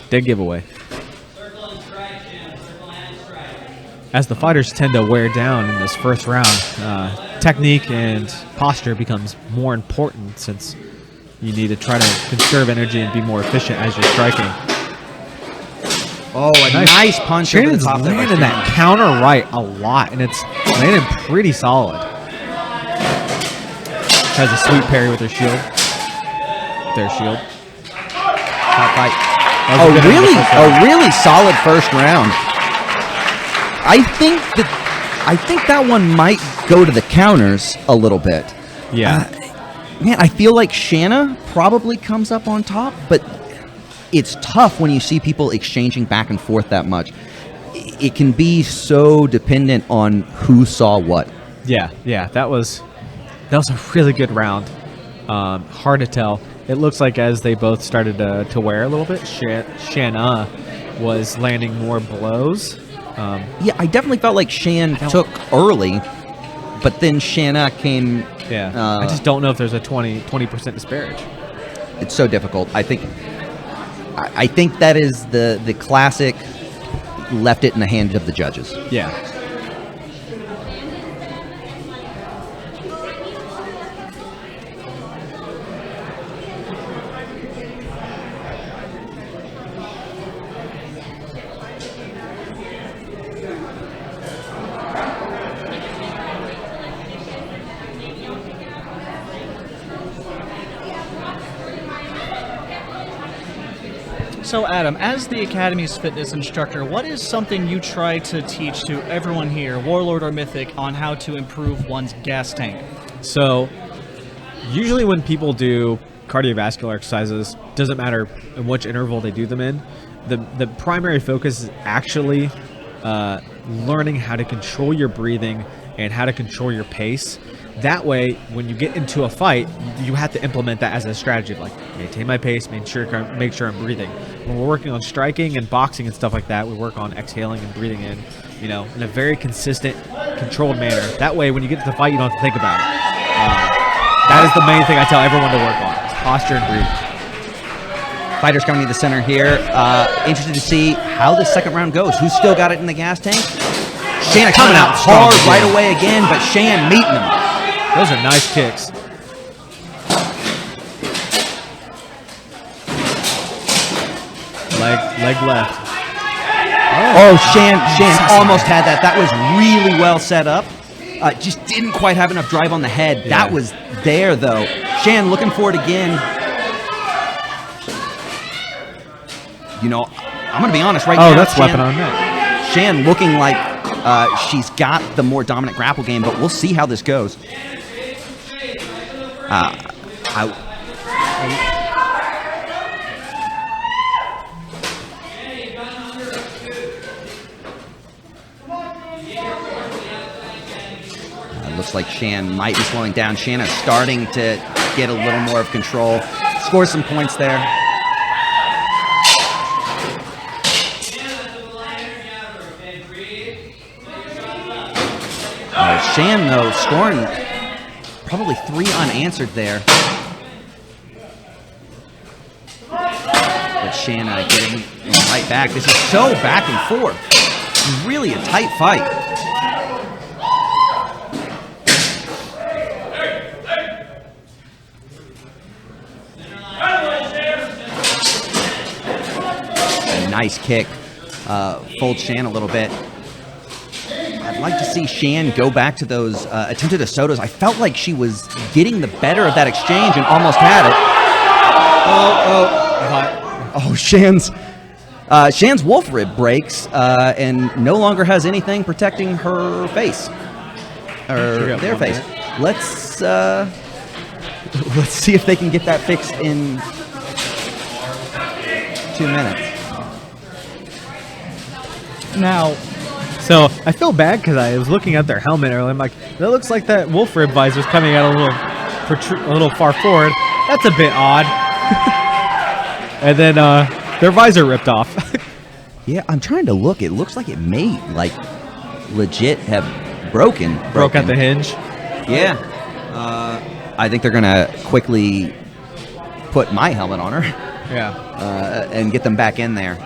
Dead giveaway. As the fighters tend to wear down in this first round, technique and posture becomes more important since you need to try to conserve energy and be more efficient as you're striking. Oh, a nice punch over the Shannon's top. landing that counter right a lot, and it's landing pretty solid. Has a sweet parry with her shield. Their shield. Top fight. A really solid first round. I think that one might go to the counters a little bit. Yeah. Man, I feel like Shanna probably comes up on top, but it's tough when you see people exchanging back and forth that much. It can be so dependent on who saw what. Yeah, that was a really good round. Hard to tell. It looks like as they both started to wear a little bit, Shanna was landing more blows. Yeah, I definitely felt like Shan took early, but then Shanna came. Yeah, I just don't know if there's a 20% disparage. It's so difficult. I think that is the classic. Left it in the hands of the judges. Yeah. So Adam, as the Academy's fitness instructor, what is something you try to teach to everyone here, Warlord or Mythic, on how to improve one's gas tank? So usually when people do cardiovascular exercises, doesn't matter in which interval they do them in, the primary focus is actually learning how to control your breathing and how to control your pace. That way, when you get into a fight, you have to implement that as a strategy of like, maintain my pace, make sure I'm breathing. When we're working on striking and boxing and stuff like that, we work on exhaling and breathing in, in a very consistent, controlled manner. That way, when you get to the fight, you don't have to think about it. That is the main thing I tell everyone to work on, is posture and breathing. Fighters coming to the center here. Interested to see how the second round goes. Who's still got it in the gas tank? Shanna coming out hard right away again, but Shan meeting him. Those are nice kicks. Leg left. Oh, Shan almost had that. That was really well set up. Just didn't quite have enough drive on the head. Yeah. That was there, though. Shan looking for it again. I'm going to be honest right now. Oh, that's weapon on net. Shan looking like she's got the more dominant grapple game, but we'll see how this goes. Looks like Shan might be slowing down. Shanna's starting to get a little more of control. Scores some points there. Shan, though, scoring probably 3 unanswered there. But Shanna getting right back. This is so back and forth. Really a tight fight. Nice kick. Folds Shan a little bit. I'd like to see Shan go back to those attempted Asotos. I felt like she was getting the better of that exchange and almost had it. Shan's wolf rib breaks and no longer has anything protecting her face. Or their face. Let's see if they can get that fixed in 2 minutes. Now, so I feel bad because I was looking at their helmet earlier. I'm like, that looks like that wolf rib visor's coming out a little far forward. That's a bit odd. And then their visor ripped off. Yeah, I'm trying to look. It looks like it may legit have broken. Broke at the hinge. Yeah. I think they're gonna quickly put my helmet on her. Yeah. And get them back in there.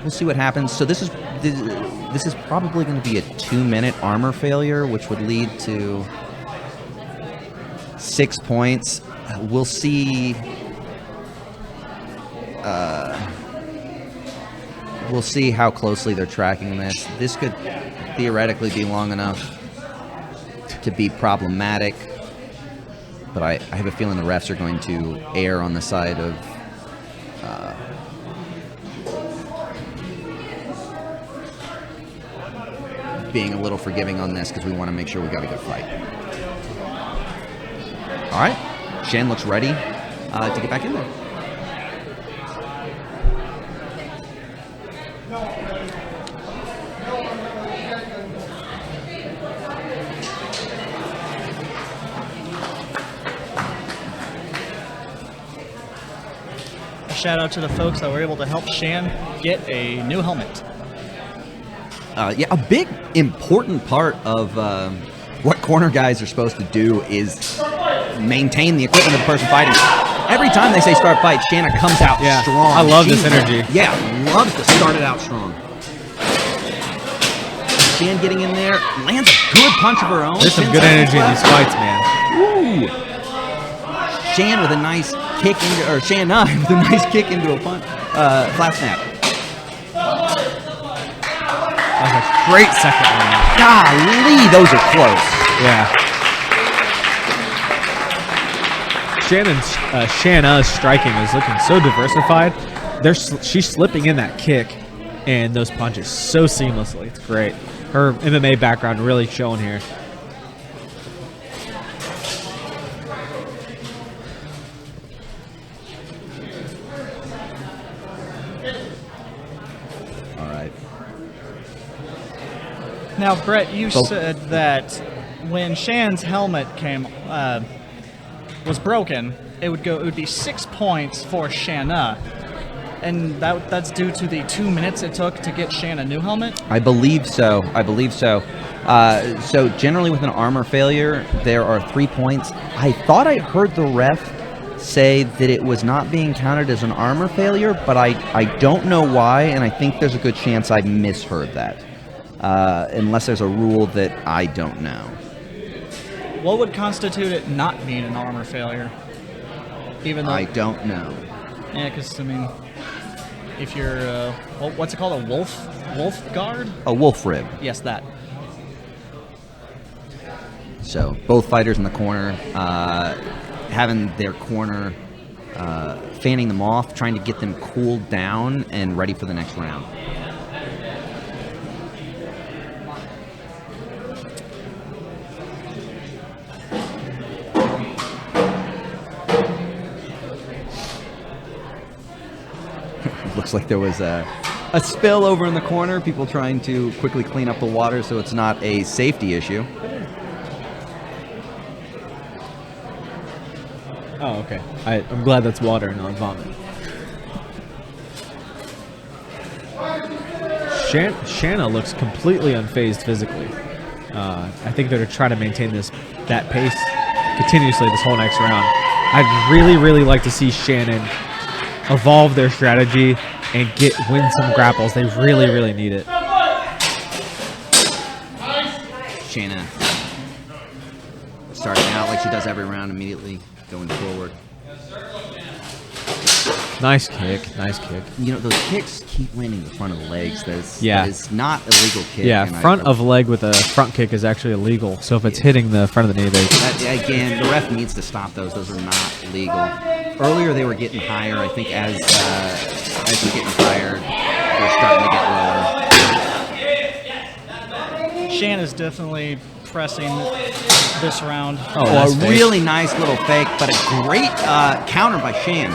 We'll see what happens. So this is probably going to be a 2-minute armor failure, which would lead to 6 points. We'll see. We'll see how closely they're tracking this. This could theoretically be long enough to be problematic, but I have a feeling the refs are going to err on the side of being a little forgiving on this because we want to make sure we got a good fight. All right, Shan looks ready to get back in there. A shout out to the folks that were able to help Shan get a new helmet. Yeah, a big important part of what corner guys are supposed to do is maintain the equipment of the person fighting. Every time they say start fight, Shanna comes out strong. I love this energy. Yeah, loves to start it out strong. Shan getting in there, lands a good punch of her own. There's some good energy in these fights, man. Woo! Shan with a nice kick into, or Shanna with a nice kick into a punch, flat snap. That was a great second round. Golly, those are close. Yeah. Shanna's striking is looking so diversified. She's slipping in that kick and those punches so seamlessly. It's great. Her MMA background really showing here. All right. Now, Brett, you said that when Shan's helmet was broken, it would be 6 points for Shanna, and that's due to the 2 minutes it took to get Shan a new helmet. I believe so. So generally with an armor failure, there are 3 points. I thought I heard the ref say that it was not being counted as an armor failure, but I don't know why, and I think there's a good chance I misheard that. Unless there's a rule that I don't know. What would constitute it not being an armor failure? Even though I don't know. Yeah, because I mean, if you're what's it called, a wolf guard? A wolf rib. Yes, that. So both fighters in the corner, having their corner, fanning them off, trying to get them cooled down and ready for the next round. Looks like there was a spill over in the corner. People trying to quickly clean up the water so it's not a safety issue. Oh, okay. I'm glad that's water and not vomit. Shanna looks completely unfazed physically. I think they're trying to maintain that pace continuously this whole next round. I'd really, really like to see Shannon evolve their strategy and win some grapples. They really, really need it. Shanna starting out like she does every round, immediately going forward. Nice kick. You know, those kicks keep landing in front of the legs. That is not a legal kick. Yeah, front of leg with a front kick is actually illegal. So if it's hitting the front of the knee, again, the ref needs to stop those. Those are not legal. Earlier they were getting higher. I think as they're getting higher, they're starting to get lower. Shan is definitely pressing this round. A really nice little fake, but a great counter by Shan.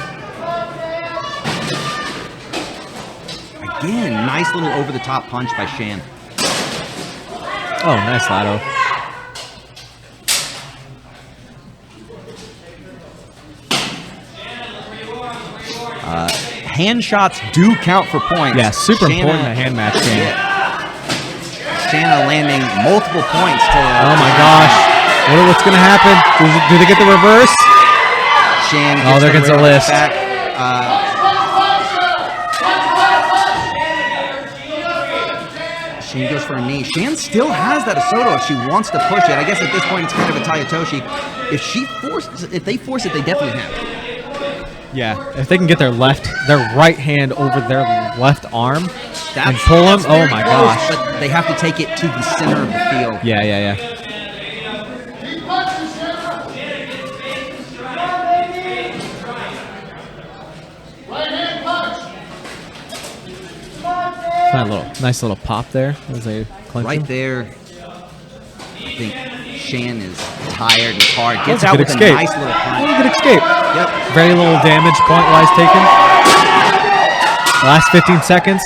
Again, nice little over-the-top punch by Shan. Oh, nice Lado. Hand shots do count for points. Yeah, super important the hand match game. Shanna landing multiple points to... Oh my gosh. What's going to happen? Do they get the reverse? Shan gets there gets a list. Shan goes for a knee. Shan still has that Asoto if she wants to push it. I guess at this point it's kind of a Tayatoshi. If they force it, they definitely have it. Yeah, if they can get their right hand over their left arm and pull them, oh my gosh. But they have to take it to the center of the field. Yeah. Nice little pop there as they clinch right him. there. I think Shan is tired and hard. Gets That's out with a nice little punch. Good escape. Yep. Very little damage point-wise taken. Last 15 seconds.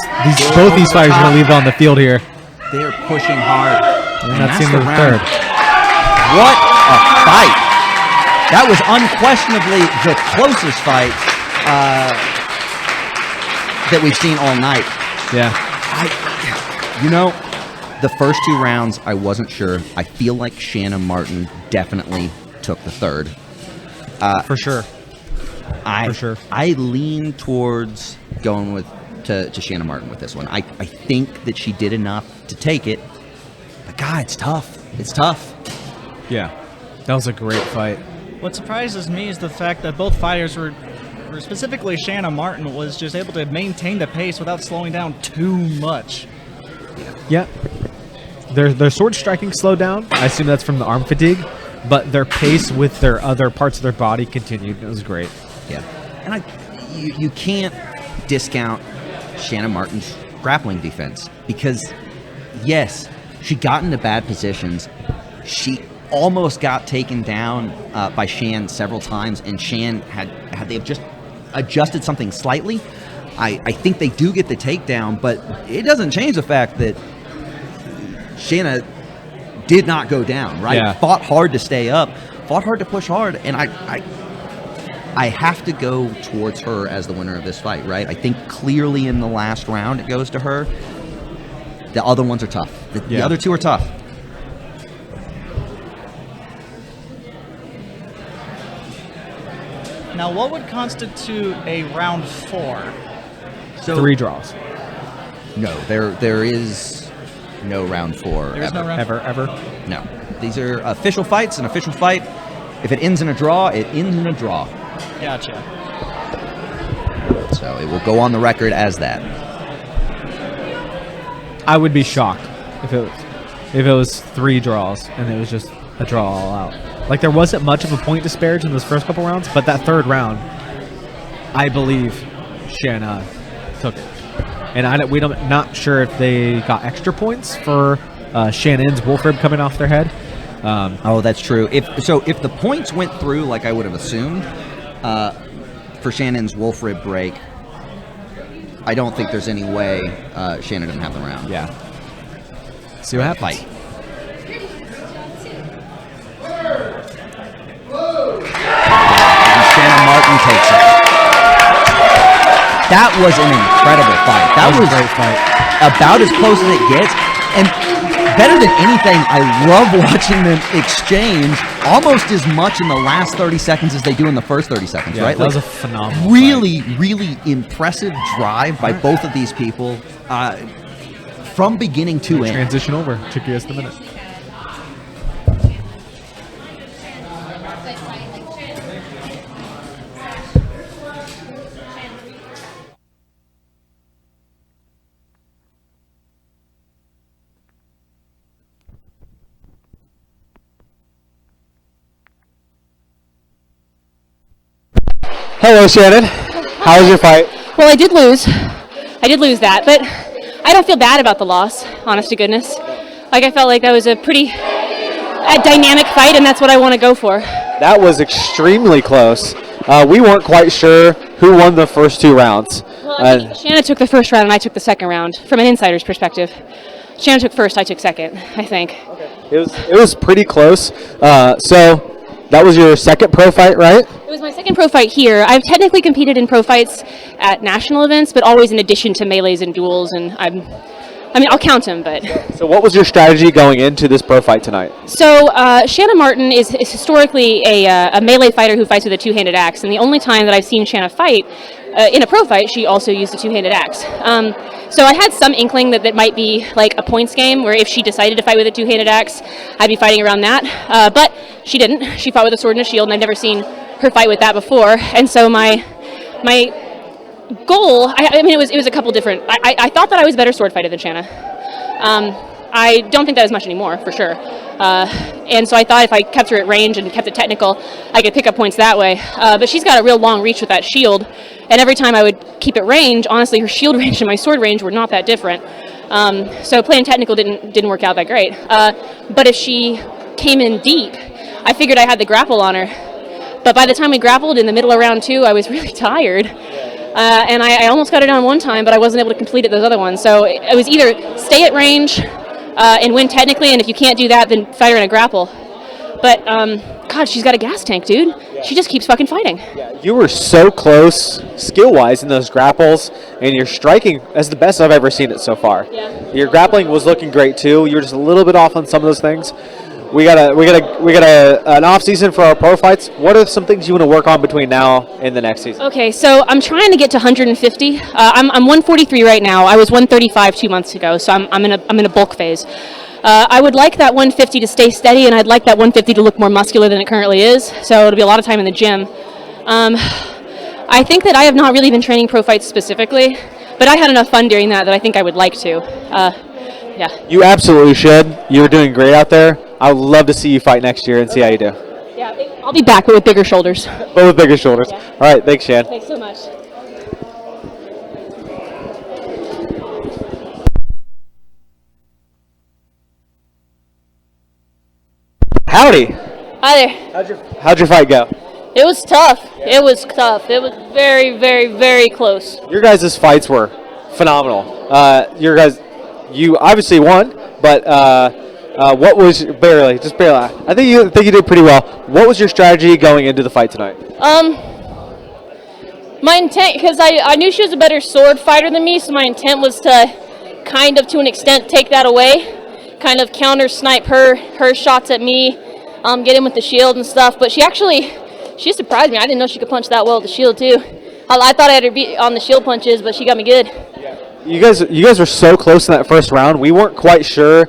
Both these fighters are going to leave it on the field here. They're pushing hard. And that's the third. What a fight. That was unquestionably the closest fight that we've seen all night. Yeah. The first 2 rounds, I wasn't sure. I feel like Shanna Martin definitely took the third. For sure. I lean towards going to Shanna Martin with this one. I think that she did enough to take it. But God, it's tough. It's tough. Yeah. That was a great fight. What surprises me is the fact that both fighters were specifically Shanna Martin was just able to maintain the pace without slowing down too much. Yeah. Their sword striking slowed down. I assume that's from the arm fatigue, but their pace with their other parts of their body continued. It was great. Yeah. And you can't discount Shanna Martin's grappling defense because, yes, she got into bad positions. She almost got taken down by Shan several times, and Shan had they just adjusted something slightly, I think they do get the takedown, but it doesn't change the fact that Shanna did not go down, right? Yeah. Fought hard to stay up, fought hard to push hard, and I have to go towards her as the winner of this fight, right? I think clearly in the last round it goes to her. The other ones are tough. The other two are tough. Now, what would constitute a round 4? So 3 draws. No, there is no round 4. There is no round ever. No, these are official fights. An official fight, if it ends in a draw, it ends in a draw. Gotcha. So it will go on the record as that. I would be shocked if it was 3 draws and it was just a draw all out. Like, there wasn't much of a point disparage in those first couple rounds, but that third round, I believe Shanna took it. And we don't not sure if they got extra points for Shannon's wolf rib coming off their head. Oh, that's true. If the points went through like I would have assumed for Shannon's wolf rib break, I don't think there's any way Shannon didn't have the round. Yeah. See what happens. Fight. Shannon Martin takes it. That was an incredible fight. That was a great fight. About as close as it gets. And better than anything, I love watching them exchange almost as much in the last 30 seconds as they do in the first 30 seconds, right? That was a phenomenal Really, really impressive drive by both of these people from beginning to end. Transition over. Took you just a minute. Hello, Shannon. How was your fight? Well, I did lose that, but I don't feel bad about the loss, honest to goodness. Like, I felt like that was a pretty dynamic fight, and that's what I want to go for. That was extremely close. We weren't quite sure who won the first 2 rounds. Well, I think Shanna took the first round, and I took the second round, from an insider's perspective. Shanna took first, I took second, I think. It was pretty close. So that was your second pro fight, right? It was my second pro fight here. I've technically competed in pro fights at national events, but always in addition to melees and duels, and I'll count them, but... So what was your strategy going into this pro fight tonight? So Shanna Martin is historically a melee fighter who fights with a two-handed axe, and the only time that I've seen Shanna fight in a pro fight, she also used a two-handed axe. So I had some inkling that might be like a points game, where if she decided to fight with a two-handed axe, I'd be fighting around that. But she didn't. She fought with a sword and a shield, and I've never seen her fight with that before. And so my goal, I mean, it was a couple different. I thought that I was a better sword fighter than Shanna. I don't think that as much anymore, for sure. And so I thought if I kept her at range and kept it technical, I could pick up points that way. But she's got a real long reach with that shield, and every time I would keep it range, honestly, her shield range and my sword range were not that different. So playing technical didn't work out that great. But if she came in deep, I figured I had the grapple on her. But by the time we grappled in the middle of round 2, I was really tired. And I almost got her down one time, but I wasn't able to complete it those other ones. So it was either stay at range and win technically, and if you can't do that, then fight her in a grapple. But, God, she's got a gas tank, dude. She just keeps fucking fighting. You were so close skill-wise in those grapples, and your striking is the best I've ever seen it so far. Yeah. Your grappling was looking great too. You were just a little bit off on some of those things. We got an off season for our pro fights. What are some things you want to work on between now and the next season? Okay, so I'm trying to get to 150. I'm 143 right now. I was 135 2 months ago, so I'm in a bulk phase. I would like that 150 to stay steady, and I'd like that 150 to look more muscular than it currently is. So it'll be a lot of time in the gym. I think that I have not really been training pro fights specifically, but I had enough fun doing that I think I would like to. Yeah. You absolutely should. You're doing great out there. I would love to see you fight next year and see how you do. Yeah, I'll be back, but with bigger shoulders. But with bigger shoulders. Yeah. All right, thanks, Shan. Thanks so much. Howdy. Hi there. How'd your fight go? It was tough. Yeah. It was tough. It was very, very, very close. Your guys' fights were phenomenal. You obviously won, but What was barely? I think you did pretty well. What was your strategy going into the fight tonight? My intent, because I knew she was a better sword fighter than me, so my intent was to kind of, to an extent, take that away, kind of counter snipe her shots at me, get in with the shield and stuff. But she surprised me. I didn't know she could punch that well with the shield too. I thought I had her beat on the shield punches, but she got me good. You guys were so close in that first round. We weren't quite sure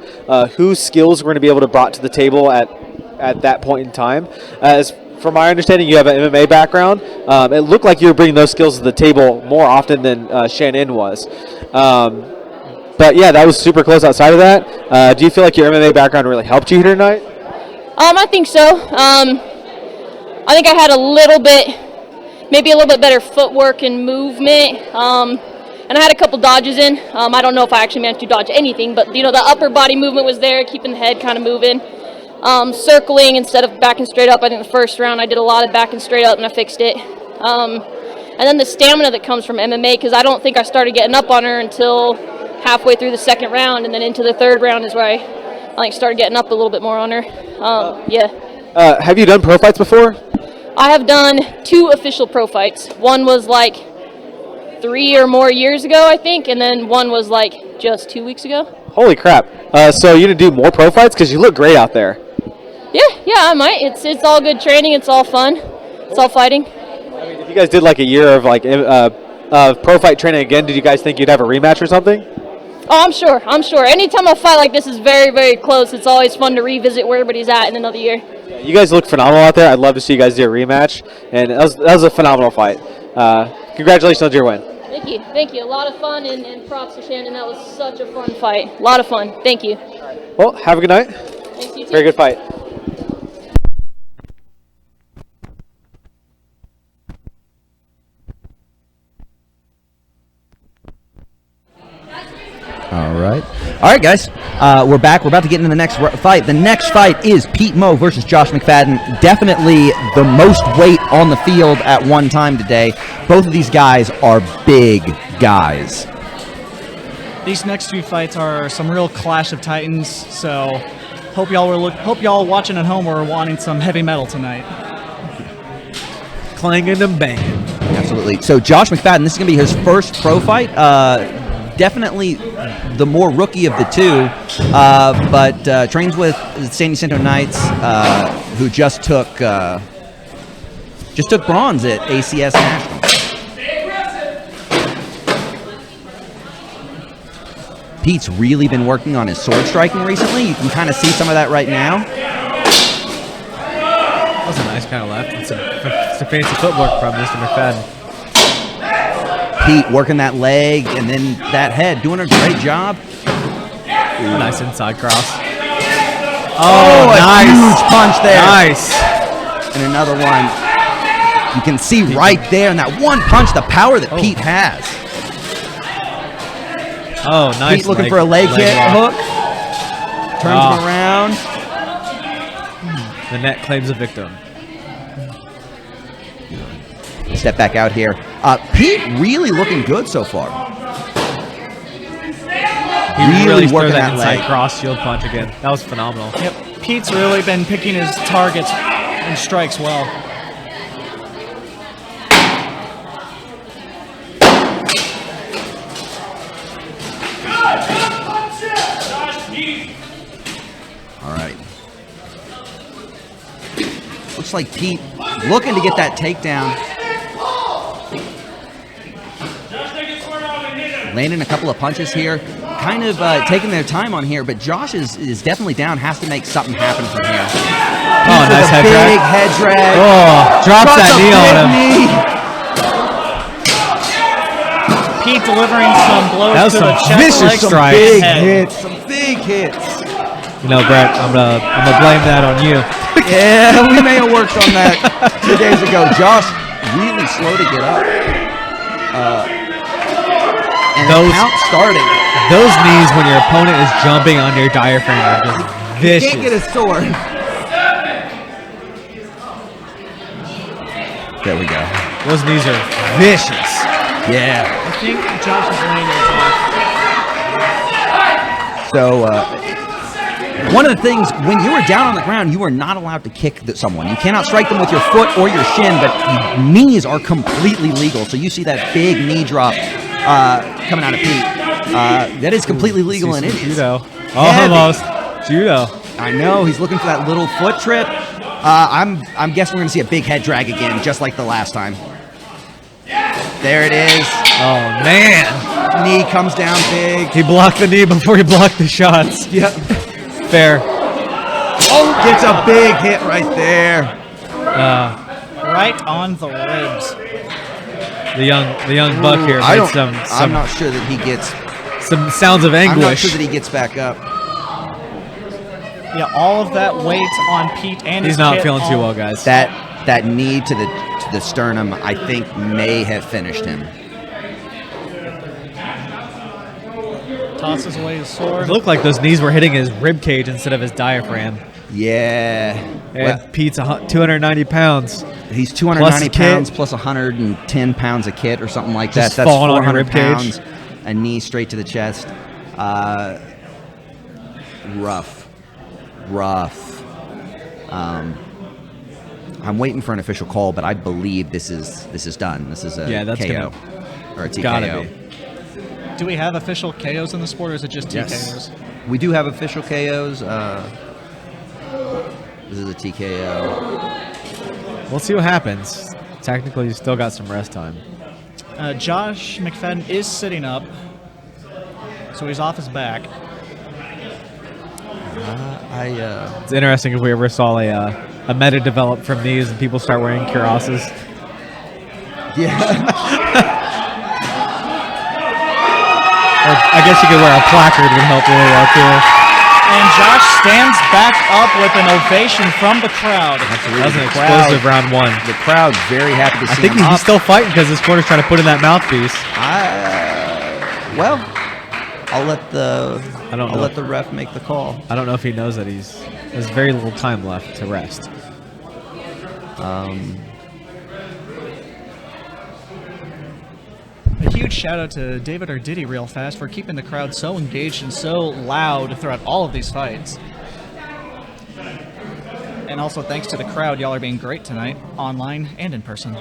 whose skills were going to be able to brought to the table at that point in time. As from my understanding, you have an MMA background. It looked like you were bringing those skills to the table more often than Shannon was. But yeah, that was super close outside of that. Do you feel like your MMA background really helped you here tonight? I think so. I think I had maybe a little bit better footwork and movement. And I had a couple dodges in. I don't know if I actually managed to dodge anything, but the upper body movement was there, keeping the head kind of moving. Circling instead of backing straight up. I think the first round I did a lot of backing straight up and I fixed it. And then the stamina that comes from MMA, because I don't think I started getting up on her until halfway through the second round, and then into the third round is where I started getting up a little bit more on her. Yeah. Have you done pro fights before? I have done 2 official pro fights. One was like 3 or more years ago, I think, and then one was like just 2 weeks ago. Holy crap. So you're going to do more pro fights? Because you look great out there. Yeah, I might. It's all good training. It's all fun. It's all fighting. I mean, if you guys did like a year of pro fight training again, did you guys think you'd have a rematch or something? Oh, I'm sure. Anytime a fight like this is very, very close, it's always fun to revisit where everybody's at in another year. Yeah, you guys look phenomenal out there. I'd love to see you guys do a rematch. And that was a phenomenal fight. Congratulations on your win. Thank you. A lot of fun, and props to Shannon. That was such a fun fight. A lot of fun. Thank you. Well, have a good night. Thanks, you too. Very good fight. All right, guys. We're back. We're about to get into the next fight. The next fight is Pete Moe versus Josh McFadden. Definitely the most weight on the field at one time today. Both of these guys are big guys. These next 2 fights are some real clash of titans. So hope y'all watching at home were wanting some heavy metal tonight. Clanging and banging. Absolutely. So Josh McFadden, this is going to be his first pro fight. Definitely the more rookie of the 2, but trains with the San Jacinto Knights, who just took bronze at ACS National. Pete's really been working on his sword striking recently. You can kind of see some of that right now. That was a nice kind of left. It's some fancy footwork from Mr. McFadden. Pete working that leg and then that head, doing a great job. Ooh. Nice inside cross. Oh, nice. A huge punch there. Nice. And another one. You can see right there in that one punch the power that Pete has. Oh, nice. Pete looking for a leg hit hook. Turns him around. The net claims a victim. Step back out here. Pete really looking good so far. He really working that inside cross shield punch again. That was phenomenal. Yep, Pete's really been picking his targets and strikes well. All right. Looks like Pete looking to get that takedown. Landing a couple of punches here. Kind of taking their time on here, but Josh is definitely down. Has to make something happen from here. Oh, nice head drag. Big head drag. Oh, drops that knee on him. Pete delivering some blows that was to some the chest, vicious some strikes. Big hits. Some big hits. You know, Brett, I'm gonna blame that on you. Yeah, we may have worked on that 2 days ago. Josh really slow to get up. And the count starting. Those knees when your opponent is jumping on your diaphragm are just vicious. You can't get a sword. There we go. Those knees are vicious. Yeah. I think Josh is laying it off. So one of the things, when you are down on the ground, you are not allowed to kick someone. You cannot strike them with your foot or your shin, but knees are completely legal. So you see that big knee drop coming out of Pete. That is completely legal, and it is judo. heavy. Almost judo. I know, he's looking for that little foot trip. I'm guessing we're going to see a big head drag again, just like the last time. There it is. Oh, man. Knee comes down big. He blocked the knee before he blocked the shots. Yep. Fair. Oh, gets a big hit right there. Right on the ribs. The young buck here made some. I'm not sure that he gets some sounds of anguish. I'm not sure that he gets back up. Yeah, all of that weight on Pete and he's his not kit feeling too well, guys. That knee to the sternum, I think, may have finished him. Tosses away his sword. It looked like those knees were hitting his rib cage instead of his diaphragm. Yeah. And Pete's 290 pounds. He's 290 pounds plus 110 pounds of kit or something like that. That's falling on your 400 rib cage. pounds. A knee straight to the chest. Rough. I'm waiting for an official call, but I believe this is done. This is a KO or a TKO. Gotta be. Do we have official KOs in the sport, or is it just TKOs? Yes. We do have official KOs. This is a TKO. We'll see what happens. Technically, you still got some rest time. Josh McFadden is sitting up, so he's off his back. It's interesting if we ever saw a meta develop from these and people start wearing cuirasses. Yeah. I guess you could wear a placard would help really well too. And Josh stands back up with an ovation from the crowd. That was an explosive round one. The crowd's very happy to see him. I think he's still fighting because his corner's trying to put in that mouthpiece. Well, I'll let the ref make the call. I don't know if he knows that there's very little time left to rest. A huge shout out to David or Diddy real fast for keeping the crowd so engaged and so loud throughout all of these fights. And also thanks to the crowd, y'all are being great tonight, online and in person.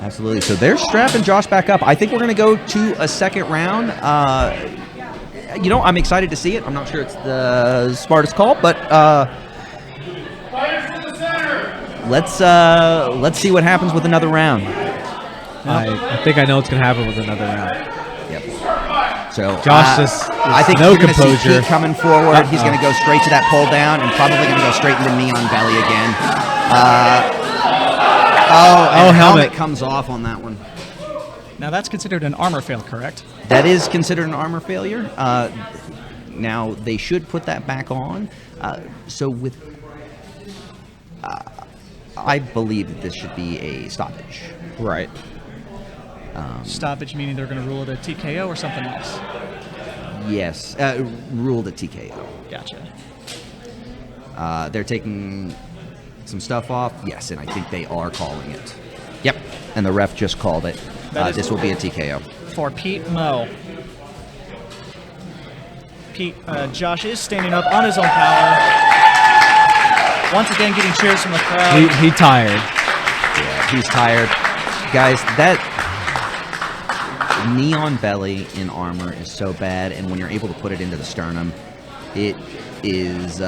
Absolutely. So they're strapping Josh back up. I think we're going to go to a second round. I'm excited to see it. I'm not sure it's the smartest call, but let's see what happens with another round. I think I know what's going to happen with another round. Yep. So Josh I think no you're going to see composure. Pete coming forward. He's going to go straight to that pull down and probably going to go straight into knee on belly again. Helmet comes off on that one. Now that's considered an armor fail, correct? That is considered an armor failure. Now they should put that back on. I believe that this should be a stoppage. Right. Stoppage meaning they're going to rule it a TKO or something else? Yes, ruled a TKO. Gotcha. They're taking some stuff off. Yes, and I think they are calling it. Yep, and the ref just called it. This will be a TKO. For Pete Mo. Josh is standing up on his own power. Once again getting cheers from the crowd. He tired. Yeah, he's tired. Guys, that knee on belly in armor is so bad, and when you're able to put it into the sternum, it is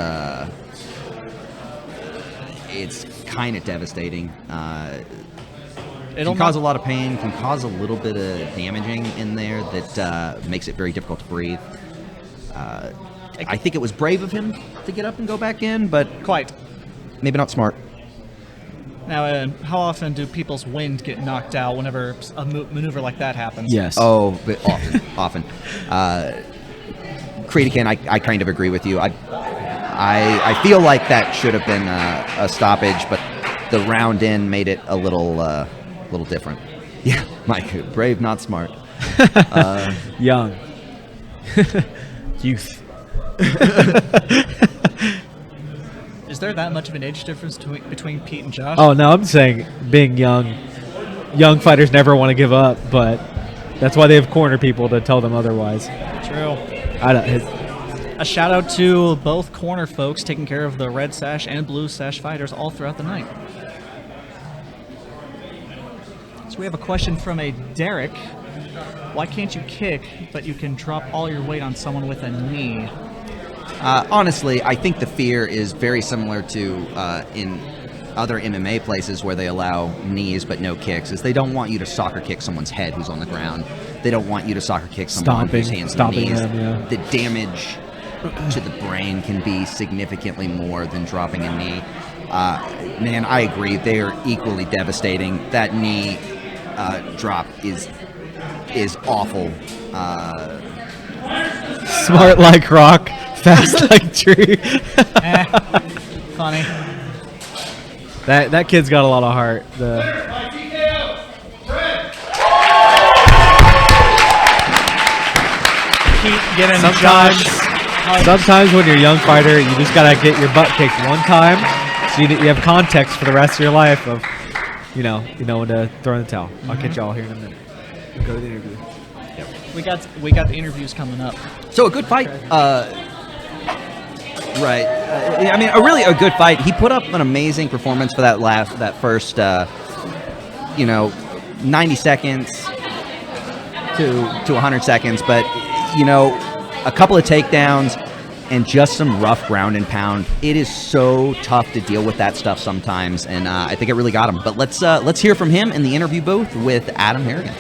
it's kind of devastating. It can cause a lot of pain, can cause a little bit of damaging in there that makes it very difficult to breathe. I think it was brave of him to get up and go back in, but maybe not smart. Now, how often do people's wind get knocked out whenever a maneuver like that happens? Yes. Oh, but often. Creedican, I kind of agree with you. I feel like that should have been a stoppage, but the round in made it a little different. Yeah, Mike, brave, not smart. Young. Youth. Is there that much of an age difference between Pete and Josh? Oh, no, I'm saying being young fighters never want to give up, but that's why they have corner people to tell them otherwise. True. A shout out to both corner folks taking care of the red sash and blue sash fighters all throughout the night. So we have a question from a Derek. Why can't you kick, but you can drop all your weight on someone with a knee? Honestly, I think the fear is very similar to in other MMA places where they allow knees but no kicks, is they don't want you to soccer kick someone's head who's on the ground. They don't want you to soccer kick someone whose hands and knees. Them, yeah. The damage to the brain can be significantly more than dropping a knee. Man, I agree. They are equally devastating. That knee drop is awful. Smart like rock, fast like tree. Funny. That kid's got a lot of heart. Keep getting Josh. Sometimes when you're a young fighter, you just gotta get your butt kicked one time, so you have context for the rest of your life of, you know when to throw in the towel. I'll catch y'all here in a minute. Go to the interview. Yep. We got the interviews coming up. So a good fight. Right. I mean, a good fight. He put up an amazing performance for that first, 90 seconds to 100 seconds. But, a couple of takedowns and just some rough ground and pound. It is so tough to deal with that stuff sometimes, and I think it really got him. But let's hear from him in the interview booth with Adam Harrigan.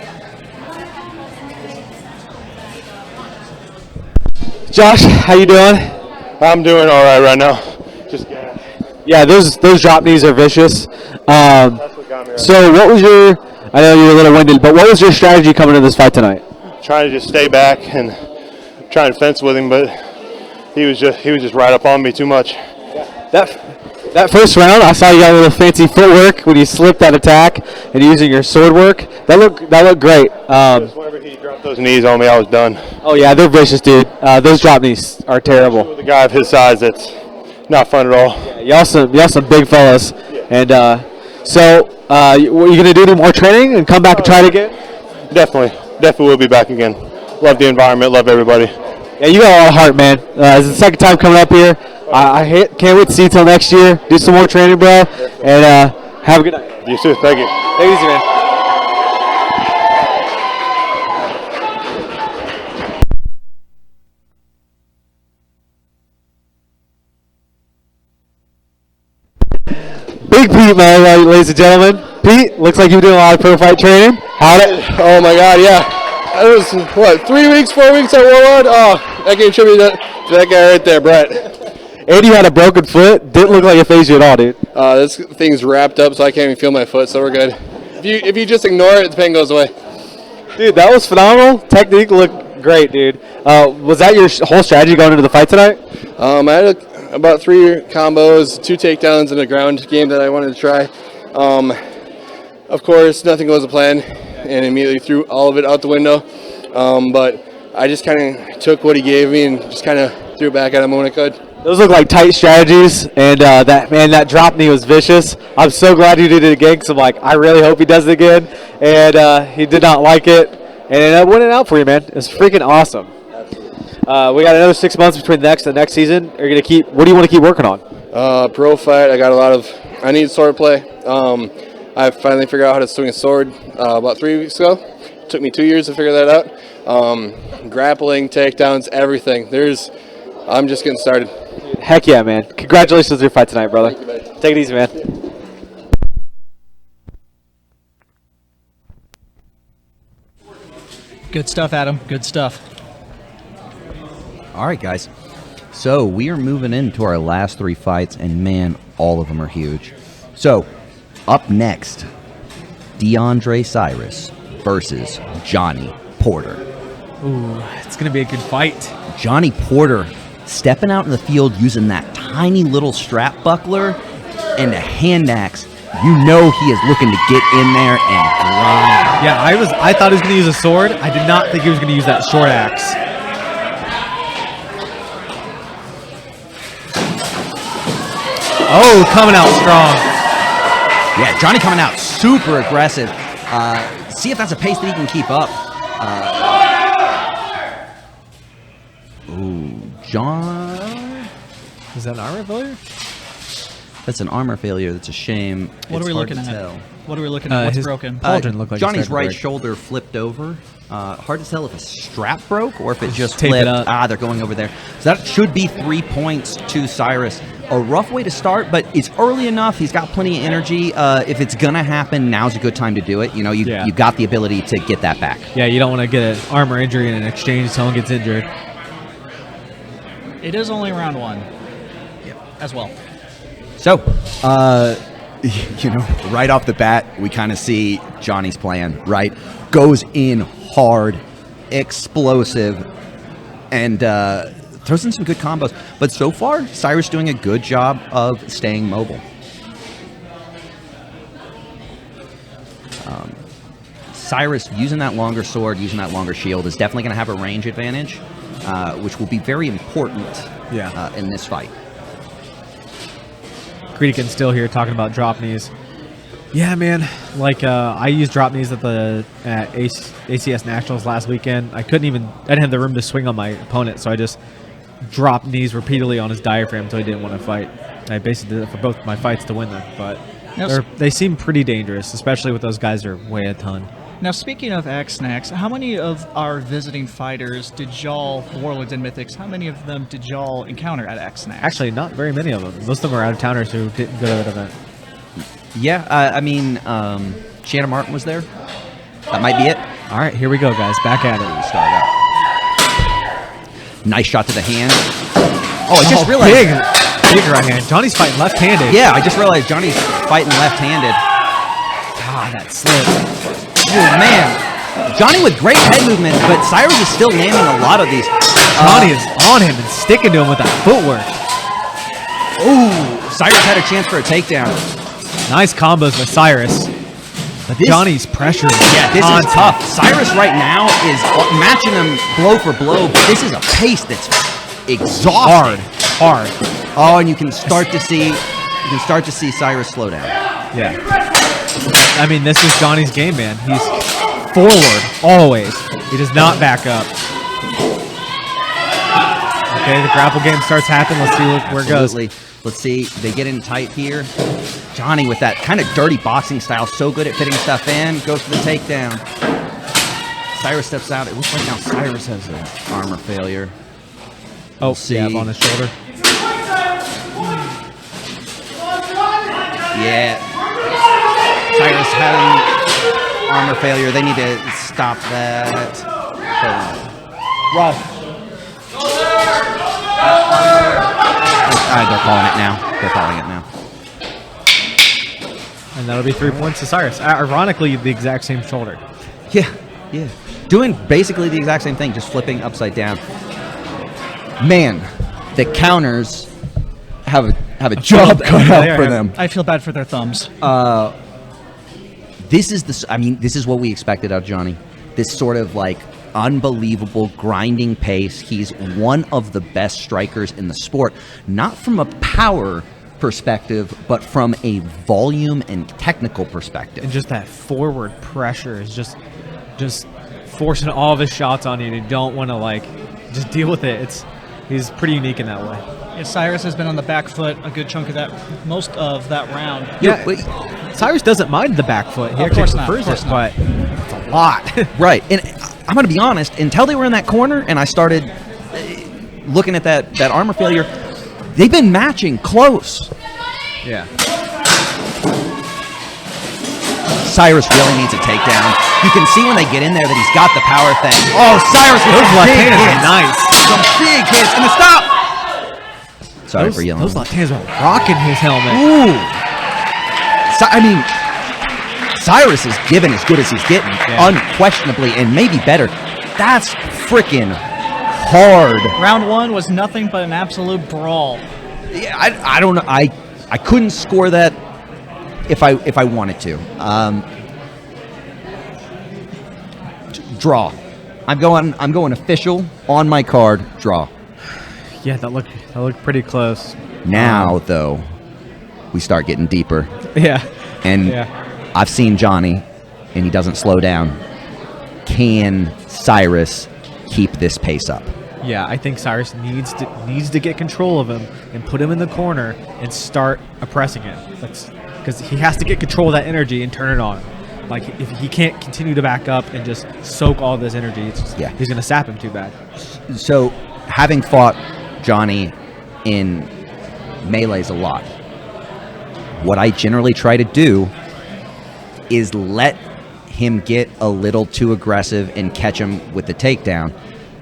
Josh, how you doing? I'm doing all right now. Just yeah, those drop knees are vicious. That's what got me right. So what was I know you're a little winded, but what was your strategy coming to this fight tonight? Trying to just stay back and try and fence with him, but he was just right up on me too much. That first round, I saw you got a little fancy footwork when you slipped that attack and using your sword work. That looked great. Just whenever he dropped those knees on me, I was done. Oh yeah, they're vicious, dude. Those drop knees are terrible. With a guy of his size, that's not fun at all. Yeah, y'all some big fellas. Yeah. And so, you gonna do any more training and come back and try it again? Definitely will be back again. Love the environment, love everybody. Yeah, you got a lot of heart, man. It's the second time coming up here. Can't wait to see you till next year. Do some more training, bro, and have a good night. You too. Thank you. Take it easy, man. Big Pete, man, ladies and gentlemen. Pete, looks like you've been doing a lot of pro fight training. Oh my God, yeah. It was 4 weeks at Warlord. Oh, I can attribute that to that guy right there, Brett. And you had a broken foot. Didn't look like it phased you at all, dude. This thing's wrapped up, so I can't even feel my foot, so we're good. If you just ignore it, the pain goes away. Dude, that was phenomenal. Technique looked great, dude. Was that your whole strategy going into the fight tonight? I had about 3 combos, 2 takedowns, and a ground game that I wanted to try. Of course, nothing goes to plan, and immediately threw all of it out the window. But I just kind of took what he gave me and just kind of threw it back at him when I could. Those look like tight strategies, and that drop knee was vicious. I'm so glad you did it again, because I'm like, I really hope he does it again. And he did not like it, and it ended up winning out for you, man. It's freaking awesome. We got another 6 months between the next season. What do you want to keep working on? Pro fight. I need sword play. I finally figured out how to swing a sword about 3 weeks ago. It took me 2 years to figure that out. Grappling, takedowns, everything. I'm just getting started. Heck yeah, man. Congratulations on your fight tonight, brother. Thank you, buddy. Take it easy, man. Good stuff, Adam. Good stuff. All right, guys. So we are moving into our last 3 fights, and man, all of them are huge. So up next, Cyrus versus Johnny Porter. Ooh, it's going to be a good fight. Johnny Porter stepping out in the field using that tiny little strap buckler and a hand axe. You know he is looking to get in there and grind. Yeah, I thought he was going to use a sword. I did not think he was going to use that short axe. Oh, coming out strong. Yeah, Johnny coming out super aggressive. See if that's a pace that he can keep up. Ooh, John. Is that an armor failure? That's an armor failure. That's a shame. What It's are we hard looking to at? tell. What are we looking at? What's his broken? pauldron looked like it Johnny's started to right break. shoulder flipped over. Hard to tell if a strap broke or if it just tape it flipped. up. They're going over there. So that should be 3 points to Cyrus. A rough way to start, but it's early enough. He's got plenty of energy. If it's going to happen, now's a good time to do it. You know, you've got the ability to get that back. Yeah, you don't want to get an armor injury in an exchange. Someone gets injured. It is only round 1. Yep. As well. So, right off the bat, we kind of see Johnny's plan, right? Goes in hard, explosive, and throws in some good combos. But so far, Cyrus doing a good job of staying mobile. Cyrus using that longer sword, using that longer shield is definitely going to have a range advantage, which will be very important in this fight. Creedican's still here talking about drop knees. Yeah, man. Like I used drop knees at ACS Nationals last weekend. I didn't have the room to swing on my opponent, so I just dropped knees repeatedly on his diaphragm until he didn't want to fight. I basically did it for both my fights to win them, but they seem pretty dangerous, especially with those guys that are way a ton. Now, speaking of X-Nax, how many of our visiting fighters did y'all, Warlords and Mythics, how many of them did y'all encounter at X-Nax? Actually, not very many of them. Most of them are out-of-towners who didn't go to that event. Yeah, I mean, Shanna Martin was there. That might be it. All right, here we go, guys. Back at it. We start out. Nice shot to the hand. Oh, I just realized. Big right hand. Johnny's fighting left-handed. Yeah, I just realized Johnny's fighting left-handed. God, that slip. Oh, man. Johnny with great head movement, but Cyrus is still naming a lot of these. Johnny is on him and sticking to him with that footwork. Ooh, Cyrus had a chance for a takedown. Nice combos with Cyrus. But Johnny's pressure. Yeah, this is tough. Cyrus right now is matching him blow for blow, but this is a pace that's exhausting. Hard. Oh, and you can start to see Cyrus slow down. Yeah. I mean, this is Johnny's game, man. He's forward always. He does not back up. Okay, the grapple game starts happening. Let's see where it goes. Let's see. They get in tight here. Johnny with that kind of dirty boxing style, so good at fitting stuff in, goes for the takedown. Cyrus steps out. It looks like now Cyrus has an armor failure. Oh, yeah, on his shoulder. Yeah. Cyrus having armor failure. They need to stop that. Rush. They're calling it now. And that'll be 3 points to Cyrus. Ironically, the exact same shoulder. Yeah. Doing basically the exact same thing, just flipping upside down. Man, the counters have a job cut out for them. I feel bad for their thumbs. This is what we expected out of Johnny. This sort of like unbelievable grinding pace. He's one of the best strikers in the sport, not from a power perspective, but from a volume and technical perspective. And just that forward pressure is just forcing all of his shots on you. And you don't want to just deal with it. He's pretty unique in that way. Yeah, Cyrus has been on the back foot a good chunk of most of that round. Yeah, Cyrus doesn't mind the back foot. He actually prefers it, but it's a lot. Right. And I'm going to be honest, until they were in that corner and I started looking at that armor failure, they've been matching close. Yeah. Cyrus really needs a takedown. You can see when they get in there that he's got the power thing. Oh, Cyrus with those left big hands hits. are nice. Some big hits. And the stop. Sorry for yelling. Those left hands are rocking his helmet. Ooh. Cyrus is giving as good as he's getting, unquestionably, and maybe better. That's freaking hard. Round 1 was nothing but an absolute brawl. Yeah, I don't know. I couldn't score that if I wanted to. Draw. I'm going official on my card. Draw. Yeah, that looked pretty close. Now though, we start getting deeper. Yeah. And I've seen Johnny, and he doesn't slow down. Can Cyrus keep this pace up? Yeah, I think Cyrus needs to get control of him and put him in the corner and start oppressing him. That's because he has to get control of that energy and turn it on. Like, if he can't continue to back up and just soak all this energy, he's going to sap him too bad. So, having fought Johny in melees a lot, what I generally try to do is let him get a little too aggressive and catch him with the takedown.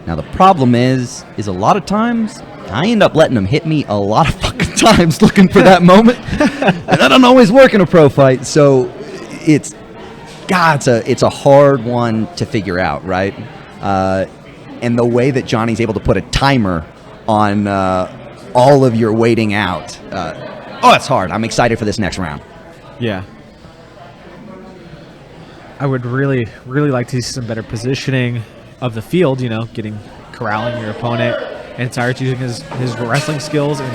Now, the problem is a lot of times I end up letting him hit me a lot of fucking times looking for that moment, and that doesn't always work in a pro fight. So it's a hard one to figure out, right? And the way that Johnny's able to put a timer on all of your waiting out, it's hard. I'm excited for this next round. Yeah. I would really, really like to see some better positioning of the field, corralling your opponent, and Cyrus using his wrestling skills and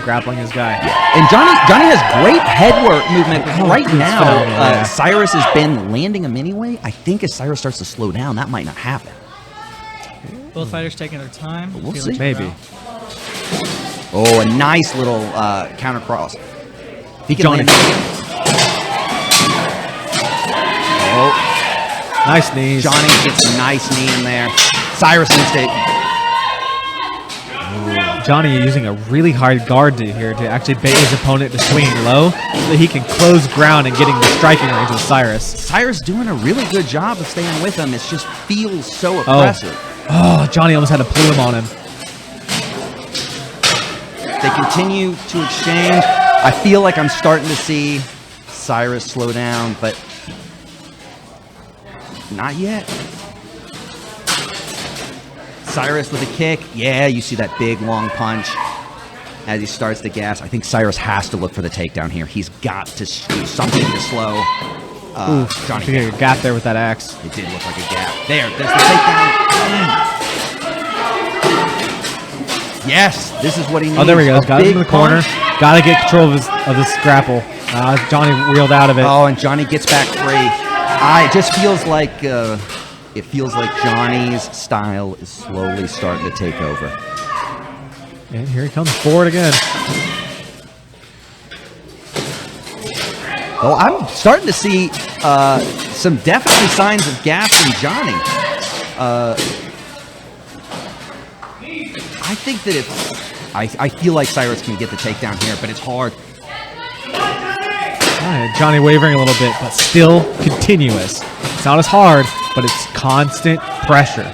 grappling his guy. And Johny has great head work movement right now. Cyrus has been landing him anyway. I think as Cyrus starts to slow down, that might not happen. Both fighters taking their time. We'll see. Maybe. Oh, a nice little counter cross. He can land. Oh, nice knees. Johny gets a nice knee in there. Cyrus needs to. Johny using a really hard guard here to actually bait his opponent to swing low so that he can close ground and getting the striking range with Cyrus. Cyrus doing a really good job of staying with him. It just feels so oppressive. Oh, Johny almost had to pull him on him. They continue to exchange. I feel like I'm starting to see Cyrus slow down, but not yet. Cyrus with a kick. Yeah, you see that big, long punch as he starts to gas. I think Cyrus has to look for the takedown here. He's got to do something to slow Johny. I think a gap there with that axe. It did look like a gap. There's the takedown. Yes, this is what he needs. Oh, there we go. Got him in the corner. Got to get control of this grapple. Johny wheeled out of it. Oh, and Johny gets back free. It just feels like Johnny's style is slowly starting to take over. And here he comes forward again. Oh, I'm starting to see some definitely signs of gas from Johny. I think that I feel like Cyrus can get the takedown here, but it's hard. Johny wavering a little bit, but still continuous. It's not as hard, but it's constant pressure.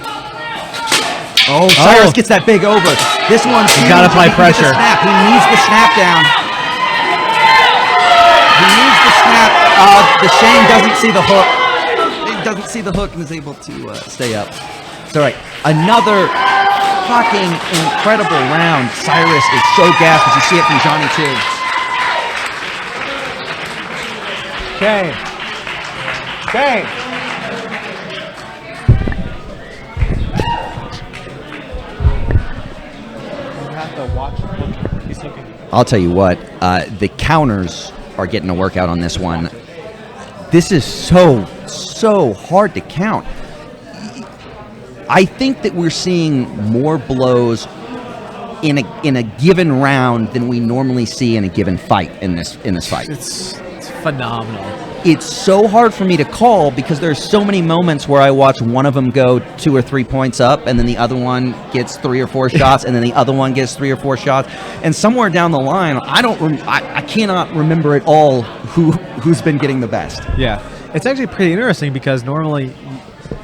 Oh, Cyrus gets that big over. This one's huge. Got to apply pressure. He needs the snap down. He needs the snap. The Shan doesn't see the hook. He doesn't see the hook and is able to stay up. It's all right. Another fucking incredible round. Cyrus is so gassed, as you see it from Johny too. Okay. I'll tell you what, the counters are getting a workout on this one. This is so hard to count. I think that we're seeing more blows in a given round than we normally see in a given fight in this fight. It's phenomenal. It's so hard for me to call because there's so many moments where I watch one of them go 2 or 3 points up, and then the other one gets 3 or 4 shots, and then the other one gets 3 or 4 shots, and somewhere down the line, I cannot remember at all who's been getting the best. Yeah, it's actually pretty interesting because normally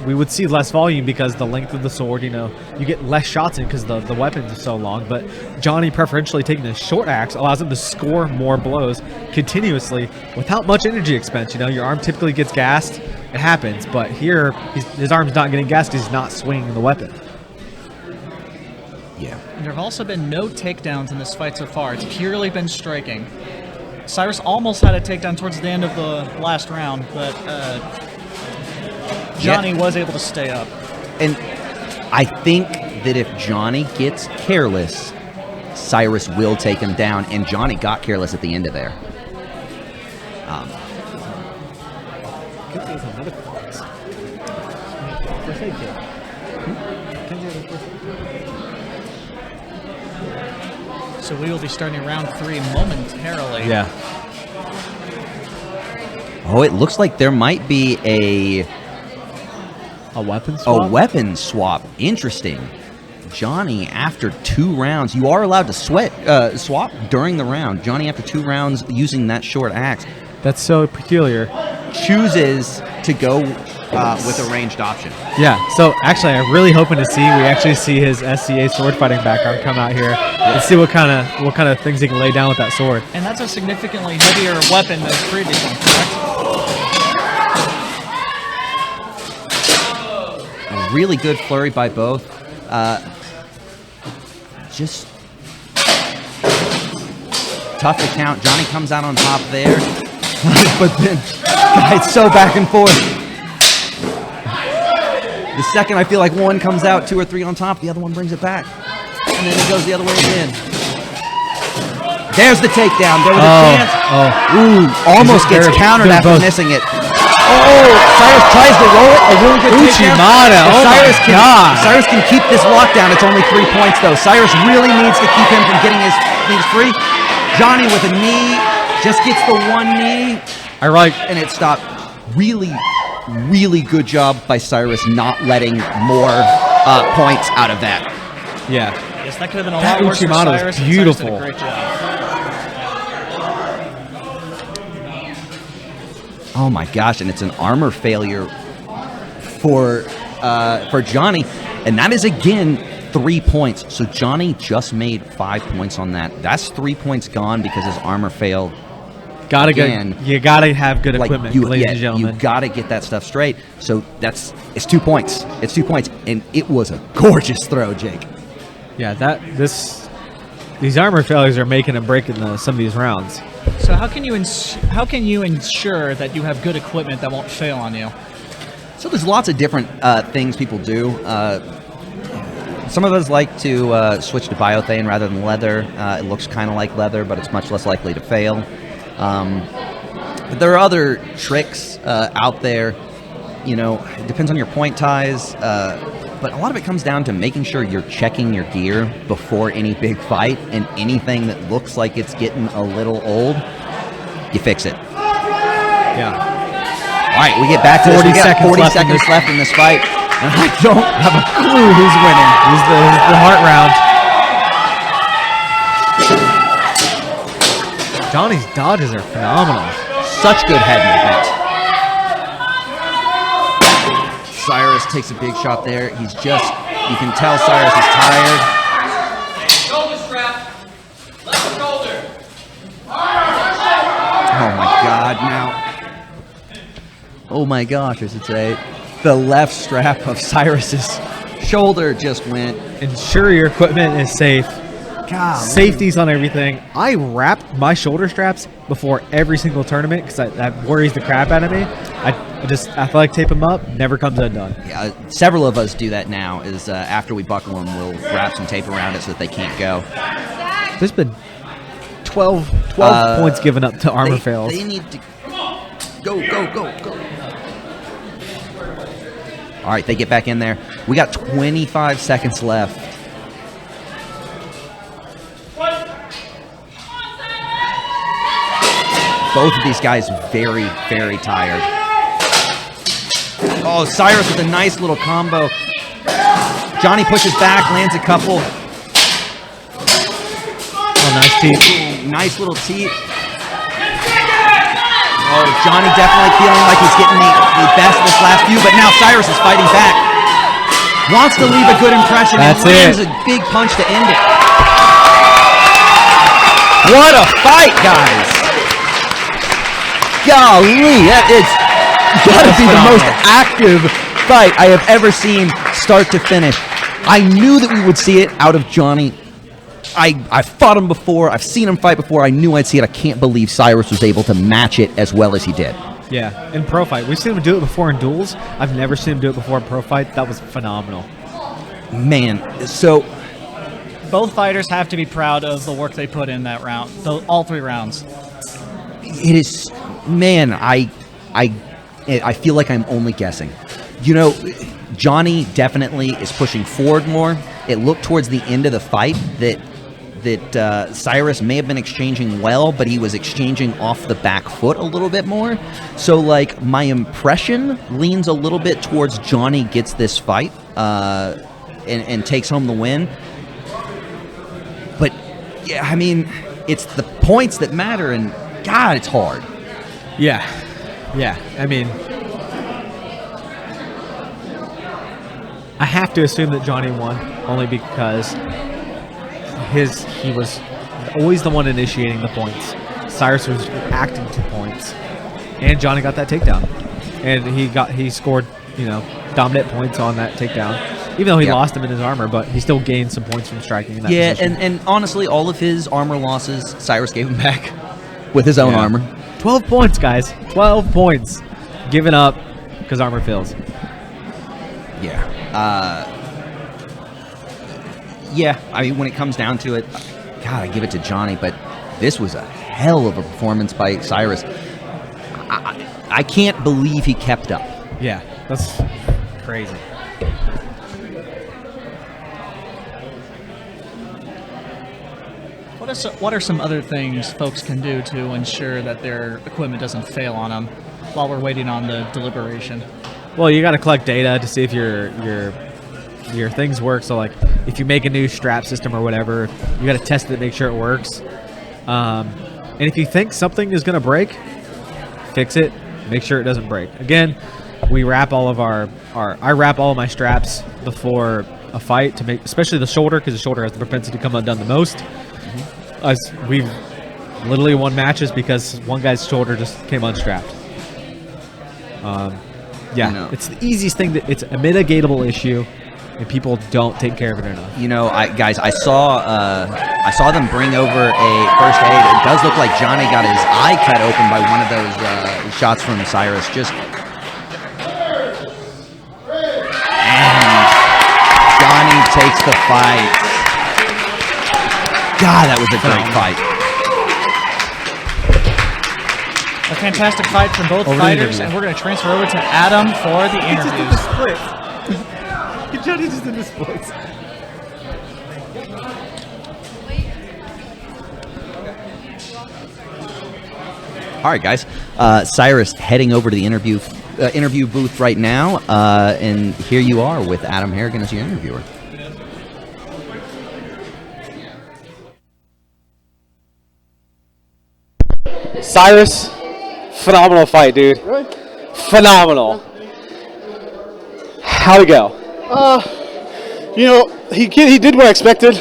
we would see less volume because the length of the sword, you get less shots in because the weapons are so long, but Johny preferentially taking the short axe allows him to score more blows continuously without much energy expense. Your arm typically gets gassed, it happens, but here his arm's not getting gassed because he's not swinging the weapon. Yeah. There have also been no takedowns in this fight so far. It's purely been striking. Cyrus almost had a takedown towards the end of the last round, but Johny was able to stay up. And I think that if Johny gets careless, Cyrus will take him down, and Johny got careless at the end of there. So we will be starting round 3 momentarily. Yeah. Oh, it looks like there might be a weapon swap. A weapon swap. Interesting. Johny, after 2 rounds, you are allowed to swap during the round. Johny, after 2 rounds, using that short axe. That's so peculiar. Chooses to go with a ranged option. Yeah. So actually, I'm really hoping to see his SCA sword fighting background come out here and see what kind of things he can lay down with that sword. And that's a significantly heavier weapon than the previous one, correct? A really good flurry by both. Just tough to count. Johny comes out on top there. But then, it's so back and forth. The second I feel like one comes out, 2 or 3 on top, the other one brings it back. And then it goes the other way again. There's the takedown. There was a chance. Ooh, almost gets countered after missing it. Oh, Cyrus tries to roll it. A really good takedown. Cyrus can keep this lockdown. It's only 3 points, though. Cyrus really needs to keep him from getting his things free. Johny with a knee. Just gets the one knee. And it stopped. Really good job by Cyrus not letting more points out of that. Yeah. Yes, that could have been a lot worse for Cyrus. Beautiful. Cyrus did a great job. Oh my gosh, and it's an armor failure for Johny. And that is, again, 3 points. So Johny just made 5 points on that. That's 3 points gone because his armor failed. You gotta have good equipment, ladies and gentlemen. You gotta get that stuff straight. So it's 2 points. It's 2 points, and it was a gorgeous throw, Jake. Yeah, these armor failures are making and breaking some of these rounds. So how can you ensure that you have good equipment that won't fail on you? So there's lots of different things people do. Some of us like to switch to biothane rather than leather. It looks kind of like leather, but it's much less likely to fail. But there are other tricks out there. You know, it depends on your point ties. But a lot of it comes down to making sure you're checking your gear before any big fight, and anything that looks like it's getting a little old, you fix it. Yeah. All right, we get back to 40 seconds left in this fight, and I don't have a clue who's winning. Who's the heart round. Johnny's dodges are phenomenal. Such good head movement. Cyrus takes a big shot there. You can tell Cyrus is tired. Shoulder strap. Left shoulder. Oh my God, now. Oh my gosh, I should say. The left strap of Cyrus's shoulder just went. Ensure your equipment is safe. God. Safeties on everything. I wrap my shoulder straps before every single tournament because that worries the crap out of me. I feel like tape them up, never comes undone. Yeah, several of us do that now. Is after we buckle them, we'll wrap some tape around it so that they can't go. There's been 12 points given up to armor fails. They need to go. All right, they get back in there. We got 25 seconds left. Both of these guys very, very tired. Oh, Cyrus with a nice little combo. Johny pushes back, lands a couple. Oh, nice teep. Nice little teep. Oh, Johny definitely feeling like he's getting the best of this last few, but now Cyrus is fighting back. Wants to leave a good impression and lands a big punch to end it. What a fight, guys. Golly, that is gotta be the most active fight I have ever seen start to finish. I knew that we would see it out of Johny. I fought him before. I've seen him fight before. I knew I'd see it. I can't believe Cyrus was able to match it as well as he did. Yeah, in Pro Fight. We've seen him do it before in duels. I've never seen him do it before in Pro Fight. That was phenomenal. Man, so both fighters have to be proud of the work they put in that round, all 3 rounds. It is, man, I feel like I'm only guessing. You know, Johny definitely is pushing forward more. It looked towards the end of the fight that that Cyrus may have been exchanging well, but he was exchanging off the back foot a little bit more. So, like, my impression leans a little bit towards Johny gets this fight and takes home the win. But, yeah, I mean, it's the points that matter, and, God, it's hard. Yeah. I mean, I have to assume that Johny won only because he was always the one initiating the points. Cyrus was acting to points, and Johny got that takedown, and he scored dominant points on that takedown. Even though he lost him in his armor, but he still gained some points from striking in that position. and honestly, all of his armor losses, Cyrus gave him back with his own armor. 12 points, guys. 12 points. Given up because armor fails. Yeah. I mean, when it comes down to it, God, I give it to Johny, but this was a hell of a performance by Cyrus. I can't believe he kept up. Yeah, that's crazy. What are some other things folks can do to ensure that their equipment doesn't fail on them while we're waiting on the deliberation? Well, you got to collect data to see if your things work. So, like, if you make a new strap system or whatever, you got to test it, make sure it works. And if you think something is going to break, fix it. Make sure it doesn't break. Again, we wrap all of I wrap all of my straps before a fight to make, especially the shoulder, because the shoulder has the propensity to come undone the most. We've literally won matches because one guy's shoulder just came unstrapped. It's the easiest thing. It's a mitigatable issue, and people don't take care of it enough. I saw them bring over a first aid. It does look like Johny got his eye cut open by one of those shots from Cyrus. And Johny takes the fight. God, that was a great fight. A fantastic fight from both fighters, and we're going to transfer over to Adam for the interviews. Johnny just did the splits. All right, guys. Cyrus heading over to the interview booth right now, and here you are with Adam Harrigan as your interviewer. Cyrus, phenomenal fight, dude. Really? Phenomenal. How'd it go? He did what I expected.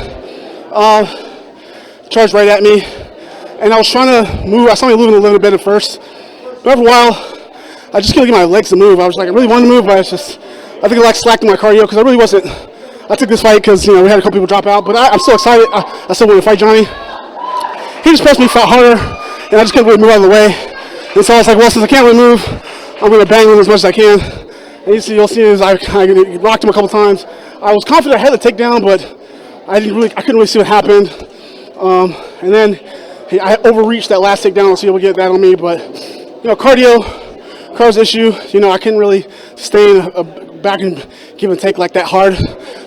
Charged right at me, and I was trying to move. I saw him moving a little bit at first, but after a while, I just couldn't get my legs to move. I was like, I really wanted to move, but I think I slacked in my cardio because I really wasn't. I took this fight because we had a couple people drop out, but I'm still excited. I still want to fight Johny. He just pressed me, fought harder, and I just couldn't really move out of the way. And so I was like, well, since I can't really move, I'm going to bang him as much as I can. And you'll see as I rocked him a couple times. I was confident I had the takedown, but I couldn't really see what happened. And then I overreached that last takedown. I'll see if we'll get that on me. But cardio's issue. I couldn't really stay back and give and take like that hard,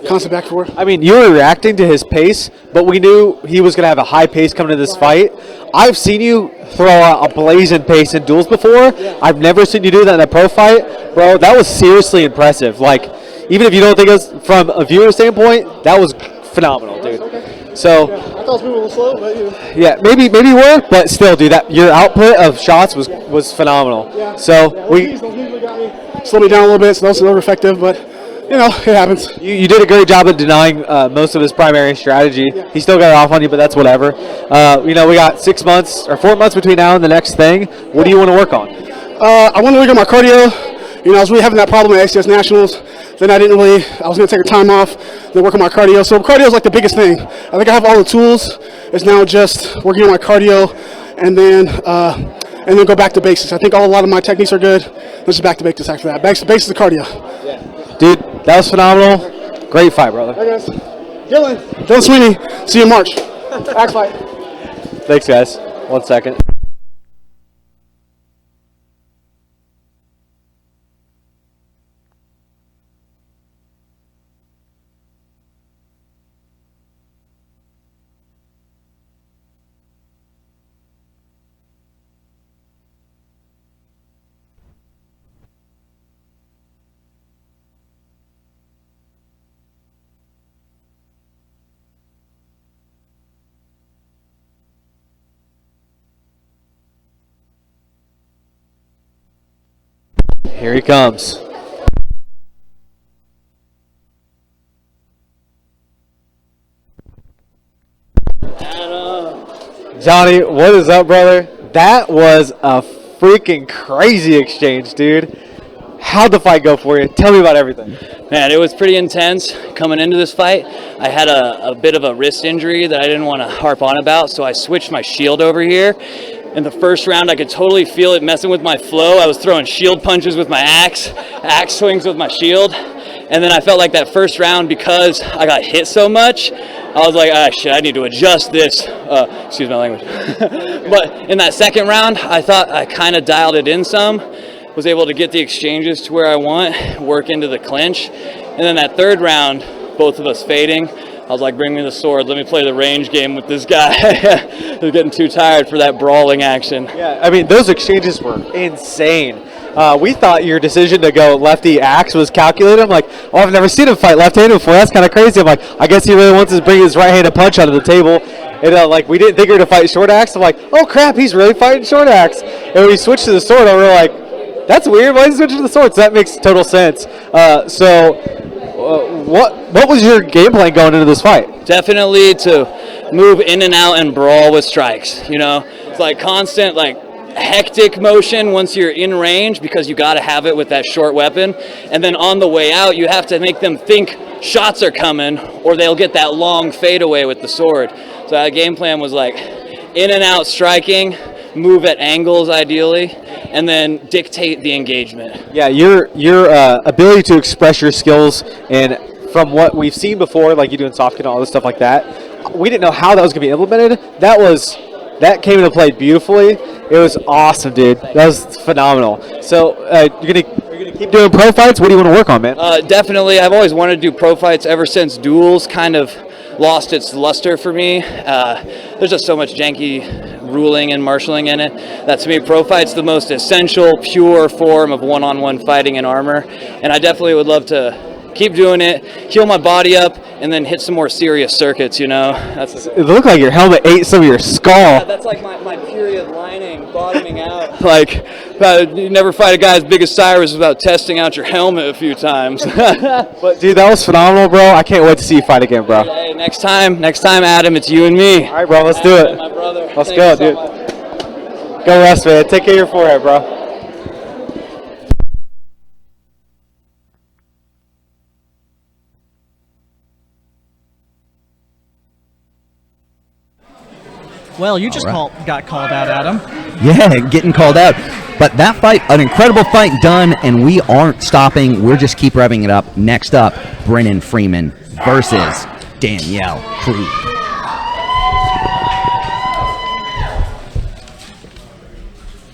constant back and forth. I mean, you were reacting to his pace, but we knew he was going to have a high pace coming to this fight. I've seen you throw out a blazing pace in duels before. Yeah. I've never seen you do that in a pro fight. Bro, that was seriously impressive. Like, even if you don't think it was from a viewer standpoint, that was phenomenal, dude. Okay. So, I thought it was moving a little slow, but yeah, maybe were, but still, dude, your output of shots was phenomenal. Yeah. So those knees got me, slowed me down a little bit, so those were effective, but it happens. You did a great job of denying most of his primary strategy. Yeah. He still got it off on you, but that's whatever. We got 6 months or 4 months between now and the next thing. What do you want to work on? I want to work on my cardio. I was really having that problem at ACS Nationals. Then I was going to take a time off, then work on my cardio. So cardio is like the biggest thing. I think I have all the tools. It's now just working on my cardio and then go back to basics. I think a lot of my techniques are good. Let's just back to basics after that. Back to basics of cardio. Yeah. Dude, that was phenomenal. Great fight, brother. Hey, guys. Dylan Sweeney. See you in March. Axe fight. Thanks, guys. 1 second. Here he comes. Johnny, what is up, brother? That was a freaking crazy exchange, dude. How'd the fight go for you? Tell me about everything. Man, it was pretty intense coming into this fight. I had a bit of a wrist injury that I didn't want to harp on about, so I switched my shield over here. In the first round, I could totally feel it messing with my flow. I was throwing shield punches with my axe swings with my shield. And then I felt like that first round, because I got hit so much, I was like, ah, shit, I need to adjust this. Excuse my language. But in that second round, I thought I kind of dialed it in some, was able to get the exchanges to where I want, work into the clinch. And then that third round, both of us fading, I was like, bring me the sword. Let me play the range game with this guy. I was getting too tired for that brawling action. Yeah, I mean, those exchanges were insane. We thought your decision to go lefty axe was calculated. I'm like, oh, I've never seen him fight left-handed before. That's kind of crazy. I'm like, I guess he really wants to bring his right-handed punch onto the table. And like, we didn't think he was going to fight short axe. I'm like, oh crap, he's really fighting short axe. And when we switched to the sword, we were like, that's weird. Why is he switching to the sword? So that makes total sense. What was your game plan going into this fight? Definitely to move in and out and brawl with strikes. You know, it's like constant, like hectic motion once you're in range, because you got to have it with that short weapon. And then on the way out, you have to make them think shots are coming, or they'll get that long fadeaway with the sword. So that game plan was like in and out striking, move at angles ideally, and then dictate the engagement. Yeah, your ability to express your skills, and from what we've seen before, like you doing soft kick and all this stuff like that, we didn't know how that was going to be implemented. That came into play beautifully. It was awesome, dude. That was phenomenal. So you're gonna keep doing pro fights? What do you want to work on, man? Definitely. I've always wanted to do pro fights ever since duels kind of lost its luster for me. There's just so much janky ruling and marshalling in it. That to me, pro fight's the most essential, pure form of one-on-one fighting in armor. And I definitely would love to keep doing it, heal my body up, and then hit some more serious circuits, you know. It looked like your helmet ate some of your skull. Yeah, that's like my period lining bottoming out. Like, you never fight a guy as big as Cyrus without testing out your helmet a few times. But dude, that was phenomenal, bro. I can't wait to see you fight again, bro. Hey, next time, Adam, it's you and me. All right, bro, let's do it. My brother. Let's Thank go, you so dude. much. Go rest, man. Take care of your forehead, bro. Well, you just got called out, Adam. Yeah, getting called out. But that fight, an incredible fight done, and we aren't stopping. We're just keep revving it up. Next up, Brennon Freeman versus Dan Yel.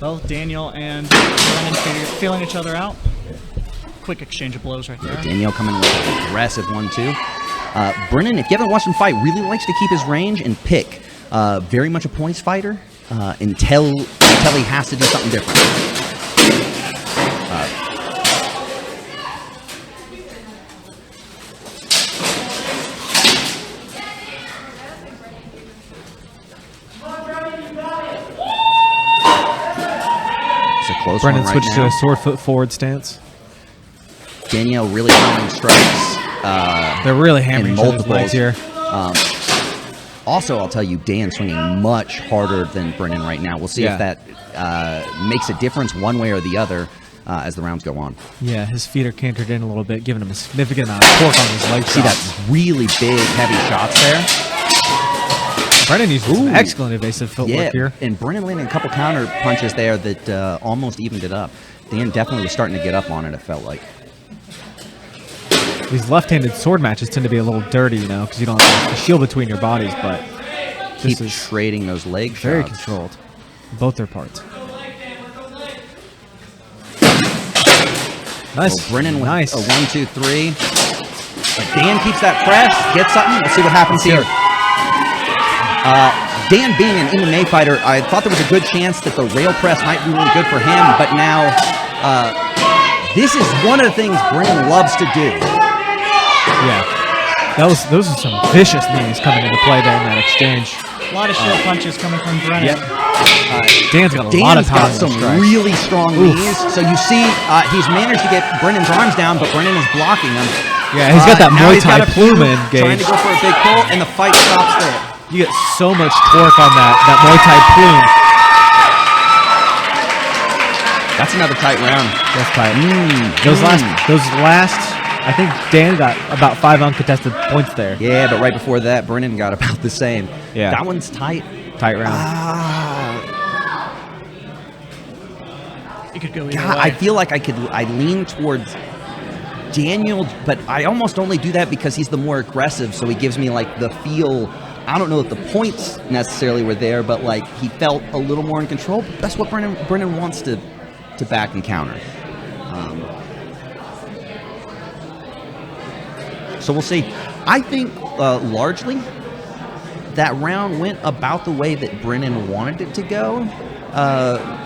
Well, Daniel and Brennan feeling each other out. Quick exchange of blows right there. Daniel coming with an aggressive 1-2. Brennan, if you haven't watched him fight, really likes to keep his range and pick. Very much a points fighter until he has to do something different. It's a close Brennan one right switched now. to a sword foot forward stance. Danielle really throwing strikes. They're really hammering each other's legs here. Also, I'll tell you, Dan swinging much harder than Brennan right now. We'll see if that makes a difference one way or the other as the rounds go on. Yeah, his feet are cantered in a little bit, giving him a significant amount of torque on his leg See shots. that really big, heavy shots there? Brennan using some excellent evasive footwork here. And Brennan landing a couple counter punches there that almost evened it up. Dan definitely was starting to get up on it, it felt like. These left-handed sword matches tend to be a little dirty, you know, because you don't have a shield between your bodies, but keep trading those leg very shots. controlled, both their parts. Nice, So Brennan with nice. a 1-2-3. But Dan keeps that fresh, gets something. Let's see what happens here. Dan being an MMA fighter, I thought there was a good chance that the rail press might be really good for him, but now this is one of the things Brennan loves to do. Yeah, those are some vicious knees coming into play there in that exchange. A lot of shield punches coming from Brennon. Dan's got a lot of power. Dan's got some really strong knees. So you see, he's managed to get Brennan's arms down, but Brennan is blocking him. Yeah, he's got that now Muay he's got Thai a few, plume engaged. trying to go for a big pull, and the fight stops there. You get so much torque on that Muay Thai plume. That's another tight round. That's tight. Those last, I think Dan got about 5 uncontested points there. Yeah, but right before that, Brennan got about the same. Yeah. That one's tight. Tight round. It could go either God, way. I feel like I lean towards Daniel, but I almost only do that because he's the more aggressive, so he gives me like the feel. I don't know if the points necessarily were there, but like he felt a little more in control. But that's what Brennan wants to back and counter. So we'll see. I think largely that round went about the way that Brennan wanted it to go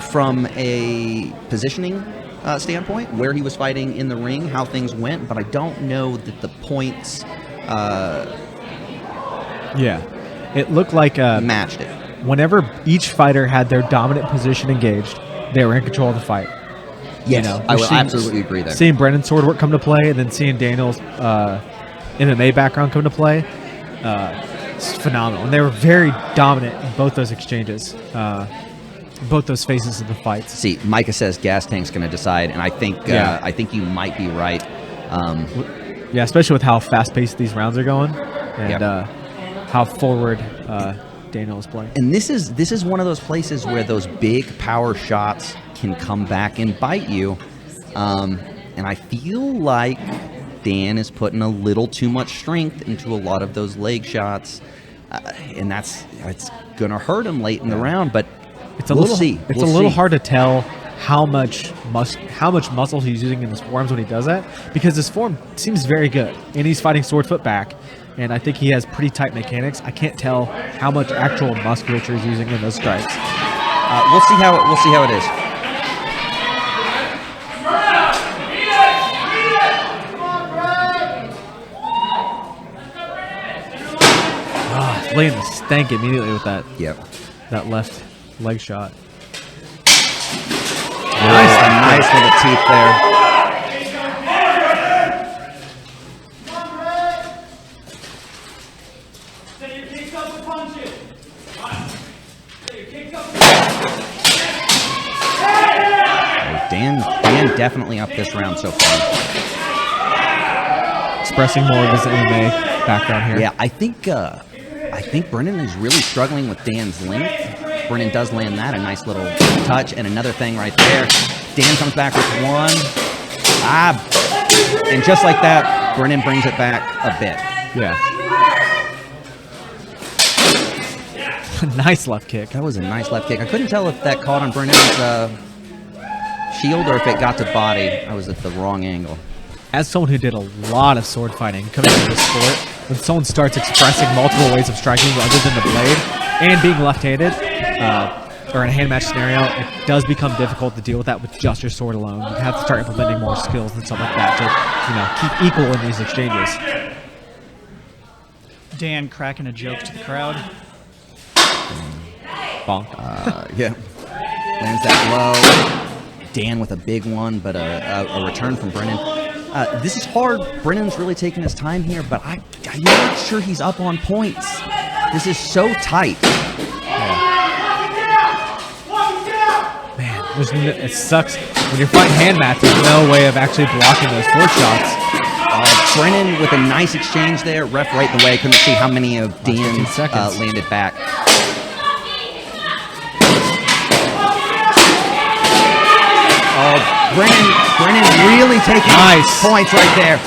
from a positioning standpoint, where he was fighting in the ring, how things went, but I don't know that the points Yeah. It looked like matched it. Whenever each fighter had their dominant position engaged, they were in control of the fight. Yes, I will absolutely agree there. Seeing Brennan's sword work come to play, and then seeing Daniel's MMA background come to play, it's phenomenal. And they were very dominant in both those exchanges, both those phases of the fights. See, Micah says gas tank's going to decide, and I think I think you might be right. Yeah, especially with how fast-paced these rounds are going, and how forward Daniel is playing. And this is one of those places where those big power shots can come back and bite you. And I feel like Dan is putting a little too much strength into a lot of those leg shots, and it's going to hurt him late in the round. But It's a we'll little. see. It's We'll a little see. hard to tell how much muscle he's using in his forearms when he does that, because his form seems very good, and he's fighting sword foot back, and I think he has pretty tight mechanics. I can't tell how much actual musculature he's using in those strikes. We'll see how it is. Laying the stank immediately with that. Yep. That left leg shot. Nice little teeth there. Dan definitely up this round so far. Expressing more of his MMA background here. Yeah, I think Brennan is really struggling with Dan's length. Brennan does land that, a nice little touch, and another thing right there. Dan comes back with one. And just like that, Brennan brings it back a bit. Yeah. Nice left kick. That was a nice left kick. I couldn't tell if that caught on Brennan's shield or if it got to body. I was at the wrong angle. As someone who did a lot of sword fighting coming into the sport, when someone starts expressing multiple ways of striking other than the blade and being left-handed, or in a hand match scenario, it does become difficult to deal with that with just your sword alone. You have to start implementing more skills and stuff like that to, keep equal in these exchanges. Dan cracking a joke to the crowd. Bonk. Yeah. Lands that blow. Dan with a big one, but a return from Brennan. This is hard. Brennan's really taking his time here, but I'm not sure he's up on points. This is so tight. Man, it sucks. When you're fighting hand mats, there's no way of actually blocking those sword shots. Brennan with a nice exchange there. Ref right in the way. Couldn't see how many of Dan's landed back. Brennan really taking points right there.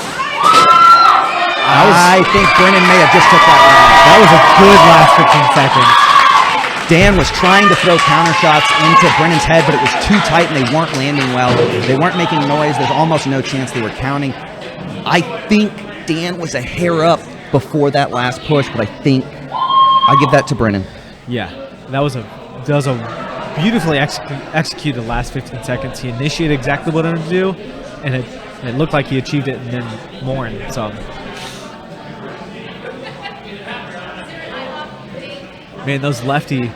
I think Brennan may have just took that round. That was a good last 15 seconds. Dan was trying to throw counter shots into Brennan's head, but it was too tight and they weren't landing well. They weren't making noise. There's almost no chance they were counting. I think Dan was a hair up before that last push, but I think I'll give that to Brennan. Yeah, that was a beautifully executed last 15 seconds. He initiated exactly what he wanted to do, and it looked like he achieved it, and then more and some. Man, those lefty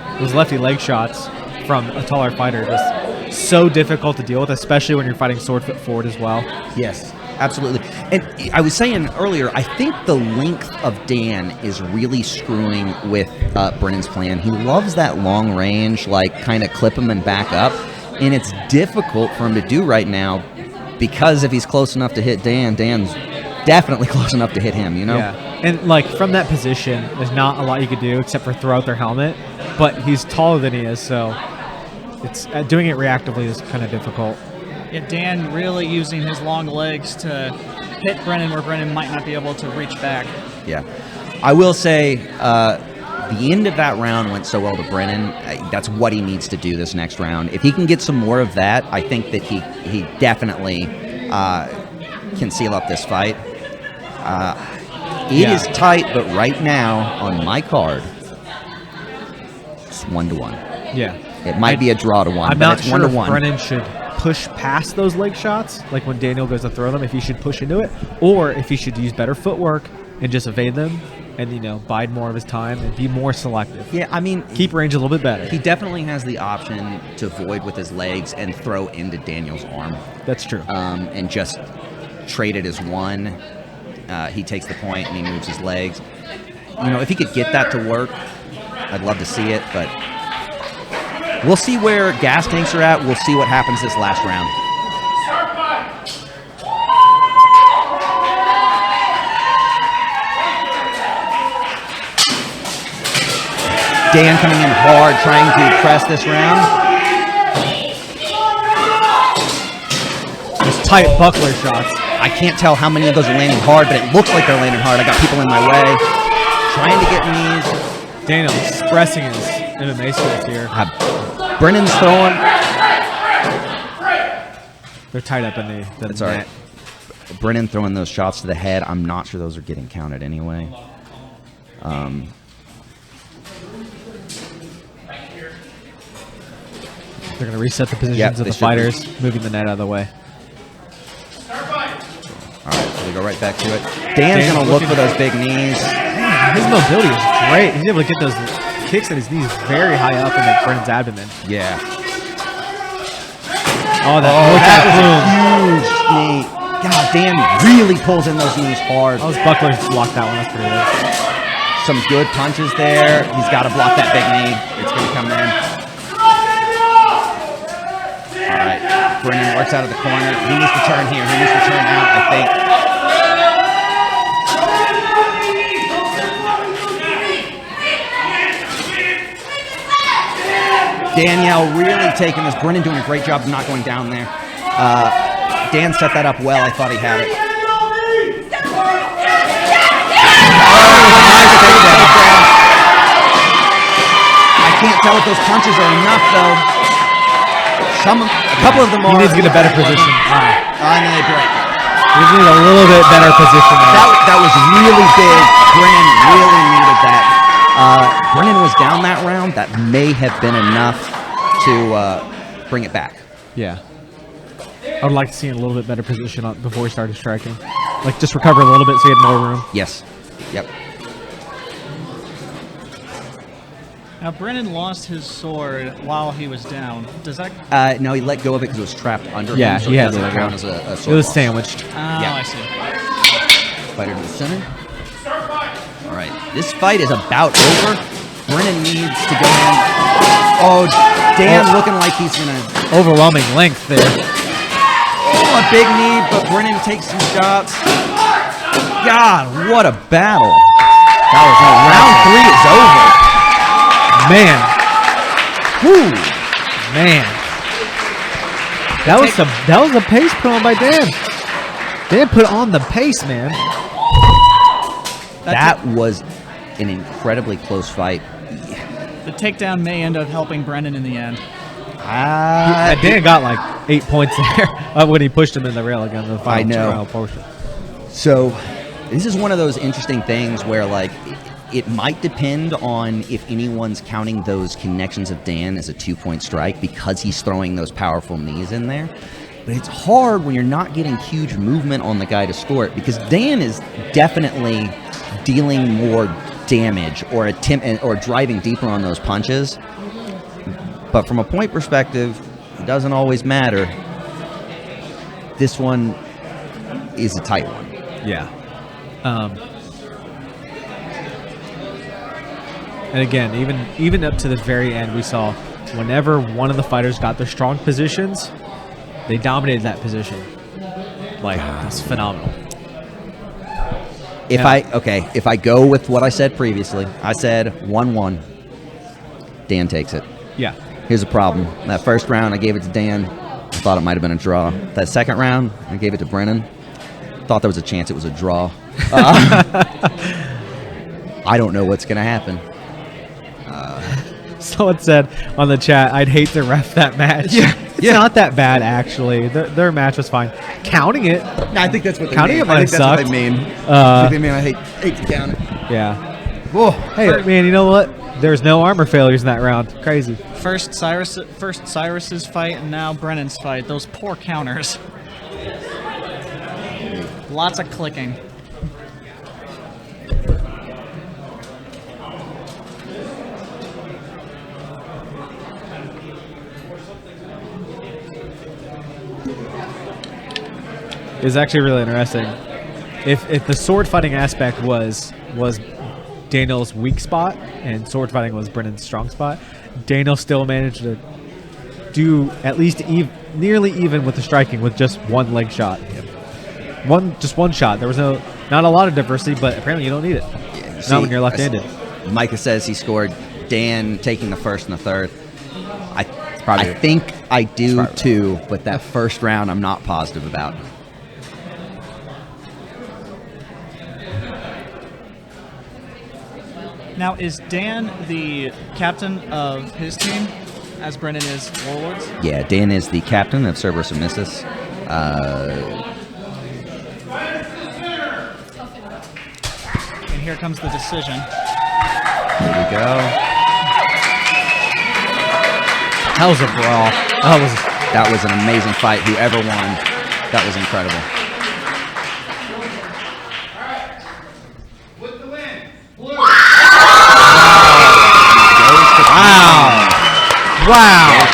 leg shots from a taller fighter just so difficult to deal with, especially when you're fighting sword foot forward as well. Yes, absolutely. And I was saying earlier, I think the length of Dan is really screwing with Brennon's plan. He loves that long range, like kind of clip him and back up, and it's difficult for him to do right now because if he's close enough to hit Dan, Dan's definitely close enough to hit him, you know? Yeah. And like from that position, there's not a lot you could do except for throw out their helmet, but he's taller than he is, so it's doing it reactively is kind of difficult. Yeah, Dan really using his long legs to hit Brennon where Brennon might not be able to reach back. Yeah. I will say the end of that round went so well to Brennon. That's what he needs to do this next round. If he can get some more of that, I think that he definitely can seal up this fight. It is tight, but right now on my card, it's 1-1. Yeah. It might be a draw to 1, I'm but not it's sure 1-1. if Brennon should push past those leg shots, like when Daniel goes to throw them, if he should push into it, or if he should use better footwork and just evade them and, you know, bide more of his time and be more selective. Yeah, I mean, keep range a little bit better. He definitely has the option to void with his legs and throw into Daniel's arm. That's true. And just trade it as one. He takes the point and he moves his legs. You know, if he could get that to work, I'd love to see it, but we'll see where gas tanks are at. We'll see what happens this last round. Dan coming in hard, trying to press this round. Those tight buckler shots. I can't tell how many of those are landing hard, but it looks like they're landing hard. I got people in my way. Trying to get knees. Daniel expressing his MMA skills here. Brennon's throwing. They're tied up in the That's all right. Brennon throwing those shots to the head. I'm not sure those are getting counted anyway. They're going to reset the positions of the fighters, moving the net out of the way. All right, so we go right back to it. Dan's going to look for those big knees. Man, his mobility is great. He's able to get those kicks at his knees very high up in Brennon's abdomen. Yeah. Oh, that was a huge knee. God, Dan really pulls in those knees hard. Those bucklers blocked that one. That's pretty good. Some good punches there. He's got to block that big knee. It's going to come in. All right. Brennon works out of the corner. He needs to turn here. He needs to turn out, I think. Dan Yel really taking this. Brennon doing a great job of not going down there. Dan set that up well. I thought he had it. I can't tell if those punches are enough, though. A couple of them are. He needs to get a better position. And they break. He needs to get a little bit better position. That was really big. Brennon really needed that. Brennon was down that round. That may have been enough to bring it back. Yeah. I would like to see in a little bit better position before he started striking. Like, just recover a little bit so he had more room. Yes. Yep. Now, Brennon lost his sword while he was down. Does that... No, he let go of it because it was trapped under him. Yeah, so he it had doesn't to let go. count as a sword It was loss. sandwiched. I see. Fighter to the center. All right. This fight is about over. Brennon needs to go in. Oh, Dan looking like he's going to... Overwhelming length there. Oh, a big knee, but Brennon takes some shots. God, what a battle. That was round 3 is over. Man. Whew. Man. That was a pace put on by Dan. Dan put on the pace, man. That was an incredibly close fight. The takedown may end up helping Brennon in the end. Dan got like 8 points there when he pushed him in the rail again in the final portion. So this is one of those interesting things where, like, it might depend on if anyone's counting those connections of Dan as a 2-point strike because he's throwing those powerful knees in there. But it's hard when you're not getting huge movement on the guy to score it because Dan is definitely dealing more damage or or driving deeper on those punches. But from a point perspective, it doesn't always matter. This one is a tight one. Yeah. And again, even up to the very end, we saw whenever one of the fighters got their strong positions, they dominated that position. Like, that's phenomenal. If I go with what I said previously, I said 1-1. Dan takes it. Yeah. Here's the problem. That first round, I gave it to Dan. I thought it might have been a draw. That second round, I gave it to Brennon. Thought there was a chance it was a draw. I don't know what's going to happen. Someone said on the chat, I'd hate to ref that match. Yeah. It's not that bad, actually. Their match was fine. Counting it. No, I think that's what they counting mean. it might have sucked. That's what they mean. I hate to count it. Yeah. Whoa. Hey, man, you know what? There's no armor failures in that round. Crazy. First Cyrus's fight, and now Brennon's fight. Those poor counters. Lots of clicking. Is actually really interesting. If the sword fighting aspect was Daniel's weak spot and sword fighting was Brennon's strong spot, Daniel still managed to do at least nearly even with the striking with just one leg shot. Just one shot. There was not a lot of diversity, but apparently you don't need it. Yeah, not when you're left-handed. Micah says he scored Dan taking the first and the third. I think I do too, but that first round I'm not positive about. Now, is Dan the captain of his team, as Brennon is Warlords? Yeah, Dan is the captain of Cerberus and Missus. And here comes the decision. Here we go. That was a brawl. That was an amazing fight. Whoever won, that was incredible. Wow.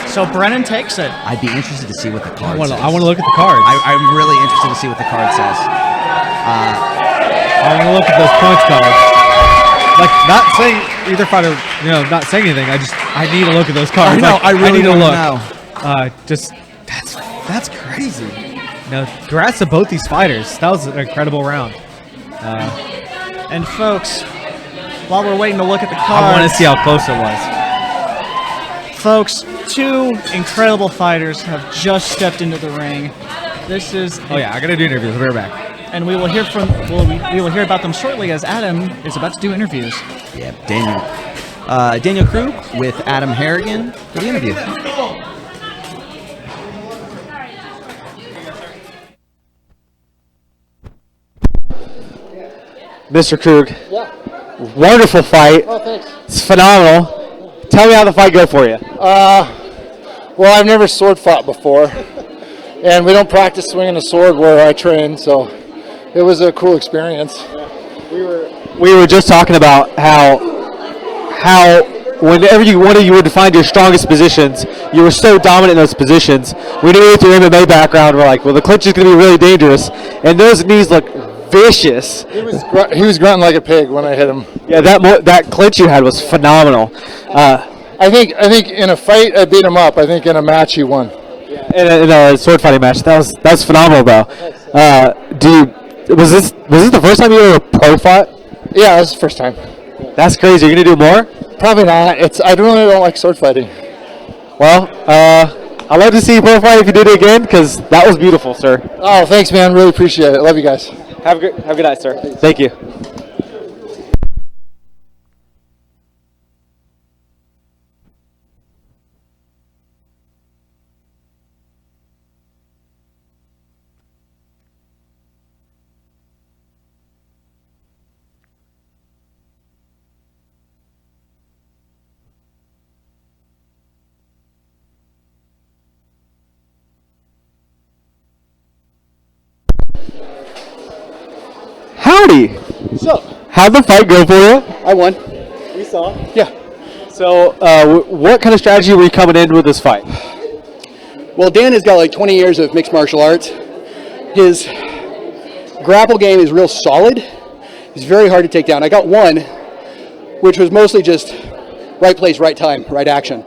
So Brennon takes it. I'd be interested to see what the card says. I want to look at the cards. I'm really interested to see what the card says. I want to look at those points cards. Like, not saying either fighter, not saying anything. I need to look at those cards. I know. Like, I really need to look. know. That's crazy. Congrats to both these fighters. That was an incredible round. And folks, while we're waiting to look at the cards, I want to see how close it was. Folks, two incredible fighters have just stepped into the ring. This is. Oh yeah, I gotta do interviews. We'll be right back. And we will hear we will hear about them shortly as Adam is about to do interviews. Yeah, Daniel Krug with Adam Harrigan for the interview. Mr. Krug. Yeah. Wonderful fight. Oh, thanks. It's phenomenal. Tell me how the fight go for you. Well, I've never sword fought before, and we don't practice swinging a sword where I train, so it was a cool experience. We were just talking about how whenever you would find your strongest positions, you were so dominant in those positions. We knew with your MMA background, we're like, well, the clinch is going to be really dangerous, and those knees look vicious. He was grunting like a pig when I hit him. Yeah, that clinch you had was phenomenal. I think in a fight I beat him up. I think in a match he won. In a sword fighting match, that was phenomenal, though. Was this the first time you were a pro fight? Yeah, this is the first time. That's crazy. You're gonna do more? Probably not. I really don't like sword fighting. Well, I'd love to see you pro fight if you did it again, because that was beautiful, sir. Oh, thanks, man. Really appreciate it. Love you guys. Have a good night, sir. Thank you. Dodie. So, how'd the fight go for you? I won. We saw. Yeah. So, what kind of strategy were you coming in with this fight? Well, Dan has got like 20 years of mixed martial arts. His grapple game is real solid. He's very hard to take down. I got one, which was mostly just right place, right time, right action.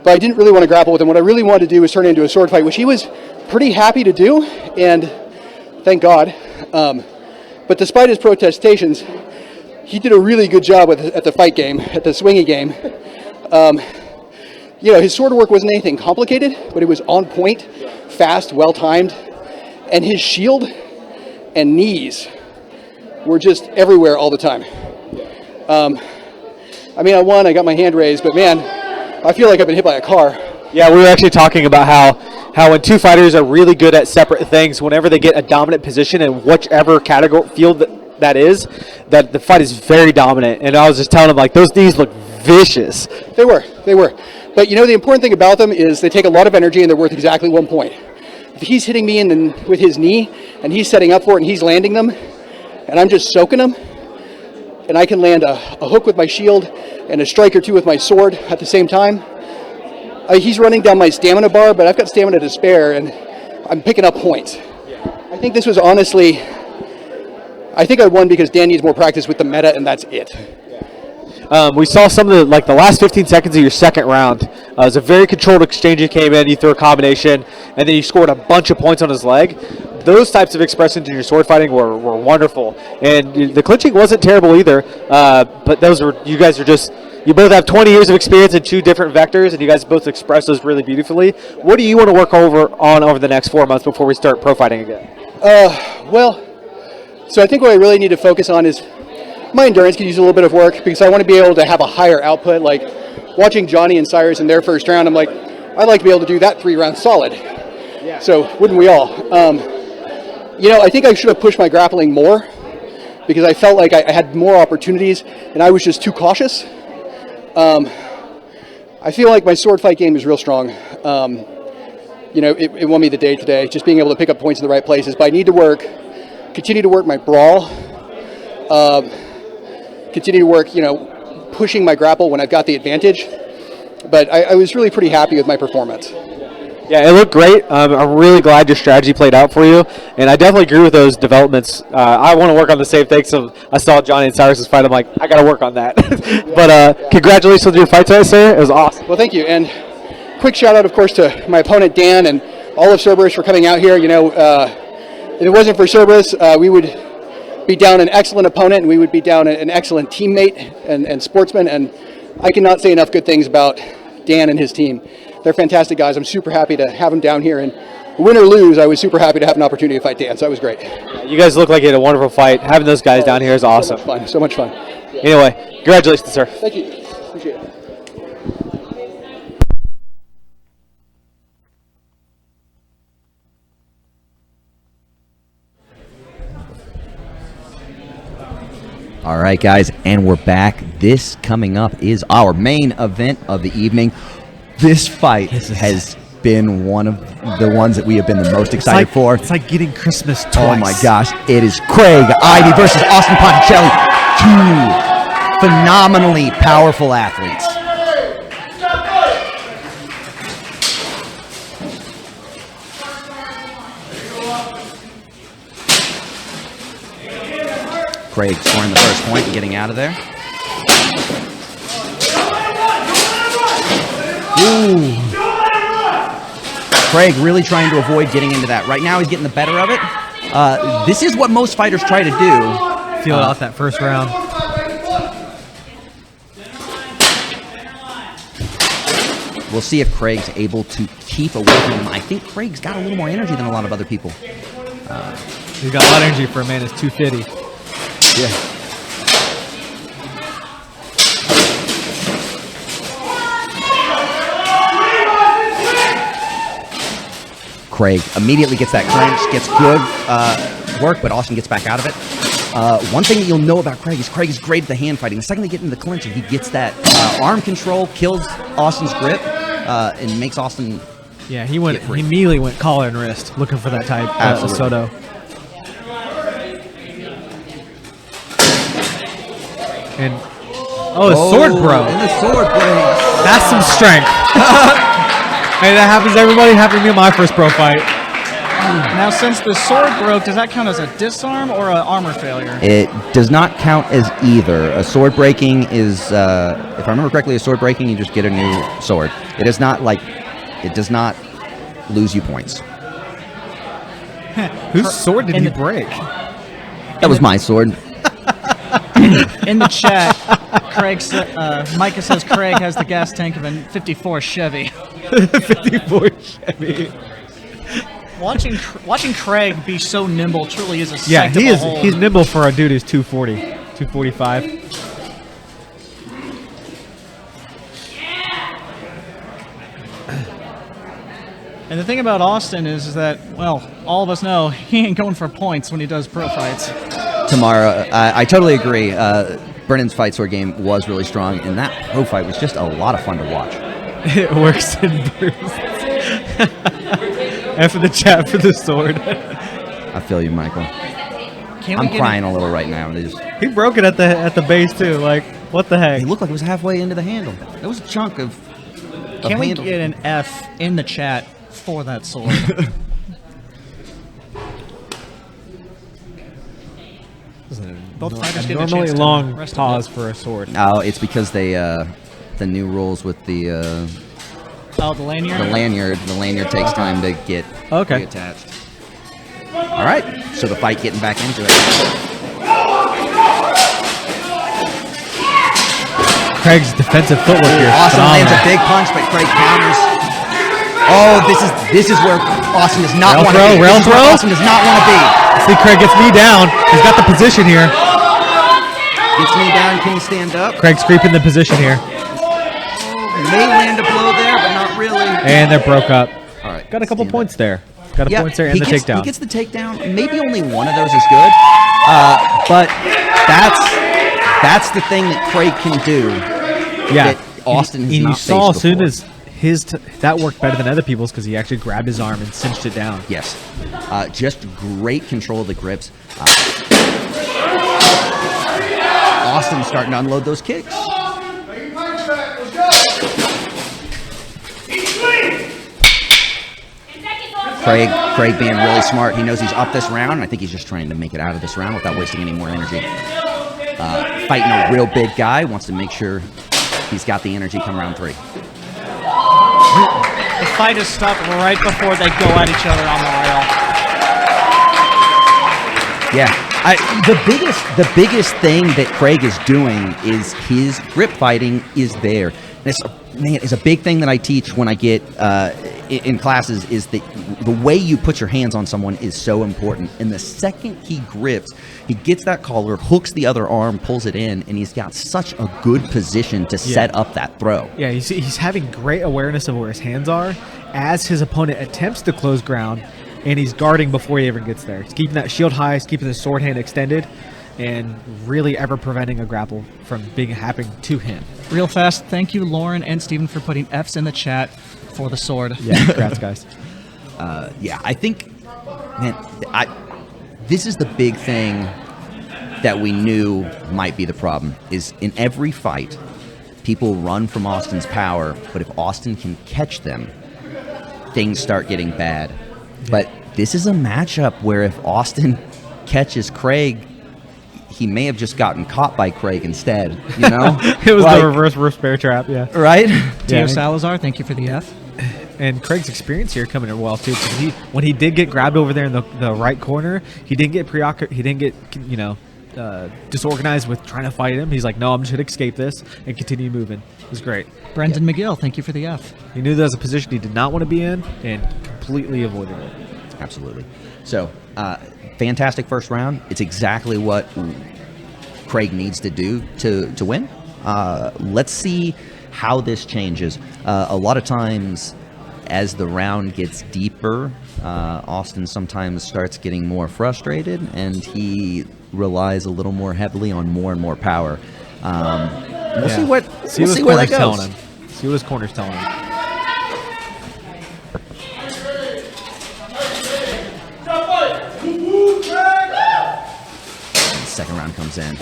But I didn't really want to grapple with him. What I really wanted to do was turn it into a sword fight, which he was pretty happy to do, and thank God. But despite his protestations, he did a really good job at the fight game, at the swinging game. You know, his sword work wasn't anything complicated, but it was on point, fast, well-timed, and his shield and knees were just everywhere all the time. I mean, I won, I got my hand raised, but man, I feel like I've been hit by a car. Yeah, we were actually talking about how when two fighters are really good at separate things, whenever they get a dominant position in whichever category field that is, that the fight is very dominant. And I was just telling him, like, those knees look vicious. They were. But you know, the important thing about them is they take a lot of energy and they're worth exactly 1 point. If he's hitting me with his knee and he's setting up for it and he's landing them and I'm just soaking them, and I can land a hook with my shield and a strike or two with my sword at the same time, he's running down my stamina bar, but I've got stamina to spare and I'm picking up points. I think this was honestly, I think I won because Dan needs more practice with the meta and that's it. We saw some of the last 15 seconds of your second round. It was a very controlled exchange. You came in, you threw a combination, and then you scored a bunch of points on his leg. Those types of expressions in your sword fighting were wonderful. And the clinching wasn't terrible either, but you guys are just, you both have 20 years of experience in two different vectors, and you guys both express those really beautifully. What do you want to work over the next 4 months before we start pro fighting again? Well, so I think what I really need to focus on is my endurance could use a little bit of work because I want to be able to have a higher output. Like watching Johny and Cyrus in their first round, I'm like, I'd like to be able to do that 3 rounds solid. Yeah. So wouldn't we all? You know, I think I should have pushed my grappling more because I felt like I had more opportunities and I was just too cautious. I feel like my sword fight game is real strong. You know, it won me the day today, just being able to pick up points in the right places. But I need to continue to work my brawl. Continue to work, you know, pushing my grapple when I've got the advantage. But I was really pretty happy with my performance. Yeah, it looked great. I'm really glad your strategy played out for you, and I definitely agree with those developments. I want to work on the same thing, so I saw Johny and Cyrus' fight. I'm like, I got to work on that. But congratulations on your fight today, sir. It was awesome. Well, thank you. And quick shout out, of course, to my opponent, Dan, and all of Cerberus for coming out here. You know, if it wasn't for Cerberus, we would be down an excellent opponent, and we would be down an excellent teammate and sportsman. And I cannot say enough good things about Dan and his team. They're fantastic guys. I'm super happy to have them down here. And win or lose, I was super happy to have an opportunity to fight Dan, so that was great. You guys look like you had a wonderful fight. Having those guys down here is awesome. So much fun. Anyway, congratulations, sir. Thank you. Appreciate it. All right, guys, and we're back. This coming up is our main event of the evening. This fight has been one of the ones that we have been the most excited for. It's like getting Christmas twice. Oh my gosh, it is Craig Ivey versus Austin Ponticelli. Two phenomenally powerful athletes. Craig scoring the first point and getting out of there. Ooh. Craig really trying to avoid getting into that. Right now he's getting the better of it. This is what most fighters try to do. Feel out that first round. We'll see if Craig's able to keep away from him. I think Craig's got a little more energy than a lot of other people. He's got a lot of energy for a man that's 250. Yeah. Craig immediately gets that clinch, gets good work, but Austin gets back out of it. One thing that you'll know about Craig is great at the hand fighting. The second they get into the clinch, he gets that arm control, kills Austin's grip, and makes Austin. Yeah, he immediately went collar and wrist, looking for that type of Soto. And the sword broke. And the sword breaks. That's some strength. Hey, that happens to everybody. Happened to me in my first pro fight. Now, since the sword broke, does that count as a disarm or an armor failure? It does not count as either. A sword breaking is, if I remember correctly, a sword breaking, you just get a new sword. It is not like, it does not lose you points. Whose sword did he break? That was my sword. In the chat, Micah says Craig has the gas tank of a 54 Chevy. 54 Chevy. Watching Craig be so nimble truly is a sight Yeah, to behold. he's nimble for a dude who's 240, 245. And the thing about Austin is that, well, all of us know he ain't going for points when he does pro fights. Tomorrow, I totally agree. Brennon's fight sword game was really strong, and that pro fight was just a lot of fun to watch. It works in bursts. And for the chat for the sword. I feel you, Michael. Can I'm crying a little right now. He broke it at the base too. Like, what the heck? He looked like it was halfway into the handle. It was a chunk of Can we handle. get an F in the chat for that sword? Both fighters get a normally chance to long rest a pause bit. for a sword. No, it's because they the new rules with the Oh, the lanyard? The lanyard takes time to get reattached. All right, so the fight getting back into it. Craig's defensive footwork here. Austin lands a phenomenal. big punch, but Craig counters. Oh, this is where Austin does not want to be. Rail This is where throw. Austin does not want to be. See, Craig gets me down. He's got the position here. Gets me down. Can he stand up? Craig's creeping the position here. May land a blow there, but not really. And they're broke up. All right. Got a couple points there. Got a Yeah, points there he and the gets, takedown. He gets the takedown. Maybe only one of those is good. But that's the thing that Craig can do. Yeah. That Austin has and not you saw as faced soon before. as that worked better than other people's because he actually grabbed his arm and cinched it down. Yes. Just great control of the grips. Austin's starting to unload those kicks. Craig being really smart. He knows he's up this round. I think he's just trying to make it out of this round without wasting any more energy. Fighting a real big guy, wants to make sure he's got the energy come round 3. The fight is stopped right before they go at each other on the rail. Yeah. The biggest thing that Craig is doing is his grip fighting is there. And it's a big thing that I teach when I get in classes is that the way you put your hands on someone is so important. And the second he grips, he gets that collar, hooks the other arm, pulls it in, and he's got such a good position to set up that throw. Yeah, he's having great awareness of where his hands are as his opponent attempts to close ground, and he's guarding before he ever gets there. He's keeping that shield high, he's keeping his sword hand extended, and really ever preventing a grapple from happening to him. Real fast, thank you, Lauren and Steven, for putting Fs in the chat for the sword. Yeah, congrats, guys. Yeah, I think, man, this is the big thing that we knew might be the problem, is in every fight, people run from Austin's power, but if Austin can catch them, things start getting bad. But this is a matchup where if Austin catches Craig, he may have just gotten caught by Craig instead, you know? It was the reverse bear trap, yeah. Right? Tio Salazar, thank you for the F. And Craig's experience here coming in well too. Because when he did get grabbed over there in the right corner, he didn't get disorganized with trying to fight him. He's like, no, I'm just gonna escape this and continue moving. It was great. Brendan McGill, thank you for the F. He knew there was a position he did not want to be in and completely avoided it. Absolutely. So, fantastic first round. It's exactly what Craig needs to do to win. Let's see how this changes. A lot of times, as the round gets deeper, Austin sometimes starts getting more frustrated, and he relies a little more heavily on more and more power. We'll see where that goes. Telling him. See what his corner's telling him. Second round comes in.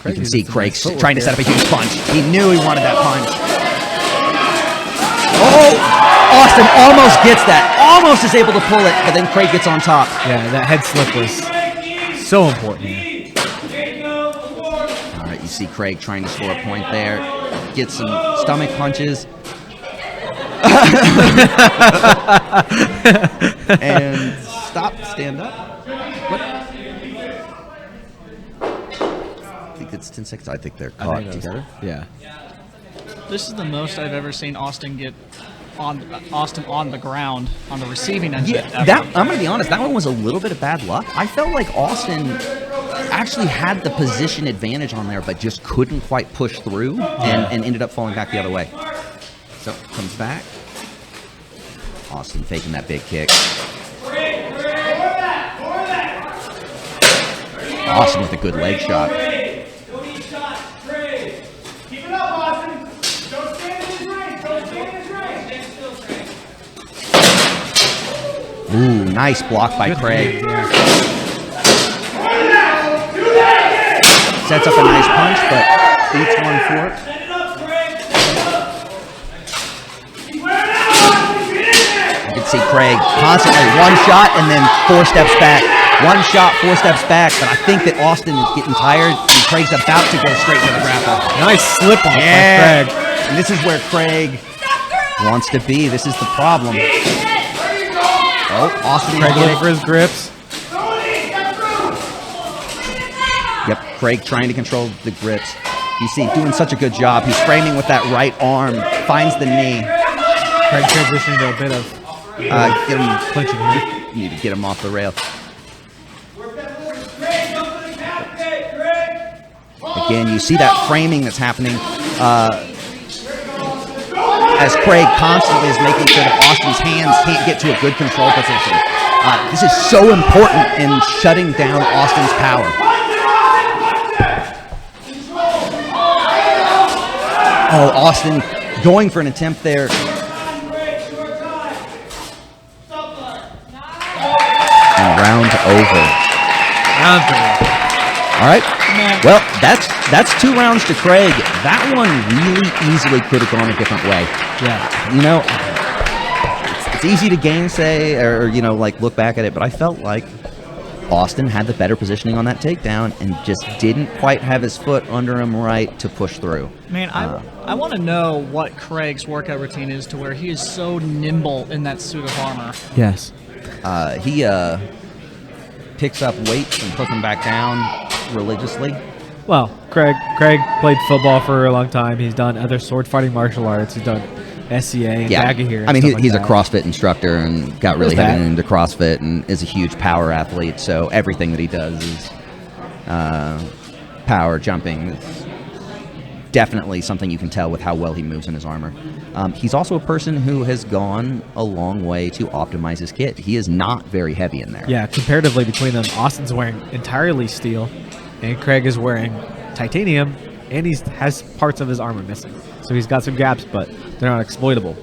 You can see Craig trying to set up a huge punch. He knew he wanted that punch. Oh, Austin almost gets that. Almost is able to pull it, but then Craig gets on top. Yeah, that head slip was so important. All right, you see Craig trying to score a point there. Get some stomach punches. And stand up. What? I think it's 10 seconds. I think they're caught together. Yeah. This is the most I've ever seen Austin get on the ground on the receiving end. Yeah, I'm going to be honest. That one was a little bit of bad luck. I felt like Austin actually had the position advantage on there, but just couldn't quite push through and ended up falling back the other way. So comes back. Austin faking that big kick. Austin with a good leg shot. Ooh, nice block by Craig. Sets up a nice punch, but beats one for it. You can see Craig constantly one shot and then 4 steps back. One shot, 4 steps back, but I think that Austin is getting tired and Craig's about to go straight to the grapple. Nice slip off by Craig. And this is where Craig wants to be. This is the problem. Oh, Austin Craig looking for his grips. Yep, Craig trying to control the grips. You see, doing such a good job. He's framing with that right arm, finds the knee. Craig transitioning to a bit of get him clinching here. You need to get him off the rail. Again, you see that framing that's happening as Craig constantly is making sure that Austin's hands can't get to a good control position. This is so important in shutting down Austin's power. Oh, Austin going for an attempt there. And round over. All right. Well, that's 2 rounds to Craig. That one really easily could have gone a different way. Yeah. You know, it's easy to gainsay or, like look back at it, but I felt like Austin had the better positioning on that takedown and just didn't quite have his foot under him right to push through. Man, I want to know what Craig's workout routine is to where he is so nimble in that suit of armor. Yes. He picks up weights and puts them back down religiously. Well, Craig played football for a long time. He's done other sword fighting martial arts. He's done SCA and Baggy here. I mean, he's a CrossFit instructor and got really heavy into CrossFit and is a huge power athlete. So everything that he does is power jumping. It's definitely something you can tell with how well he moves in his armor. He's also a person who has gone a long way to optimize his kit. He is not very heavy in there. Yeah, comparatively between them, Austin's wearing entirely steel, and Craig is wearing titanium, and he has parts of his armor missing. So he's got some gaps, but they're not exploitable.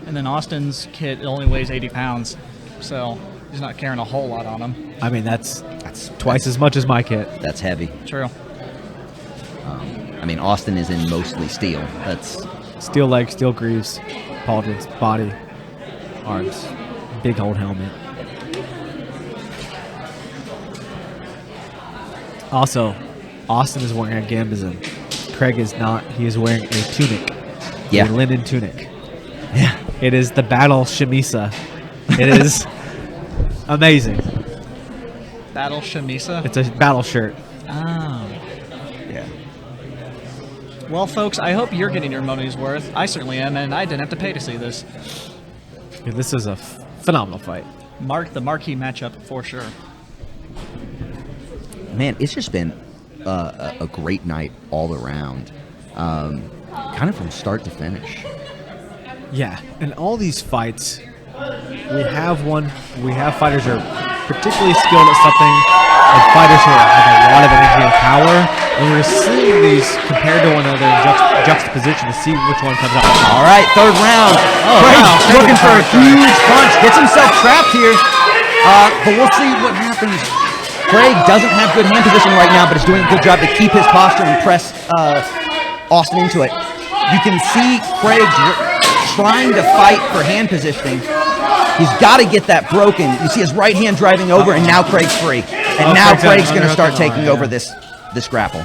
And then Austin's kit only weighs 80 pounds, so he's not carrying a whole lot on him. I mean, that's twice as much as my kit. That's heavy. True. I mean, Austin is in mostly steel. That's steel legs, steel greaves, pauldrons, body, arms, big old helmet. Also, Austin is wearing a gambazon. Craig is not. He is wearing a tunic. Yeah. A linen tunic. Yeah. It is the battle shamisa. It is amazing. Battle shamisa? It's a battle shirt. Oh. Yeah. Well, folks, I hope you're getting your money's worth. I certainly am, and I didn't have to pay to see this. Yeah, this is a phenomenal fight. The marquee matchup for sure. Man, it's just been a great night all around, kind of from start to finish. Yeah, in all these fights, we have fighters who are particularly skilled at something, and fighters who have a lot of energy and power, and we're seeing these compared to one another in juxtaposition to see which one comes out. All right, third round. Craig's looking for a huge punch. Gets himself trapped here, but we'll see what happens. Craig doesn't have good hand position right now, but is doing a good job to keep his posture and press Austin into it. You can see Craig trying to fight for hand positioning. He's got to get that broken. You see his right hand driving over, and now Craig's free. And now Craig's going to start taking over this grapple.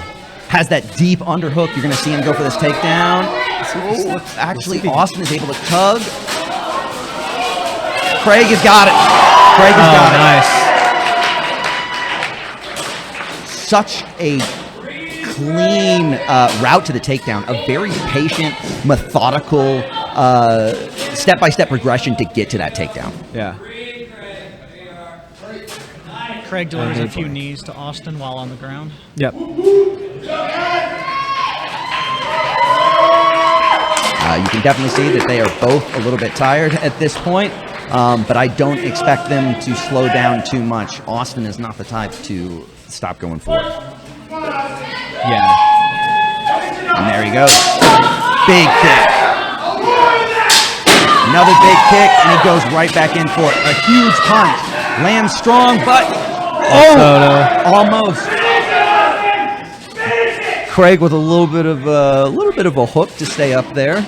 Has that deep underhook. You're going to see him go for this takedown. Oh, actually, Austin is able to tug. Craig has got it. Craig has got it. Nice. Such a clean route to the takedown. A very patient, methodical, step-by-step progression to get to that takedown. Yeah. Craig delivers a few knees to Austin while on the ground. Yep. You can definitely see that they are both a little bit tired at this point, but I don't expect them to slow down too much. Austin is not the type to stop going forward. Yeah. And there he goes. Big kick. Another big kick, and he goes right back in for it. A huge punch. Lands strong, but almost. Craig with a little bit of a hook to stay up there.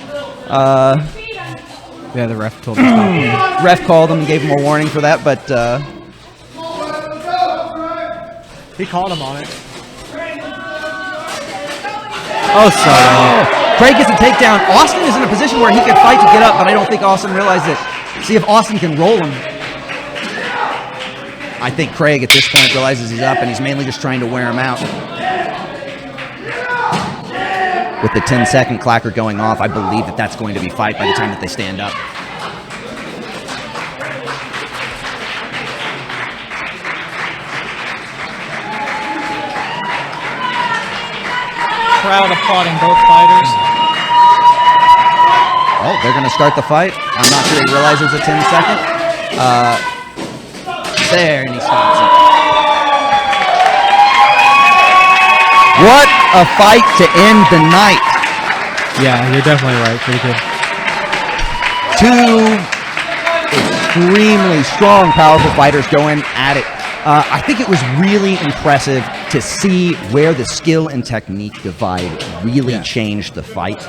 Yeah, the ref told him to stop. Ref called him and gave him a warning for that, but he called him on it. Oh, sorry. Craig gets a takedown. Austin is in a position where he could fight to get up, but I don't think Austin realized it. See if Austin can roll him. I think Craig at this point realizes he's up, and he's mainly just trying to wear him out. With the 10-second clacker going off, I believe that that's going to be fight by the time that they stand up. Crowd applauding both fighters. Oh, they're going to start the fight. I'm not sure he realizes it's 10 second. There, and he stops it. What a fight to end the night. Yeah, you're definitely right. Pretty good. Two extremely strong, powerful fighters going at it. I think it was really impressive to see where the skill and technique divide really changed the fight.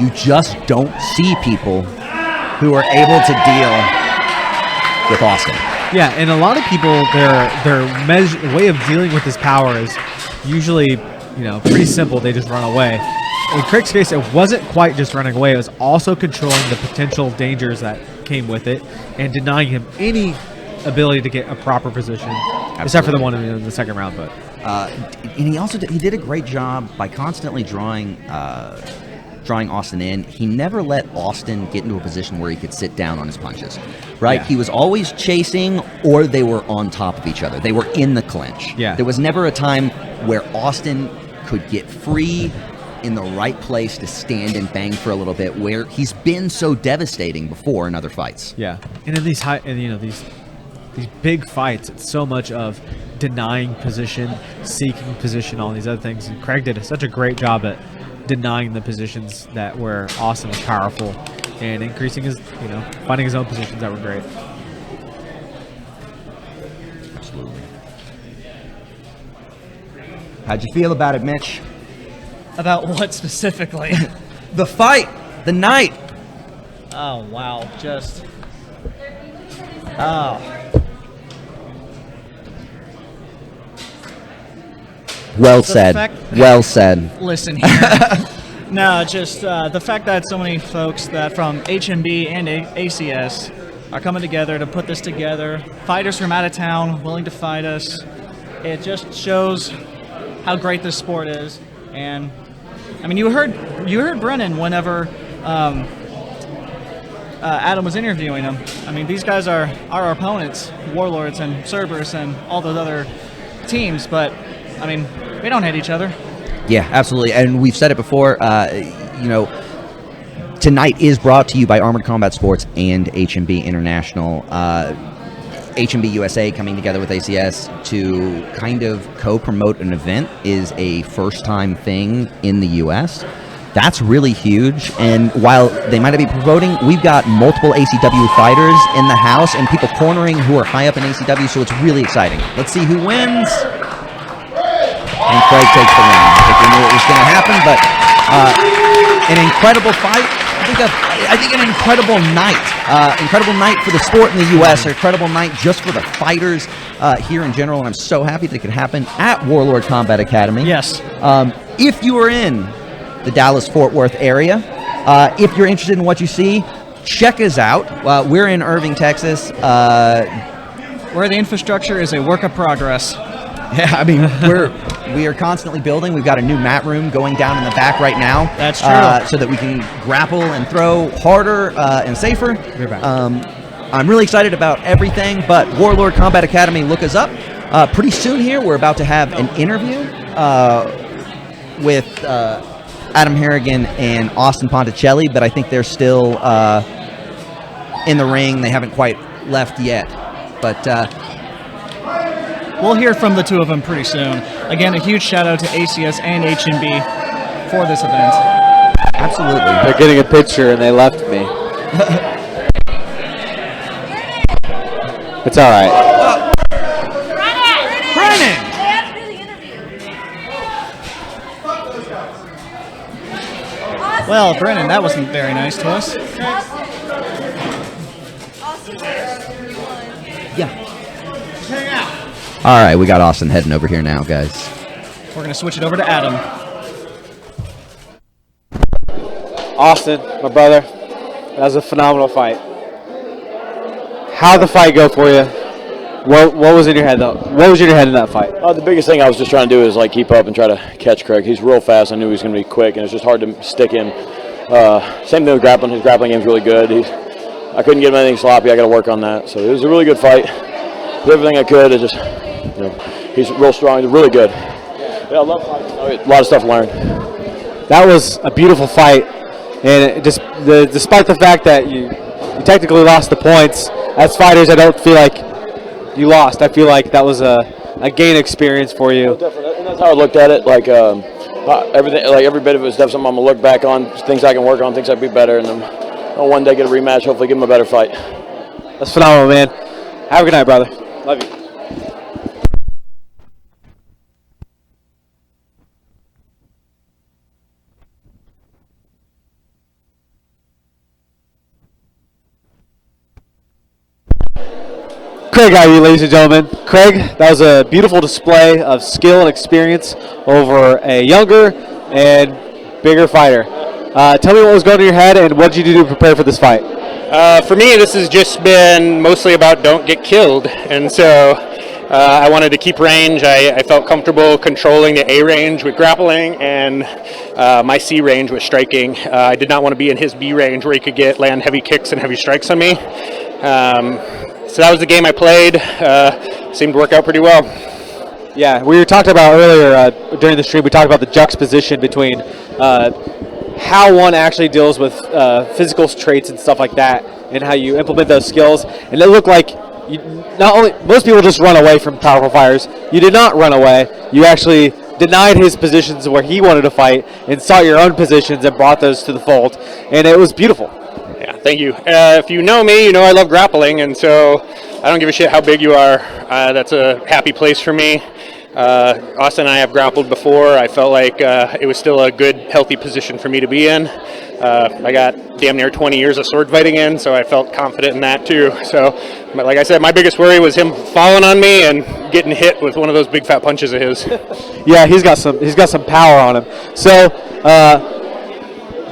You just don't see people who are able to deal with Austin. Yeah, and a lot of people, their way of dealing with his power is usually, pretty simple. They just run away. In Craig's case, it wasn't quite just running away. It was also controlling the potential dangers that came with it and denying him any ability to get a proper position. Absolutely. Except for the one in the second round. But and he did a great job by constantly drawing Austin in. He never let Austin get into a position where he could sit down on his punches, right? Yeah. He was always chasing, or they were on top of each other. They were in the clinch. Yeah. There was never a time where Austin could get free in the right place to stand and bang for a little bit, where he's been so devastating before in other fights. Yeah, and in these these big fights, it's so much of denying position, seeking position, all these other things. And Craig did such a great job at denying the positions that where Austin was powerful and increasing his, finding his own positions that were great. Absolutely. How'd you feel about it, Mitch? About what specifically? The fight, the night. Oh, wow. Well said. Well said. Listen here. No, just the fact that so many folks that from HMB and ACS are coming together to put this together. Fighters from out of town willing to fight us. It just shows how great this sport is. And I mean, you heard Brennan whenever Adam was interviewing him. I mean, these guys are our opponents, Warlords and Cerberus and all those other teams, but I mean, we don't hate each other. Yeah, absolutely. And we've said it before, tonight is brought to you by Armored Combat Sports and HMB International. HMB USA coming together with ACS to kind of co-promote an event is a first-time thing in the U.S. That's really huge. And while they might not be promoting, we've got multiple ACW fighters in the house and people cornering who are high up in ACW, so it's really exciting. Let's see who wins. And Craig takes the win. I think we knew it was going to happen, but an incredible fight. I think an incredible night. Incredible night for the sport in the U.S., an incredible night just for the fighters here in general, and I'm so happy that it could happen at Warlord Combat Academy. Yes. If you are in the Dallas-Fort Worth area, if you're interested in what you see, check us out. We're in Irving, Texas. Where the infrastructure is a work of progress. Yeah, I mean, we are constantly building. We've got a new mat room going down in the back right now. That's true. So that we can grapple and throw harder and safer. I'm really excited about everything, but Warlord Combat Academy, look us up. Pretty soon here, we're about to have an interview with Adam Harrigan and Austin Ponticelli, but I think they're still in the ring. They haven't quite left yet. But we'll hear from the two of them pretty soon. Again, a huge shout out to ACS and HMB for this event. Absolutely. They're getting a picture and they left me. It's all right. Brennon! Well, Brennan, that wasn't very nice to us. Yeah. All right, we got Austin heading over here now, guys. We're going to switch it over to Adam. Austin, my brother, that was a phenomenal fight. How'd the fight go for you? What was in your head, though? What was in your head in that fight? The biggest thing I was just trying to do is keep up and try to catch Craig. He's real fast. I knew he was going to be quick, and it's just hard to stick him. Same thing with grappling. His grappling game's really good. I couldn't get him anything sloppy. I got to work on that. So it was a really good fight. Did everything I could. It's just, he's real strong. He's really good. Yeah, I love fighting. A lot of stuff to learn. That was a beautiful fight, and despite the fact that you technically lost the points, as fighters, I don't feel like you lost. I feel like that was a gain experience for you. And that's how I looked at it. Everything, every bit of it was definitely something I'm gonna look back on, things I can work on, things I can be better, and then one day get a rematch. Hopefully, give him a better fight. That's phenomenal, man. Have a good night, brother. Love you. Craig Ivey, ladies and gentlemen. Craig, that was a beautiful display of skill and experience over a younger and bigger fighter. Tell me what was going in your head and what did you do to prepare for this fight? For me, this has just been mostly about don't get killed. And so I wanted to keep range. I felt comfortable controlling the A range with grappling and my C range with striking. I did not want to be in his B range where he could land heavy kicks and heavy strikes on me. So that was the game I played. Seemed to work out pretty well. Yeah, we were talking about earlier during the stream, we talked about the juxtaposition between how one actually deals with physical traits and stuff like that and how you implement those skills. And it looked like most people just run away from powerful fighters. You did not run away. You actually denied his positions where he wanted to fight and sought your own positions and brought those to the fold. And it was beautiful. Yeah, thank you. If you know me, you know I love grappling, and so I don't give a shit how big you are. That's a happy place for me. Austin and I have grappled before. I felt like it was still a good, healthy position for me to be in. I got damn near 20 years of sword fighting in, so I felt confident in that too. So, like I said, my biggest worry was him falling on me and getting hit with one of those big fat punches of his. Yeah, he's got some power on him. So,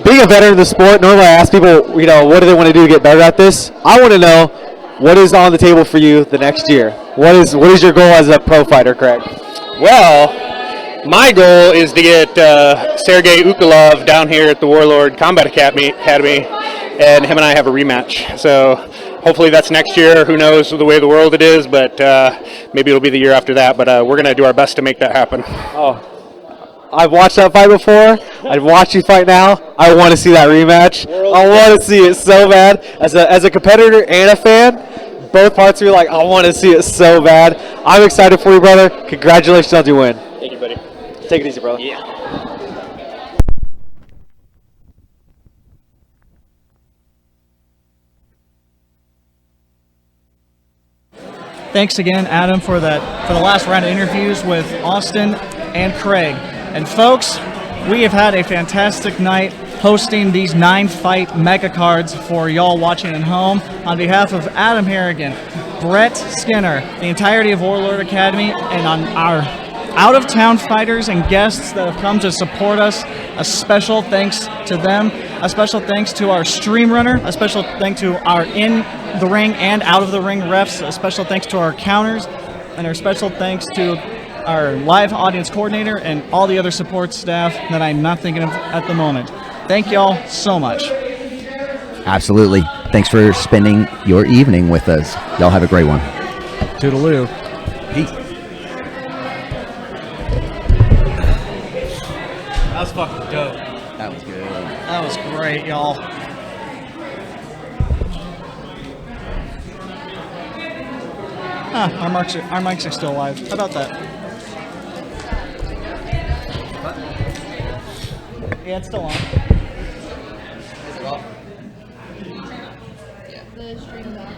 being a veteran of the sport, normally I ask people, what do they want to do to get better at this? I want to know what is on the table for you the next year. What is your goal as a pro fighter, Craig? Well, my goal is to get Sergey Ukulov down here at the Warlord Combat Academy, and him and I have a rematch. So hopefully that's next year. Who knows the way of the world it is, but maybe it'll be the year after that. But we're going to do our best to make that happen. Oh, I've watched that fight before. I'd watch you fight now. I want to see that rematch. I want to see it so bad. As a competitor and a fan, both parts of you I want to see it so bad. I'm excited for you, brother. Congratulations on your win. Thank you, buddy. Take it easy, brother. Yeah. Thanks again, Adam, for the last round of interviews with Austin and Craig. And folks, we have had a fantastic night hosting these 9-fight mega cards for y'all watching at home. On behalf of Adam Harrigan, Brett Skinner, the entirety of Warlord Academy, and on our out-of-town fighters and guests that have come to support us, a special thanks to them. A special thanks to our stream runner. A special thanks to our in-the-ring and out-of-the-ring refs. A special thanks to our counters. And our special thanks to our live audience coordinator and all the other support staff that I'm not thinking of at the moment. Thank y'all so much. Absolutely. Thanks for spending your evening with us. Y'all have a great one. Toodaloo. Peace. That was fucking dope. That was good. That was great, y'all. Our mics are still live. How about that? Yeah, it's still on. Is it off? Yeah. The stream's off.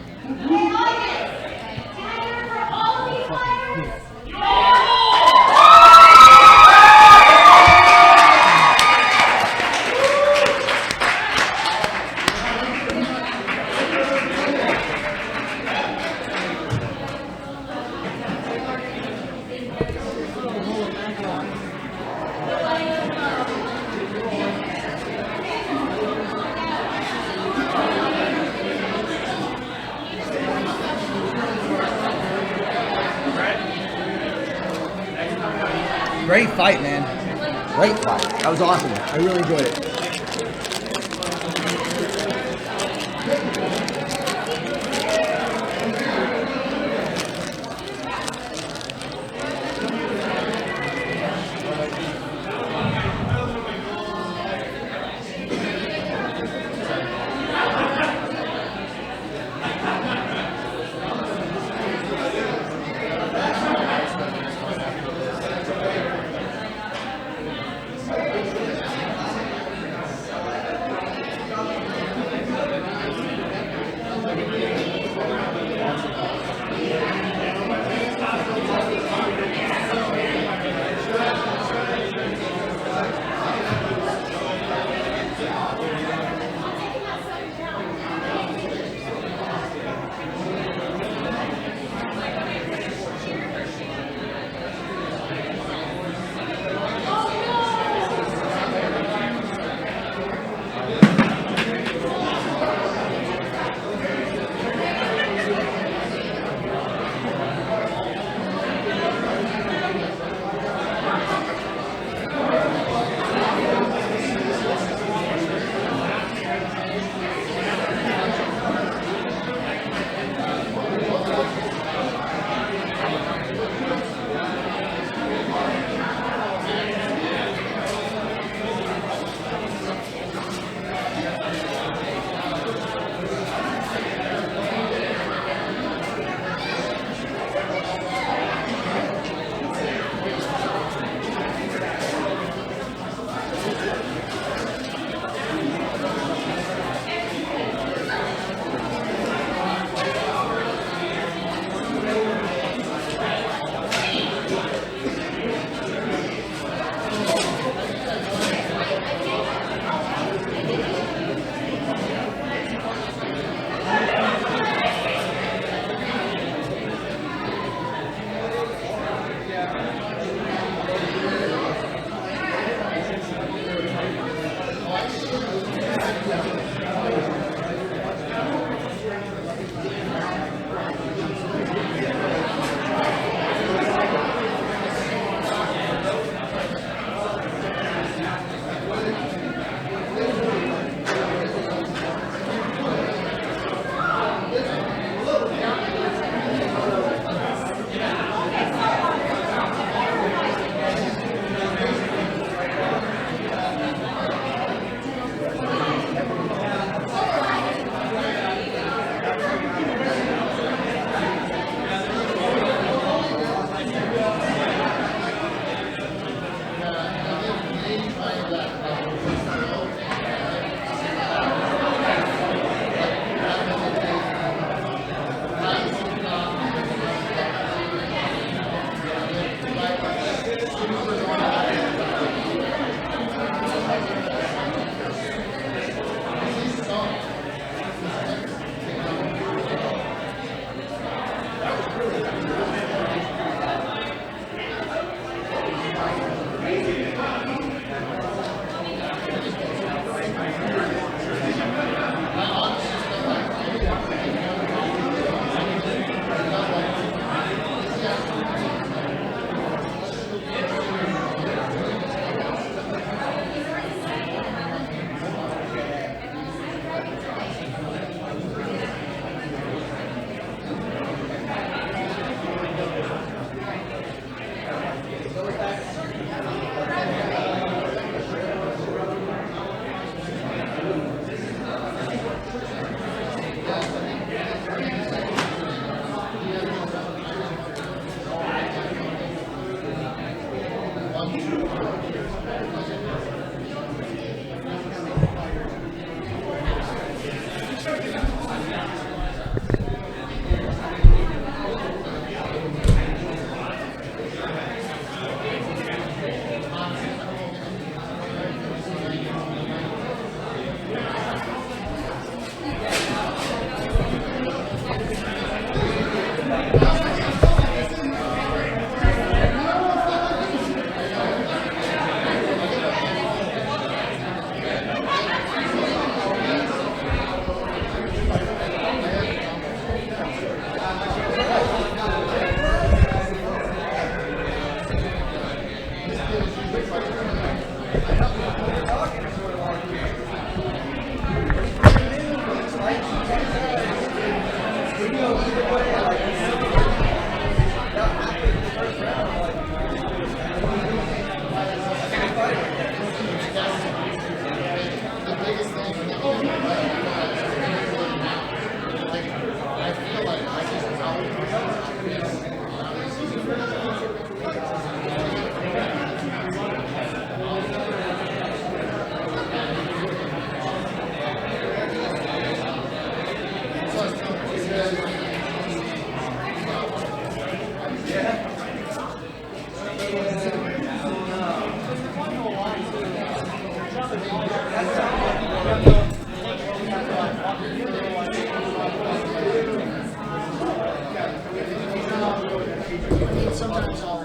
Great fight, man. Great fight. That was awesome. I really enjoyed it. sometimes I'll